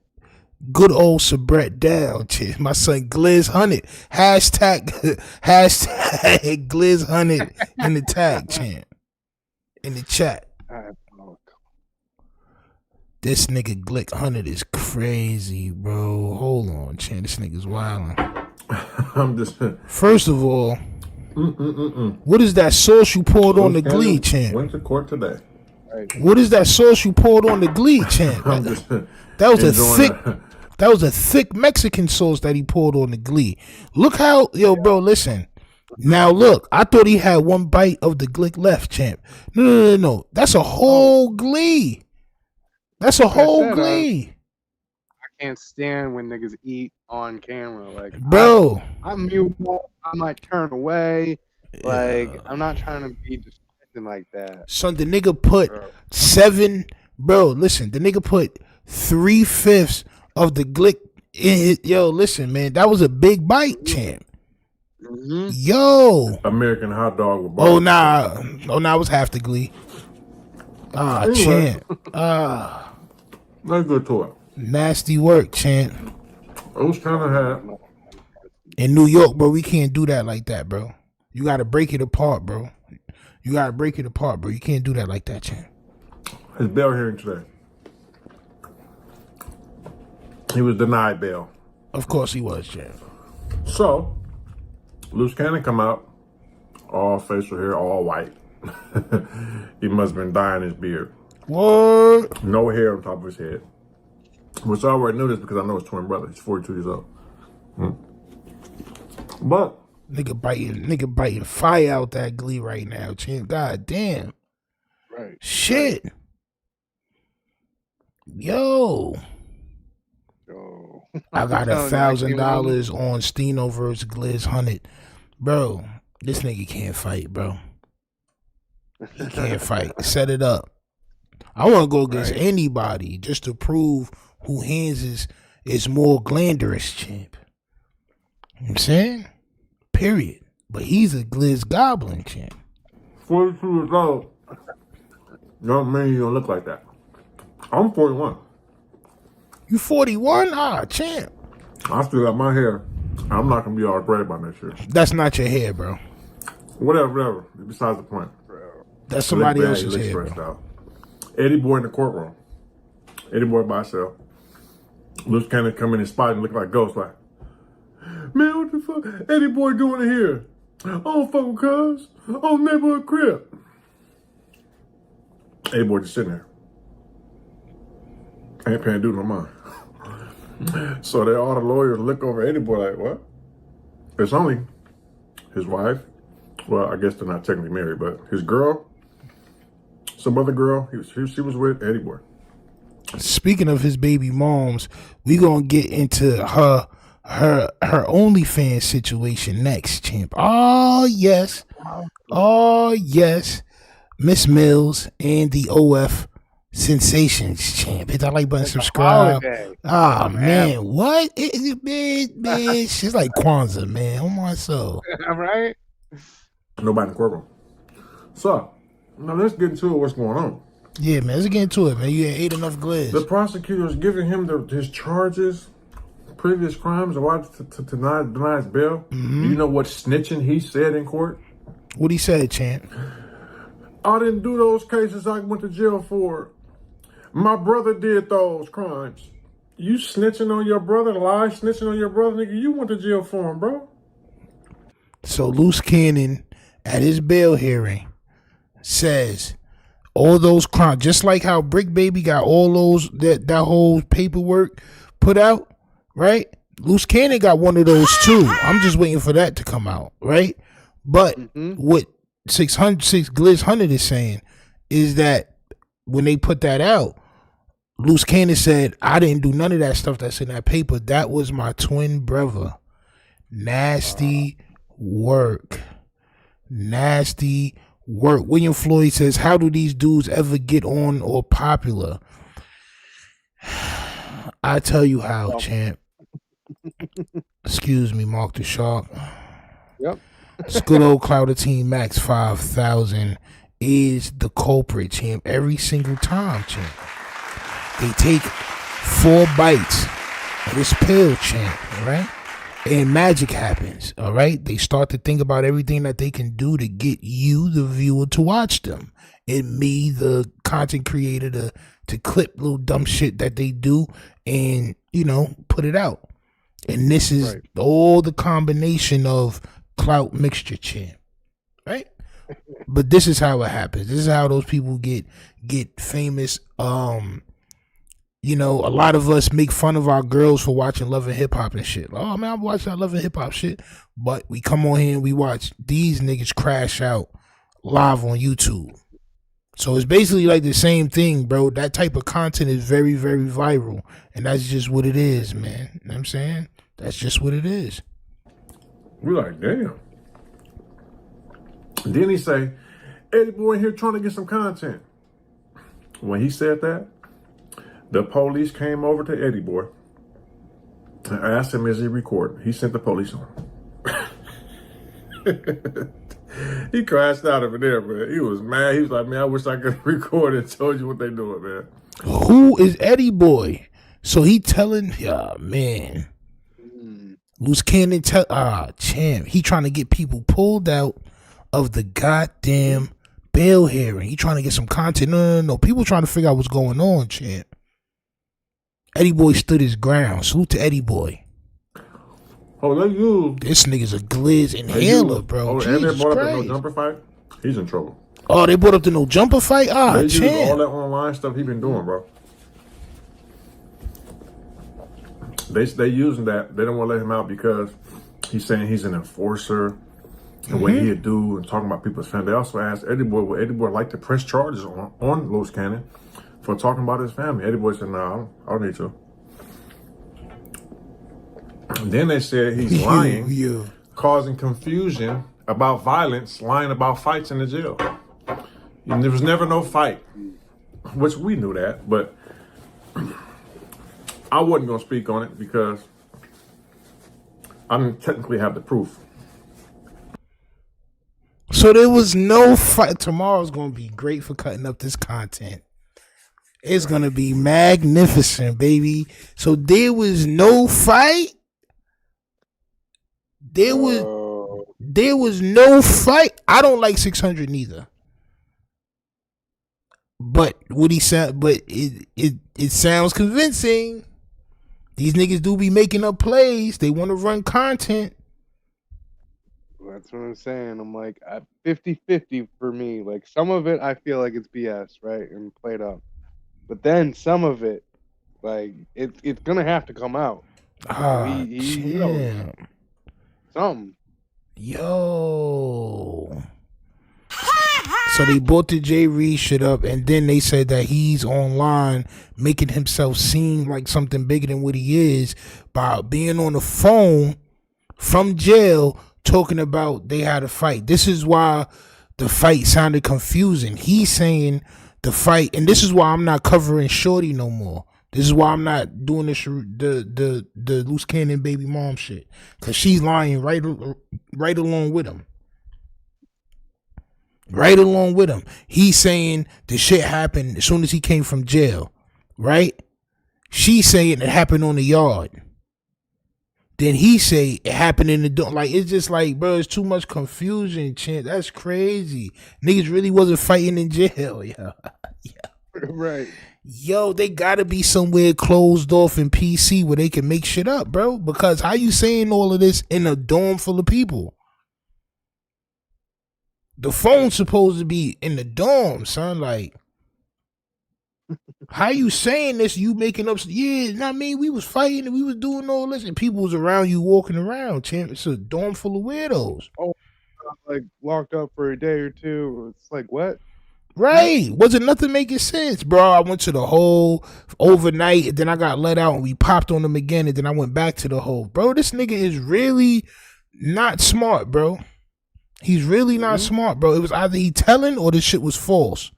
[SPEAKER 2] good old Bricc down, champ. My son Gliz Hunted. Hashtag Gliz Hunted in the tag, champ. In the chat. This nigga Glick Hunted is crazy, bro. Hold on, champ. This nigga's wilding.
[SPEAKER 10] I'm just.
[SPEAKER 2] First of all, what is that sauce you poured on the Glee, champ?
[SPEAKER 10] Went to court today.
[SPEAKER 2] What is that sauce you poured on the Glee, champ? That was a thick Mexican sauce that he poured on the Glee. Look how, yo, bro, listen. Now look, I thought he had one bite of the Glick left, champ. No. That's a whole Glee. That's a whole Glee.
[SPEAKER 5] I can't stand when niggas eat on camera. Like,
[SPEAKER 2] bro,
[SPEAKER 5] I'm mute. I might turn away. Like, I'm not trying to be disrespecting like that.
[SPEAKER 2] Son, the nigga put 7. Bro, listen, the nigga put 3/5 of the Glick in his. Yo, listen, man, that was a big bite, champ.
[SPEAKER 5] Mm-hmm.
[SPEAKER 2] Yo,
[SPEAKER 10] American hot dog with
[SPEAKER 2] barbecue. Oh nah, it was half the Glee. Champ.
[SPEAKER 10] Let's go to it.
[SPEAKER 2] Nasty work, champ.
[SPEAKER 10] It was kind of hot.
[SPEAKER 2] In New York, bro, we can't do that like that, bro. You gotta break it apart, bro. You can't do that like that, champ.
[SPEAKER 10] His bail hearing today. He was denied bail.
[SPEAKER 2] Of course he was, champ.
[SPEAKER 10] So, Luce Cannon come out, all facial hair, all white. He must have been dyeing his beard.
[SPEAKER 2] What?
[SPEAKER 10] No hair on top of his head. Which I already knew this because I know his twin brother. He's 42 years old. But
[SPEAKER 2] nigga biting fire out that Glee right now, champ. God damn.
[SPEAKER 5] Right.
[SPEAKER 2] Shit. Yo. I got $1,000 on Steno versus Gliz Hunted. Bro, this nigga can't fight, bro. He can't fight. Set it up. I want to go against anybody just to prove who hands is more glanderous, champ. You know what I'm saying? Period. But he's a Gliz Goblin, champ.
[SPEAKER 10] 42 years old. Don't mean you don't look like that. I'm 41.
[SPEAKER 2] You 41? Champ.
[SPEAKER 10] I still got my hair. I'm not going to be all gray by next year.
[SPEAKER 2] That's not your hair, bro.
[SPEAKER 10] Whatever. Besides the point.
[SPEAKER 2] That's somebody else's hair, bro.
[SPEAKER 10] Out. Eddie Boy in the courtroom. Eddie Boy by himself. Luce Cannon come in his spot and look like Ghost, like, man, what the fuck Eddie Boy doing in here? I don't fuck with cuz. On neighborhood crib. Eddie Boy just sitting there. Ain't paying dude no mind. So they all the lawyers look over Eddie Boy like, what? It's only his wife. Well, I guess they're not technically married, but his girl, some other girl, she was with Eddie Boy.
[SPEAKER 2] Speaking of his baby moms, we gonna get into her OnlyFans situation next, champ. Oh yes, Miss Mills and the OF Sensations champ. Hit that like button, subscribe. Man, what? Man, she's like Kwanzaa, man. Oh my soul.
[SPEAKER 5] All right.
[SPEAKER 10] Nobody in the courtroom. So, now let's get into what's going on.
[SPEAKER 2] Yeah, man, let's get into it, man. You ain't ate enough Gliz.
[SPEAKER 10] The prosecutor is giving him his charges, previous crimes, or why to deny his bail.
[SPEAKER 2] Mm-hmm.
[SPEAKER 10] Do you know what snitching he said in court?
[SPEAKER 2] What he said, champ?
[SPEAKER 10] I didn't do those cases I went to jail for. My brother did those crimes. You snitching on your brother, snitching on your brother, nigga, you went to jail for him, bro.
[SPEAKER 2] So Luce Cannon, at his bail hearing, says all those crimes, just like how Bricc Baby got all those, that whole paperwork put out, right? Luce Cannon got one of those too. I'm just waiting for that to come out, right? But what Gliz 100 is saying is that when they put that out, Luce Cannon said, I didn't do none of that stuff that's in that paper. That was my twin brother. Nasty work. Nasty work. William Floyd says, how do these dudes ever get on or popular? I tell you how, champ. Excuse me, Mark the Shark.
[SPEAKER 5] Yep.
[SPEAKER 2] This good old Clouder Team Max 5000 is the culprit, champ. Every single time, champ. They take 4 bites of this pill, champ, all right? And magic happens, all right? They start to think about everything that they can do to get you, the viewer, to watch them. And me, the content creator, to clip little dumb shit that they do and, you know, put it out. And this is all the combination of clout mixture, champ, right? But this is how it happens. This is how those people get famous. You know, a lot of us make fun of our girls for watching Love and Hip Hop and shit. Oh man, I'm watching that Love and Hip Hop shit. But we come on here and we watch these niggas crash out live on YouTube. So it's basically like the same thing, bro. That type of content is very, very viral. And that's just what it is, man. You know what I'm saying? That's just what it is.
[SPEAKER 10] We're like, damn. And then he say, Eddie Boy in here trying to get some content. When he said that, the police came over to Eddie Boy and asked him, is he recording? He sent the police on him. He crashed out over there, man. He was mad. He was like, man, I wish I could record and told you what they doing, man.
[SPEAKER 2] Who is Eddie Boy? So he telling, yeah, man. Luce Cannon champ. He trying to get people pulled out of the goddamn bail hearing. He trying to get some content. No. People trying to figure out what's going on, champ. Eddie Boy stood his ground. Salute to Eddie Boy.
[SPEAKER 10] Oh, they use
[SPEAKER 2] this nigga's a Gliz inhaler, bro.
[SPEAKER 10] Oh,
[SPEAKER 2] Jesus
[SPEAKER 10] and they brought
[SPEAKER 2] Christ.
[SPEAKER 10] up the no jumper fight. He's in trouble.
[SPEAKER 2] Oh, they brought up the no jumper fight.
[SPEAKER 10] They use all
[SPEAKER 2] champ.
[SPEAKER 10] that online stuff he been doing, bro. They using that. They don't want to let him out because he's saying he's an enforcer and what he'd do and talking about people's family. They also asked Eddie Boy, would Eddie Boy like to press charges on Luce Cannon for talking about his family? Eddie Boy said, no, I don't need to. And then they said he's lying, causing confusion about violence, lying about fights in the jail. And there was never no fight, which we knew that, but I wasn't going to speak on it because I didn't technically have the proof.
[SPEAKER 2] So there was no fight. Tomorrow's going to be great for cutting up this content. It's going to be magnificent, baby. So there was no fight. There was no fight. I don't like 600 neither. But what he said, but it sounds convincing. These niggas do be making up plays. They want to run content.
[SPEAKER 5] That's what I'm saying. I'm like 50-50 for me. Like some of it I feel like it's BS, right? And played up. But then some of it, like it's gonna have to come out. He knows something.
[SPEAKER 2] Yo. So they brought the Jay Reed shit up, and then they said that he's online making himself seem like something bigger than what he is by being on the phone from jail talking about they had a fight. This is why the fight sounded confusing. He's saying the fight, and this is why I'm not covering Shorty no more. This is why I'm not doing this the Luce Cannon baby mom shit, because she's lying right along with him. Right along with him. He's saying the shit happened as soon as he came from jail, right? She's saying it happened on the yard. Then he say it happened in the door. Like, it's just like, bro, it's too much confusion, Chant. That's crazy. Niggas really wasn't fighting in jail, yo.
[SPEAKER 5] Right.
[SPEAKER 2] Yo, they gotta be somewhere closed off in PC where they can make shit up, bro. Because how you saying all of this in a dorm full of people? The phone's supposed to be in the dorm, son. Like, how you saying this? You making up? Yeah, I mean, we was fighting and we was doing all this, and people was around you walking around. Champ, it's a dorm full of weirdos.
[SPEAKER 5] Oh, like locked up for a day or two. It's like what?
[SPEAKER 2] Right. Wasn't nothing making sense, bro. I went to the hole overnight, and then I got let out, and we popped on them again, and then I went back to the hole. Bro, this nigga is really not smart, bro. He's really not smart, bro. It was either he telling or the shit was false.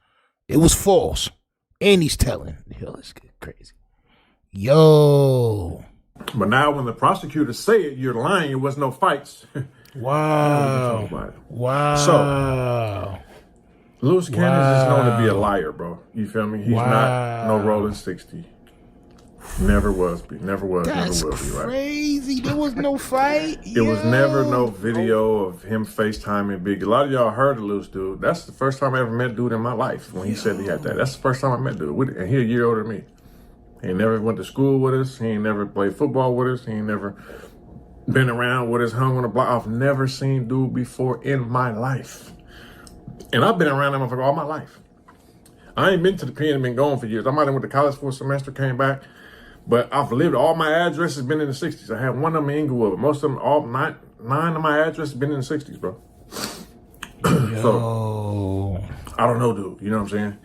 [SPEAKER 2] It was false. And he's telling. Yo, let's get crazy. Yo.
[SPEAKER 10] But now when the prosecutors say it, you're lying. It was no fights.
[SPEAKER 2] Wow.
[SPEAKER 10] Wow. So, Luce Cannon's just known to be a liar, bro. You feel me? He's not no rolling 60. Never was. Never was.
[SPEAKER 2] That's
[SPEAKER 10] never will be. Right?
[SPEAKER 2] Crazy. There was no fight.
[SPEAKER 10] It was never no video of him FaceTiming Big. A lot of y'all heard of Luce, dude. That's the first time I ever met dude in my life when he said he had that. That's the first time I met dude. And he a year older than me. He ain't never went to school with us. He ain't never played football with us. He ain't never been around with us, hung on the block. I've never seen dude before in my life. And I've been around him for all my life. I ain't been to the pen and been gone for years. I might have went to college for a semester, came back. But I've lived, all my addresses been in the 60s. I have one of them in Inglewood, but most of them, all nine of my addresses been in the 60s, bro. So, I don't know, dude. You know what I'm saying?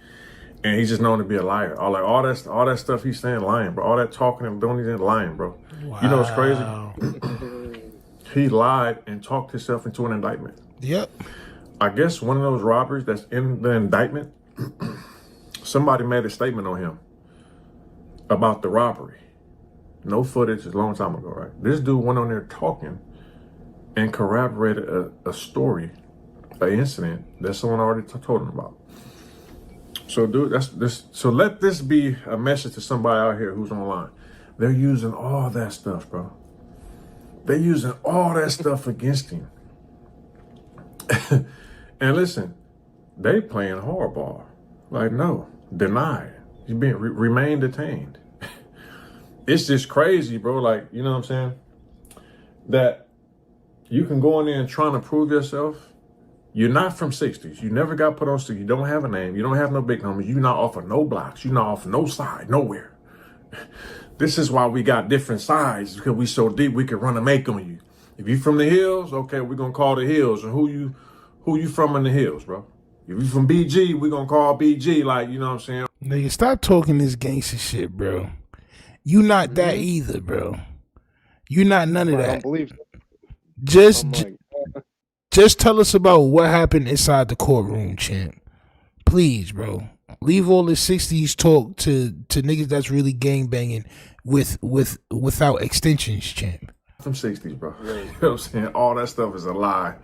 [SPEAKER 10] And he's just known to be a liar. All that stuff he's saying, lying, bro. All that talking and doing, he's lying, bro. Wow. You know what's crazy? He lied and talked himself into an indictment.
[SPEAKER 2] Yep.
[SPEAKER 10] I guess one of those robberies that's in the indictment, somebody made a statement on him about the robbery. No footage, a long time ago, right? This dude went on there talking and corroborated a story, an incident that someone already told him about. So, dude, that's this. So let this be a message to somebody out here who's online. They're using all that stuff, bro. They're using all that stuff against him. And listen, they playing hardball. Like, no, deny. He's being remain detained. It's just crazy, bro. Like, you know what I'm saying? That you can go in there and trying to prove yourself. You're not from 60s. You never got put on 60s. You don't have a name. You don't have no big numbers. You're not off of no blocks. You're not off of no side, nowhere. This is why we got different sides, because we so deep we can run a make on you. If you from the hills, okay, we're gonna call the hills. And who you from in the hills, bro? If you from BG, we're gonna call BG, like, you know what I'm saying?
[SPEAKER 2] Nigga, stop talking this gangster shit, bro. You not that either, bro. You not none of that.
[SPEAKER 5] I don't believe so.
[SPEAKER 2] Just tell us about what happened inside the courtroom, champ. Please, bro. Leave all the 60s talk to niggas that's really gangbanging without extensions, champ.
[SPEAKER 10] From 60s, bro. You know what I'm saying? All that stuff is a lie.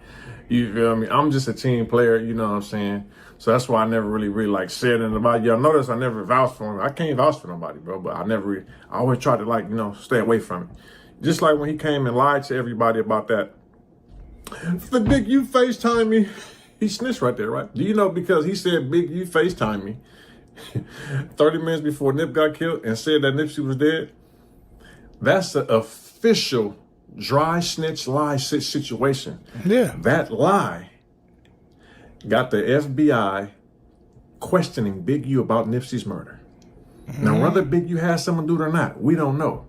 [SPEAKER 10] You feel me? I'm just a team player, you know what I'm saying? So that's why I never really like said anything about it. Y'all notice I never vouched for him. I can't vouch for nobody, bro, but I always try to, like, you know, stay away from it. Just like when he came and lied to everybody about that. The Big U FaceTime me. He snitched right there, right? Do you know, because he said Big U FaceTime me 30 minutes before Nip got killed and said that Nipsey was dead? That's an official dry snitch lie situation.
[SPEAKER 2] Yeah.
[SPEAKER 10] That lie got the FBI questioning Big U about Nipsey's murder. Now, whether Big U has something to do it or not, we don't know.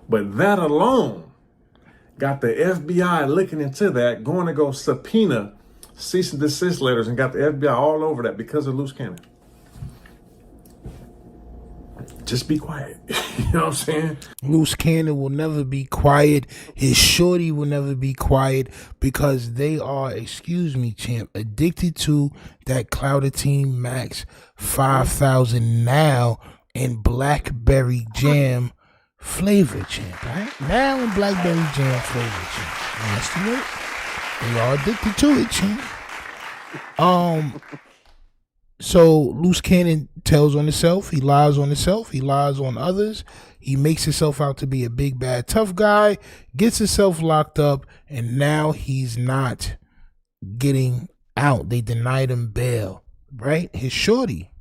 [SPEAKER 10] But that alone got the FBI looking into that, going to go subpoena cease and desist letters, and got the FBI all over that because of Luce Cannon. Just be quiet. You know what I'm saying?
[SPEAKER 2] Luce Cannon will never be quiet. His shorty will never be quiet, because they are, excuse me, champ, addicted to that Clouder Team Max 5000 now and Blackberry Jam flavor, champ, right? Now in Blackberry Jam flavor, champ. Nasty work. They are addicted to it, champ. So Luce Cannon tells on himself, he lies on himself, he lies on others, he makes himself out to be a big bad tough guy, gets himself locked up, and now he's not getting out. They denied him bail, right? His shorty.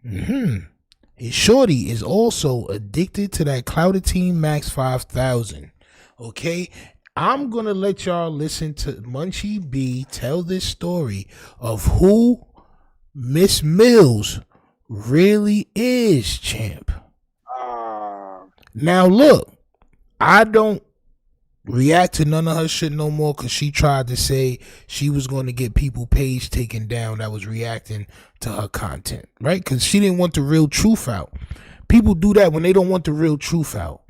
[SPEAKER 2] His shorty is also addicted to that Clouder Team Max 5000. Okay? I'm gonna let y'all listen to Munchie B tell this story of who Miss Mills really is, champ. Now look, I don't react to none of her shit no more because she tried to say she was going to get people page taken down that was reacting to her content, right? Because she didn't want the real truth out. People do that when they don't want the real truth out,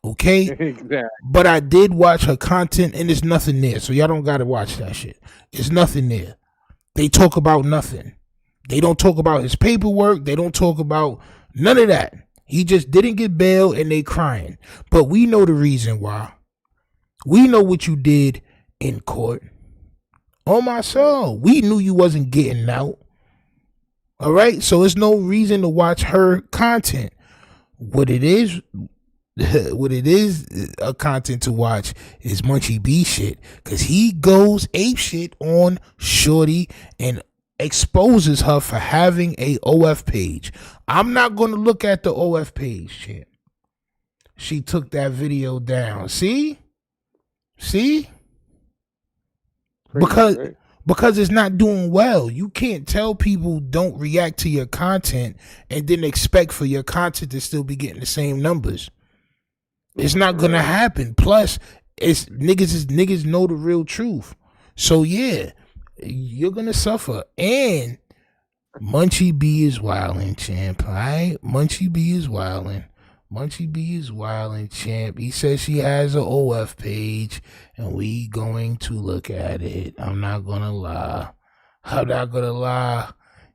[SPEAKER 2] okay?
[SPEAKER 5] Exactly.
[SPEAKER 2] But I did watch her content and there's nothing there, so y'all don't got to watch that shit. There's nothing there. They talk about nothing. They don't talk about his paperwork. They don't talk about none of that. He just didn't get bail and they crying. But we know the reason why. We know what you did in court. On my soul. We knew you wasn't getting out. All right? So there's no reason to watch her content. What it is a content to watch is Munchie B shit. Because he goes ape shit on Shorty and exposes her for having a OF page. I'm not going to look at the OF page, champ. She took that video down. See? Because it's not doing well. You can't tell people don't react to your content and then expect for your content to still be getting the same numbers. It's not gonna happen. Plus, it's niggas know the real truth. So yeah, you're gonna suffer. And Munchie B is wildin', champ. Alright? Munchie B is wildin'. Munchie B is wildin', champ. He says she has an OF page, and we going to look at it. I'm not gonna lie.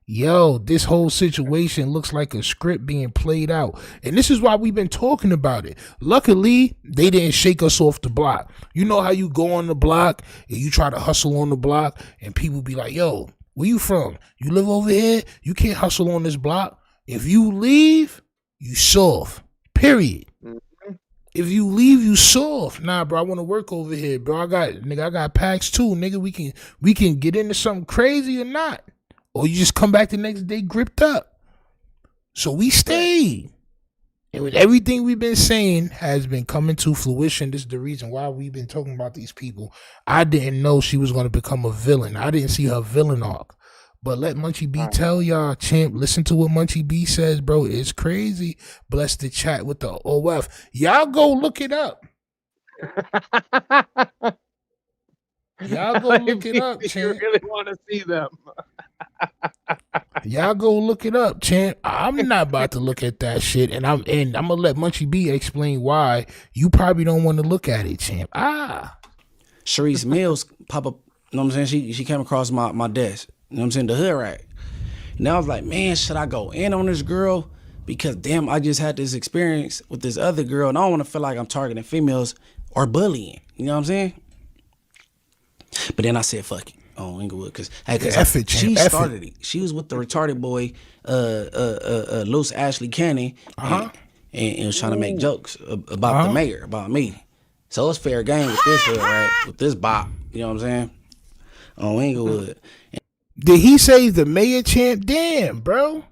[SPEAKER 2] Yo, this whole situation looks like a script being played out. And this is why we've been talking about it. Luckily, they didn't shake us off the block. You know how you go on the block and you try to hustle on the block and people be like, yo, where you from? You live over here? You can't hustle on this block. If you leave, you soft. Period. If you leave, you soft. Nah, bro, I want to work over here, bro. I got packs too, nigga. We can get into something crazy or not. Or you just come back the next day gripped up. So we stayed. And with everything we've been saying has been coming to fruition. This is the reason why we've been talking about these people. I didn't know she was going to become a villain. I didn't see her villain arc. But let Munchie B tell y'all, champ. Listen to what Munchie B says, bro. It's crazy. Bless the chat with the OF. Y'all go look it up. Y'all go look it up, champ.
[SPEAKER 5] You really want to see them.
[SPEAKER 2] Y'all go look it up, champ. I'm not about to look at that shit, and I'm gonna let Munchie B explain why you probably don't want to look at it, champ.
[SPEAKER 11] Sharice Mills pop up. You know what I'm saying? She came across my desk. You know what I'm saying? The hood right. And I was like, man, should I go in on this girl? Because damn, I just had this experience with this other girl, and I don't want to feel like I'm targeting females or bullying. You know what I'm saying? But then I said, fuck it. Oh, Inglewood, because she started it. She was with the retarded boy, Luce Ashley Cannon, and was trying to make jokes about the mayor, about me. So it's fair game with this hood, right? With this bop, you know what I'm saying? On Inglewood.
[SPEAKER 2] Did he say the mayor, champ? Damn, bro.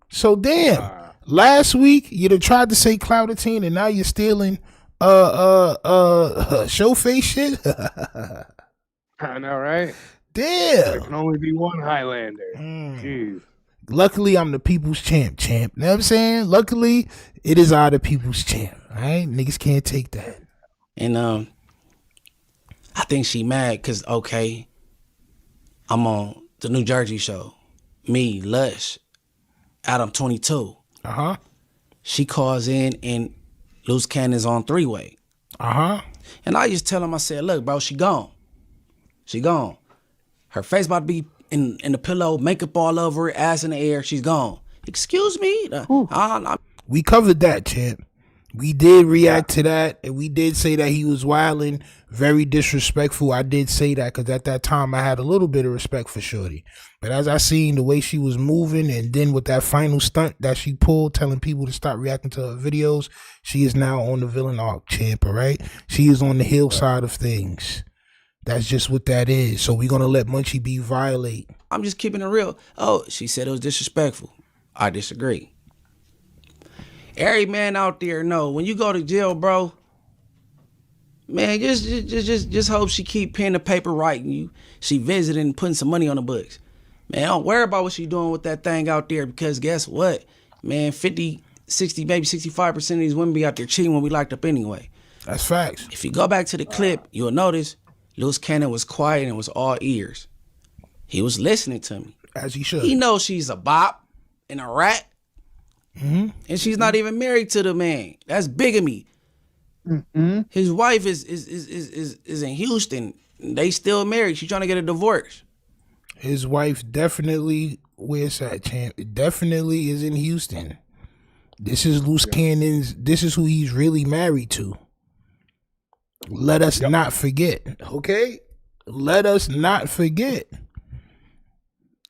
[SPEAKER 2] So damn. Last week you done tried to say Clouditine and now you're stealing show face shit.
[SPEAKER 5] I know, right?
[SPEAKER 2] Damn.
[SPEAKER 5] There can only be one Highlander. Jeez.
[SPEAKER 2] Luckily, I'm the people's champ. You know what I'm saying? Luckily, it is I the people's champ. All right? Niggas can't take that.
[SPEAKER 11] And I think she mad because, okay, I'm on the New Jersey show. Me, Lush, Adam 22. She calls in and Luce Cannon's on three-way. And I just tell him, I said, look, bro, she gone. She gone. Her face about to be in the pillow, makeup all over it, ass in the air. She's gone. Excuse me?
[SPEAKER 2] We covered that, champ. We did react to that, and we did say that he was wilding, very disrespectful. I did say that because at that time I had a little bit of respect for Shorty. But as I seen the way she was moving, and then with that final stunt that she pulled, telling people to stop reacting to her videos, she is now on the villain arc, champ, all right? She is on the hill side of things. That's just what that is. So we're going to let Munchie B violate.
[SPEAKER 11] I'm just keeping it real. Oh, she said it was disrespectful. I disagree. Every man out there know when you go to jail, bro, man, just hope she keep pen to paper writing you. She visiting and putting some money on the books. Man, don't worry about what she doing with that thing out there because guess what? Man, 50, 60, maybe 65% of these women be out there cheating when we locked up anyway.
[SPEAKER 2] That's facts.
[SPEAKER 11] If you go back to the clip, you'll notice Luce Cannon was quiet and was all ears. He was listening to me.
[SPEAKER 2] As he should.
[SPEAKER 11] He knows she's a bop and a rat.
[SPEAKER 2] Mm-hmm.
[SPEAKER 11] And she's not even married to the man. That's bigamy.
[SPEAKER 5] Mm-hmm.
[SPEAKER 11] His wife is in Houston. They still married. She's trying to get a divorce.
[SPEAKER 2] His wife definitely, where's that, champ? It definitely is in Houston. This is Luce Cannon's, this is who he's really married to. Let us not forget, okay? Let us not forget.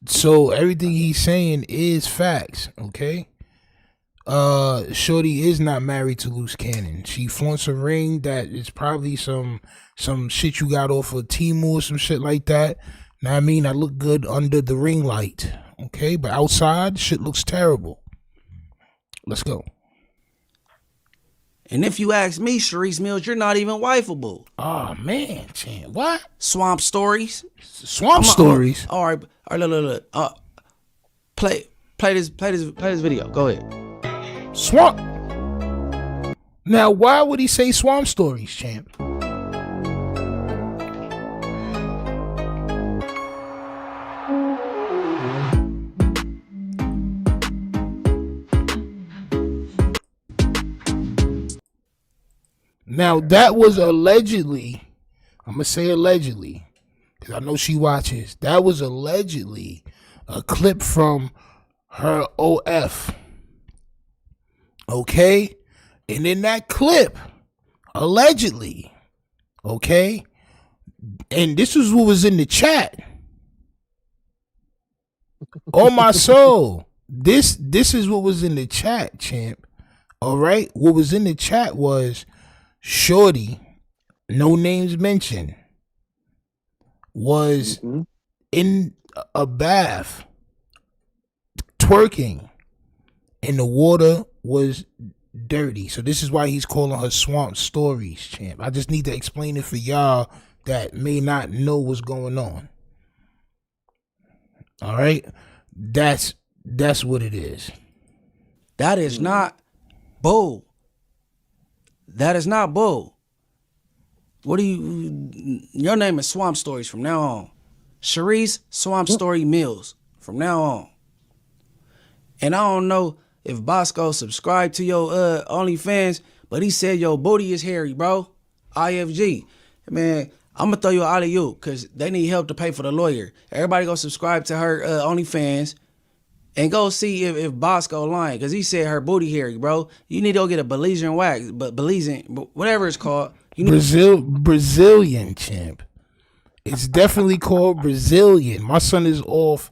[SPEAKER 2] So everything he's saying is facts, okay? Shorty is not married to Luce Cannon. She flaunts a ring that is probably some shit you got off of Temu or some shit like that. Now I mean, I look good under the ring light, okay? But outside, shit looks terrible. Let's go.
[SPEAKER 11] And if you ask me, Sharice Mills, you're not even wifeable.
[SPEAKER 2] Oh man, champ, what?
[SPEAKER 11] Swamp stories.
[SPEAKER 2] Swamp stories.
[SPEAKER 11] All right, look. Play this video. Go ahead.
[SPEAKER 2] Swamp. Now, why would he say swamp stories, champ? Now, that was allegedly, I'm going to say allegedly, because I know she watches. That was allegedly a clip from her OF. Okay? And in that clip, allegedly, okay? And this is what was in the chat. On my soul. This is what was in the chat, champ. All right? What was in the chat was Shorty, no names mentioned, was in a bath twerking and the water was dirty. So this is why he's calling her swamp stories, champ. I just need to explain it for y'all that may not know what's going on. All right? That's what it is.
[SPEAKER 11] That is not bull. That is not bull. What do you... Your name is Swamp Stories from now on. Sharice Swamp Story Mills from now on. And I don't know if Bosco subscribed to your OnlyFans, but he said your booty is hairy, bro. IFG. Man, I'm going to throw you an alley-oop because they need help to pay for the lawyer. Everybody go subscribe to her OnlyFans and go see if Bosco lying because he said her booty hairy, bro. You need to go get a Belizean wax, but Belizean, whatever it's called. You need
[SPEAKER 2] Brazilian, champ. It's definitely called Brazilian. My son is off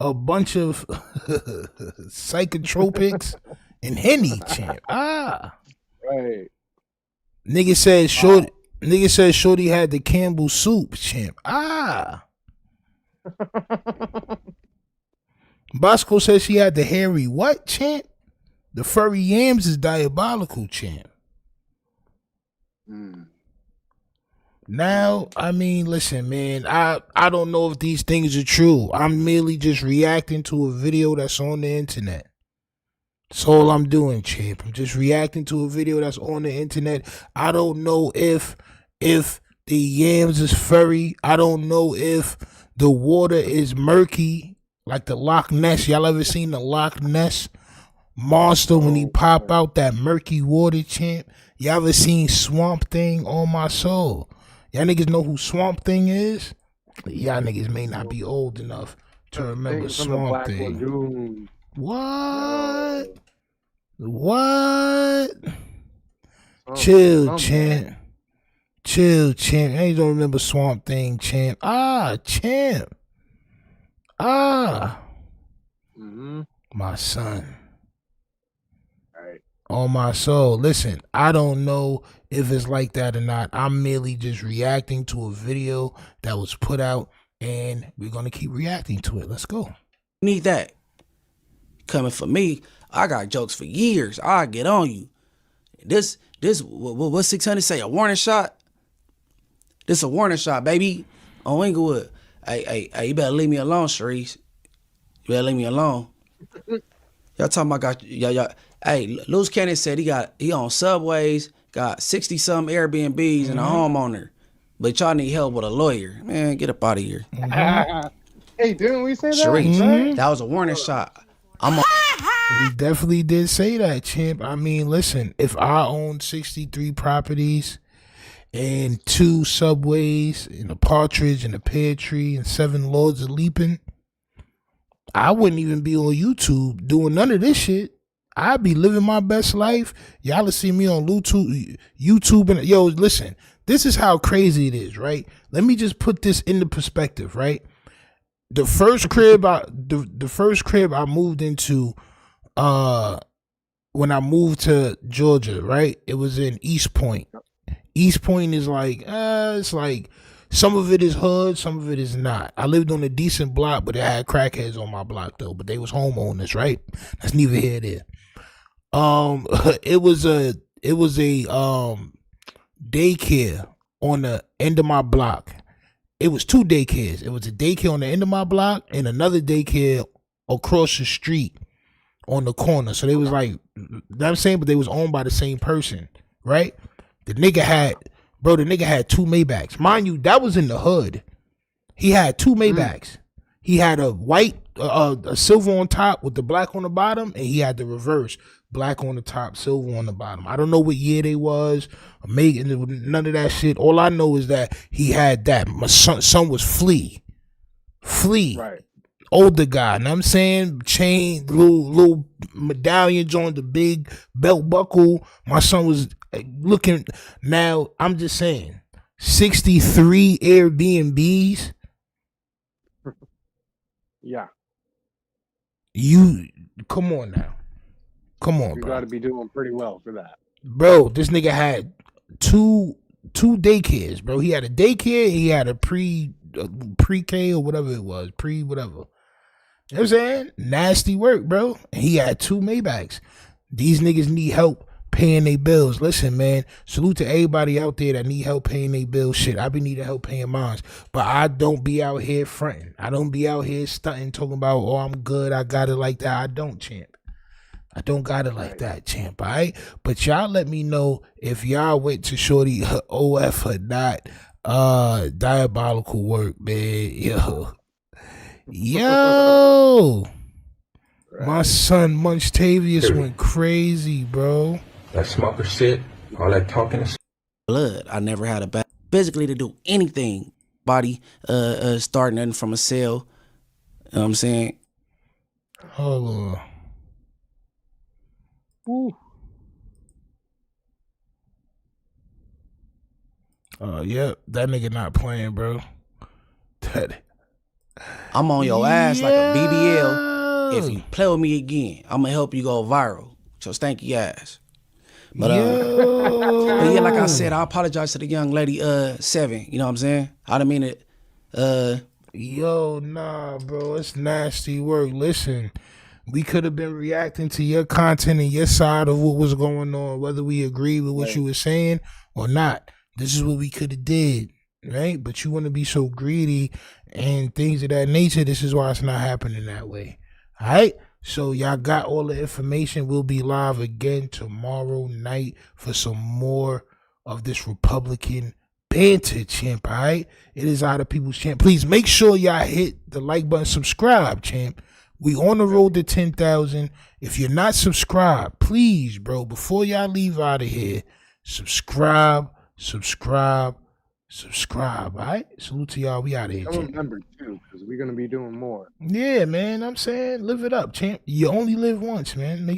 [SPEAKER 2] a bunch of psychotropics and Henny, champ.
[SPEAKER 5] Right.
[SPEAKER 2] Nigga said Shorty had the Campbell soup, champ. Bosco says she had the hairy what, champ? The furry yams is diabolical, champ. Now, I mean, listen, man, I don't know if these things are true. I'm merely just reacting to a video that's on the internet. That's all I'm doing, champ. I'm just reacting to a video that's on the internet. I don't know if the yams is furry. I don't know if the water is murky, like the Loch Ness. Y'all ever seen the Loch Ness monster when he pop out that murky water, champ? Y'all ever seen Swamp Thing? On my soul. Y'all niggas know who Swamp Thing is? Y'all niggas may not be old enough to remember Swamp Thing. What? What? Chill, champ. Chill, champ. I ain't don't remember Swamp Thing, champ. Champ. My son. On my soul. Listen, I don't know if it's like that or not. I'm merely just reacting to a video that was put out, and we're going to keep reacting to it. Let's go.
[SPEAKER 11] need that. Coming for me, I got jokes for years. I get on you. This, what 600 say? A warning shot? This a warning shot, baby. On Inglewood. Hey, you better leave me alone, Sharice. You better leave me alone. Y'all talking about y'all. Hey, Luce Cannon said he on Subways, got 60 some Airbnbs and a homeowner, but y'all need help with a lawyer. Man, get up out of here.
[SPEAKER 5] Hey, didn't we say that?
[SPEAKER 11] Sharice, that was a warning shot.
[SPEAKER 2] We definitely did say that, champ. I mean, listen, if I owned 63 properties and 2 subways and a partridge and a pear tree and 7 lords of leaping, I wouldn't even be on YouTube doing none of this shit. I'd be living my best life. Y'all will see me on YouTube and yo, listen, this is how crazy it is, right? Let me just put this into perspective, right? The first crib I moved into when I moved to Georgia, right? It was in East Point. East Point is like it's like some of it is hood, some of it is not. I lived on a decent block, but it had crackheads on my block though. But they was homeowners, right? That's neither here nor there. It was a daycare on the end of my block. It was 2 daycares. It was a daycare on the end of my block and another daycare across the street on the corner. So they was like, I'm saying, but they was owned by the same person, right? The nigga had 2 Maybachs. Mind you, that was in the hood. He had 2 Maybachs. He had a white, a silver on top with the black on the bottom, and he had the reverse, black on the top, silver on the bottom. I don't know what year they was, none of that shit. All I know is that he had that. My son was Flea, right? Older guy, know what I'm saying? Chain, little medallions on the big belt buckle. My son was looking. Now I'm just saying, 63 Airbnbs.
[SPEAKER 5] Yeah.
[SPEAKER 2] You come on now. Come on,
[SPEAKER 5] you
[SPEAKER 2] bro.
[SPEAKER 5] got to be doing pretty well for that.
[SPEAKER 2] Bro, this nigga had two daycares, bro. He had a daycare, he had a pre-K or whatever it was, whatever. You know what I'm saying? Nasty work, bro. And he had 2 Maybachs. These niggas need help paying their bills. Listen, man, salute to everybody out there that need help paying their bills. Shit, I be needing help paying mine. But I don't be out here fronting. I don't be out here stunting, talking about, oh, I'm good, I got it like that. I don't, champ. I don't got it like that, champ, all right? But y'all let me know if y'all went to Shorty OF or not. Diabolical work, man. Yo. My son Munchtavius went crazy, bro.
[SPEAKER 12] That smoker shit, all that talking and
[SPEAKER 11] blood. I never had a bad physically to do anything. Body starting nothing from a cell. You know what I'm saying?
[SPEAKER 2] Hold on. Ooh. Yep, that nigga not playing, bro.
[SPEAKER 11] I'm on your ass like a BBL. If you play with me again, I'm gonna help you go viral. So stanky ass. But but yeah, like I said, I apologize to the young lady 7. You know what I'm saying? I didn't mean it.
[SPEAKER 2] Yo, nah, bro, it's nasty work. Listen, we could have been reacting to your content and your side of what was going on, whether we agree with what you were saying or not. This is what we could have did, right? But you want to be so greedy and things of that nature. This is why it's not happening that way. All right? So y'all got all the information. We'll be live again tomorrow night for some more of this Republican banter, champ, all right? It is Out of People's Champ. Please make sure y'all hit the like button, subscribe, champ. We on the road to 10,000. If you're not subscribed, please, bro, before y'all leave out of here, subscribe, all right? Salute to y'all. We out of here, champ.
[SPEAKER 5] Remember, too, because we're going to be doing more.
[SPEAKER 2] Yeah, man, I'm saying, live it up, champ. You only live once, man. Make